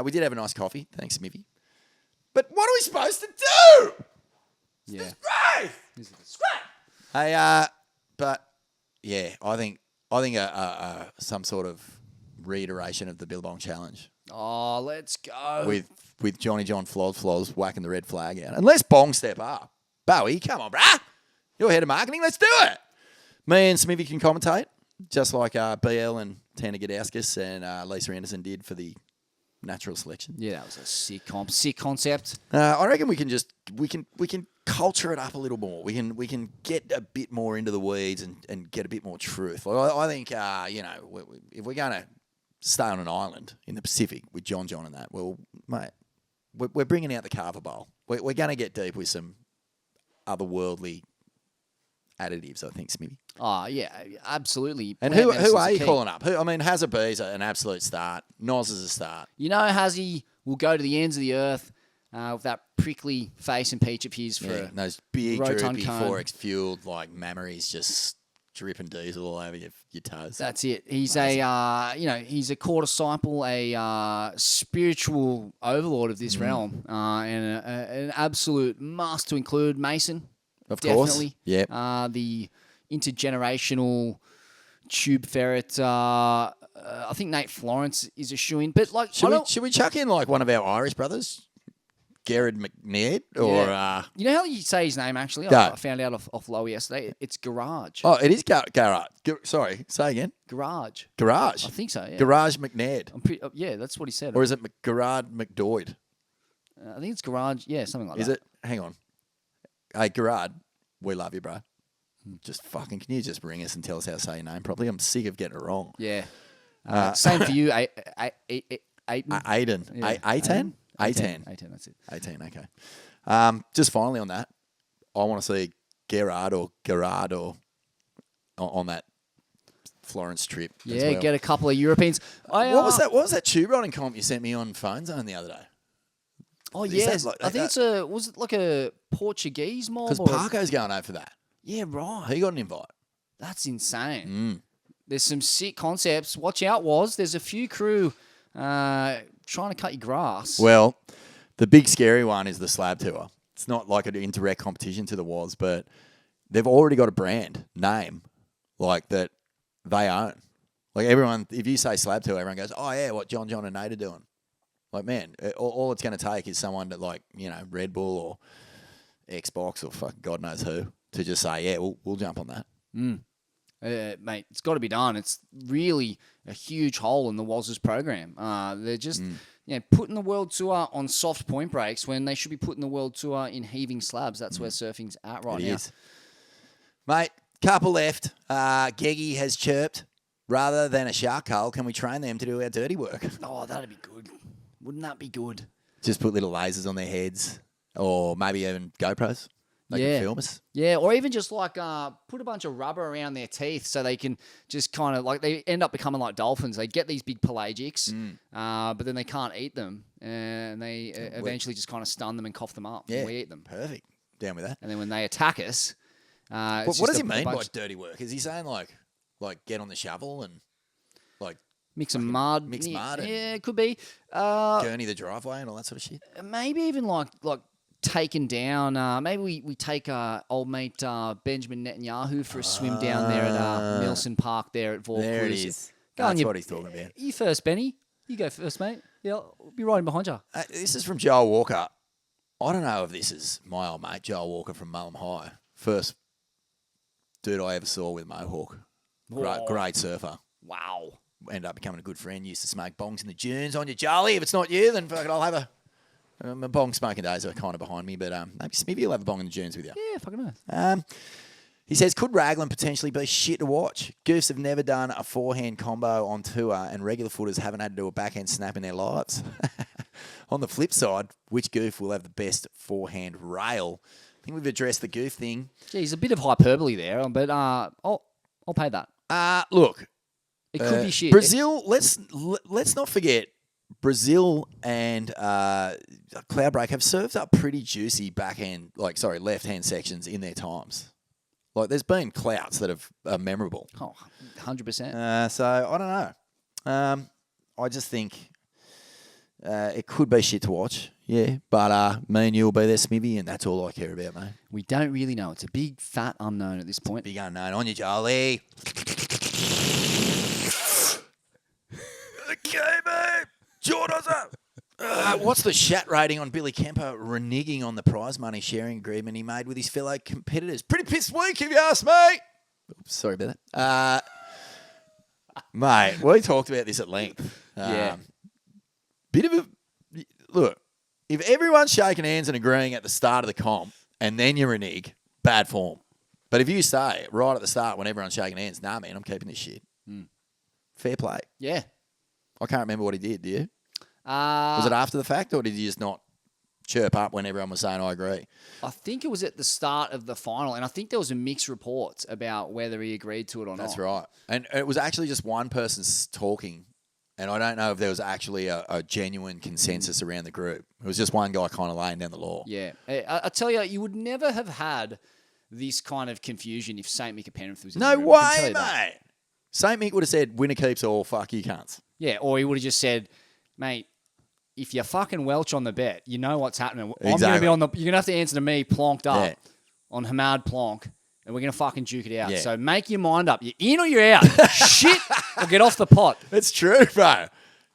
We did have a nice coffee, thanks, Smivvy. But what are we supposed to do? Yeah. Disgrace! Hey, but yeah, I think some sort of reiteration of the Billabong challenge Oh, let's go. with Johnny John Floz whacking the red flag out. Unless Bong step up. Bowie, come on, bruh. You're head of marketing. Let's do it. Me and Smivvy can commentate, just like BL and Tana Gadauskas and Lisa Anderson did for the natural selection. Yeah, that was a sick concept. I reckon we can culture it up a little more. We can get a bit more into the weeds and get a bit more truth. Like, I think if we're going to stay on an island in the Pacific with John and that, well, mate, we're bringing out the carver bowl. We're going to get deep with some otherworldly additives, I think, Smivvy. Oh, yeah, absolutely. And Plant who medicine's are the you key. calling up? Hazard B's an absolute start. Noz is a start. You know, Hazzy will go to the ends of the earth with that prickly face and peach of his for Yeah, those big, rotund droopy, cone. 4X fueled like mammaries just dripping diesel all over your toes. That's it. He's he's a core disciple, a spiritual overlord of this realm, and an absolute must to include Mason. Of course. Definitely. Yep. The intergenerational tube ferret. I think Nate Florence is a shoo-in, but like, Should we chuck in like one of our Irish brothers, Gerard McNaird, or you know how you say his name? Actually, Go. I found out off Lowe yesterday. It's Garage. oh, it is Garage. Sorry, say again. Garage. Garage. I think so. Yeah. Garage McNaird, I'm pretty, yeah, that's what he said. or is it Gerard McDoyd? I think it's Garage. Yeah, something like Is that. it? Hang on. Hey, Gerard, we love you, bro. Just fucking, can you just ring us and tell us how to say your name properly? I'm sick of getting it wrong. Yeah. Same for you, Aiden. Aiden. Yeah. 18? 18, that's it. 18, okay. Just finally on that, I want to see Gerard or on that Florence trip. as Yeah, well. get a couple of Europeans. What was that tube riding comp you sent me on Phone Zone the other day? Oh, Is yeah. that like- I think was it like a Portuguese mob? Because or- Parko's going over for that. Yeah, right. He got an invite. That's insane. There's some sick concepts. Watch out, there's a few crew trying to cut your grass. Well, the big scary one is the slab tour. It's not like an indirect competition to the Was, but they've already got a brand name like that they own. Like everyone, if you say slab tour, everyone goes, "Oh yeah, what John and Nate are doing." Like, man, all it's going to take is someone that, like, Red Bull or Xbox or fuck God knows who to just say, yeah, we'll jump on that. Mate, it's got to be done. It's really a huge hole in the Waz's program. They're just putting the world tour on soft point breaks when they should be putting the world tour in heaving slabs. That's where surfing's at right It now. is. Mate, couple left. Geggy has chirped. Rather than a shark cull, can we train them to do our dirty work? Oh, that'd be good. Wouldn't that be good? Just put little lasers on their heads, or maybe even GoPros. They can film us. Yeah, or even just like put a bunch of rubber around their teeth so they can just kind of like they end up becoming like dolphins. They get these big pelagics, but then they can't eat them, and they eventually just kind of stun them and cough them up. Yeah, And we eat them. Perfect. Down with that. And then when they attack us, What does he mean by dirty work? Is he saying like get on the shovel and like mix some mud? mix mud and- Yeah, it could be. gurney the driveway and all that sort of shit? Maybe even like taken down. Maybe we take old mate Benjamin Netanyahu for a swim down there at Milson Park there at Vaucluse. There it is. Go on, That's you- what he's talking about. You first, Benny. You go first, mate. Yeah, I'll be riding behind you. This is from Joel Walker. I don't know if this is my old mate, Joel Walker from Mullum High. First dude I ever saw with Mohawk. Great surfer. Wow. Ended up becoming a good friend. Used to smoke bongs in the dunes on you, Charlie. If it's not you, then fuck it, I'll have a... my bong smoking days are kind of behind me, but maybe Smivvy will have a bong in the dunes with you. Yeah, fucking nice. He says, could Raglan potentially be shit to watch? Goofs have never done a forehand combo on tour and regular footers haven't had to do a backhand snap in their lives. On the flip side, which goof will have the best forehand rail? I think we've addressed the goof thing. Geez, a bit of hyperbole there, but I'll pay that. Look, It could be shit. Brazil, let's not forget, Brazil and Cloudbreak have served up pretty juicy left-hand sections in their times. Like, there's been clouts that are memorable. Oh, 100%. So, I don't know. I just think it could be shit to watch, yeah. But me and you will be there, Smivvy, and that's all I care about, mate. We don't really know. It's a big, fat unknown at this point. Big unknown. On you, Jolie. Okay, mate. Jordan's up. What's the chat rating on Billy Kemper reneging on the prize money sharing agreement he made with his fellow competitors? Pretty pissed week, if you ask me. Oops, sorry about that. Mate, we talked about this at length. Yeah. Bit of a... Look, if everyone's shaking hands and agreeing at the start of the comp and then you renege, bad form. But if you say right at the start when everyone's shaking hands, nah, man, I'm keeping this shit. Fair play. Yeah. I can't remember what he did, do you? Was it after the fact, or did he just not chirp up when everyone was saying, I agree? I think it was at the start of the final, and I think there was a mixed reports about whether he agreed to it or not. That's right. And it was actually just one person talking, and I don't know if there was actually a genuine consensus around the group. It was just one guy kind of laying down the law. Yeah. I tell you, you would never have had this kind of confusion if St. Mick of Penrith was in No the room. I can tell way, you that. mate. St. Mick would have said, winner keeps all, fuck you cunts. Yeah, or he would have just said, mate, if you fucking welch on the bet, you know what's happening. Exactly. I'm going to be on the... You're going to have to answer to me plonked up Yeah. on Hamad Plonk, and we're going to fucking duke it out. Yeah. So make your mind up. You're in or you're out. Shit, or get off the pot. It's true, bro.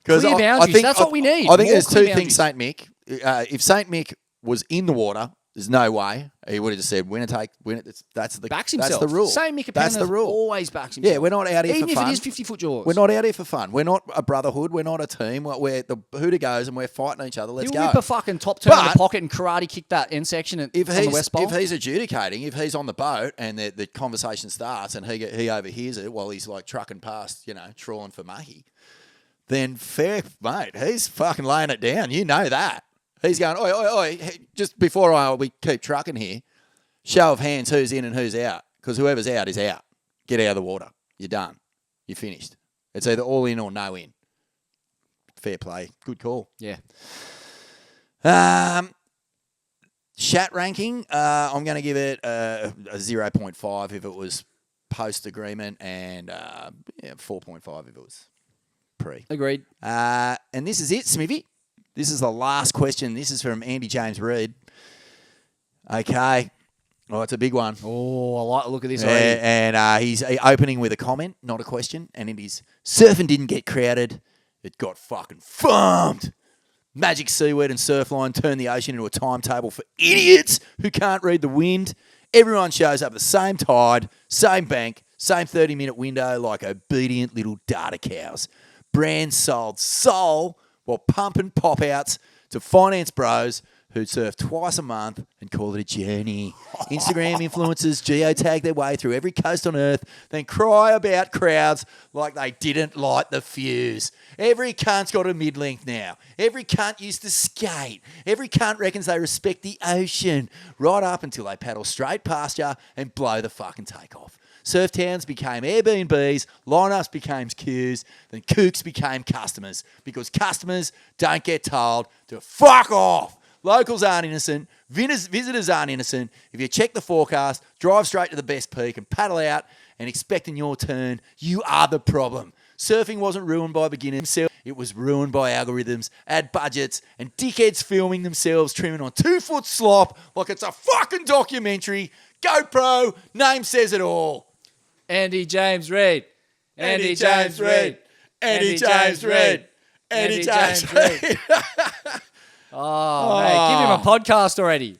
Clear boundaries. That's what we need. I think More there's clear two things, St. Mick. If St. Mick was in the water, there's no way he would have just said, winner take, winner. That's the Backs himself. That's the rule. Same Mick of That's the Penrith rule. always backs himself. Yeah, we're not out here Even for fun. Even if it is 50-foot jaws. We're not out here for fun. We're not a brotherhood. We're not a team. We're the hooter goes and we're fighting each other. Let's He'll go. whip a fucking top turn in But the pocket and karate kick that end section on the West Bowl. If he's adjudicating, if he's on the boat and the conversation starts and he overhears it while he's like trucking past, trawling for mahi, then fair, mate, he's fucking laying it down. You know that. He's going, oi, oi, oi, hey, just before we keep trucking here, show of hands who's in and who's out. Because whoever's out is out. Get out of the water. You're done. You're finished. It's either all in or no in. Fair play. Good call. Yeah. Chat ranking, I'm going to give it a 0.5 if it was post-agreement and 4.5 if it was pre. Agreed. And this is it, Smivvy. This is the last question. This is from Andy James Reed. Okay. Oh, it's a big one. Oh, I like the look of this already. And he's opening with a comment, not a question. And it is, surfing didn't get crowded. It got fucking farmed. Magic seaweed and surfline turned the ocean into a timetable for idiots who can't read the wind. Everyone shows up at the same tide, same bank, same 30-minute window like obedient little data cows. Brands sold soul while pumping pop-outs to finance bros who surf twice a month and call it a journey. Instagram influencers geotag their way through every coast on earth, then cry about crowds like they didn't light the fuse. Every cunt's got a mid-length now. Every cunt used to skate. Every cunt reckons they respect the ocean, right up until they paddle straight past you and blow the fucking takeoff. Surf towns became Airbnbs, lineups became queues, then kooks became customers because customers don't get told to fuck off. Locals aren't innocent. Visitors aren't innocent. If you check the forecast, drive straight to the best peak and paddle out and expecting your turn, you are the problem. Surfing wasn't ruined by beginners. It was ruined by algorithms, ad budgets, and dickheads filming themselves trimming on 2-foot slop like it's a fucking documentary. GoPro, name says it all. Andy James Reed. Andy James Reed. Andy James Reed. Andy James Reed. Oh, mate, give him a podcast already.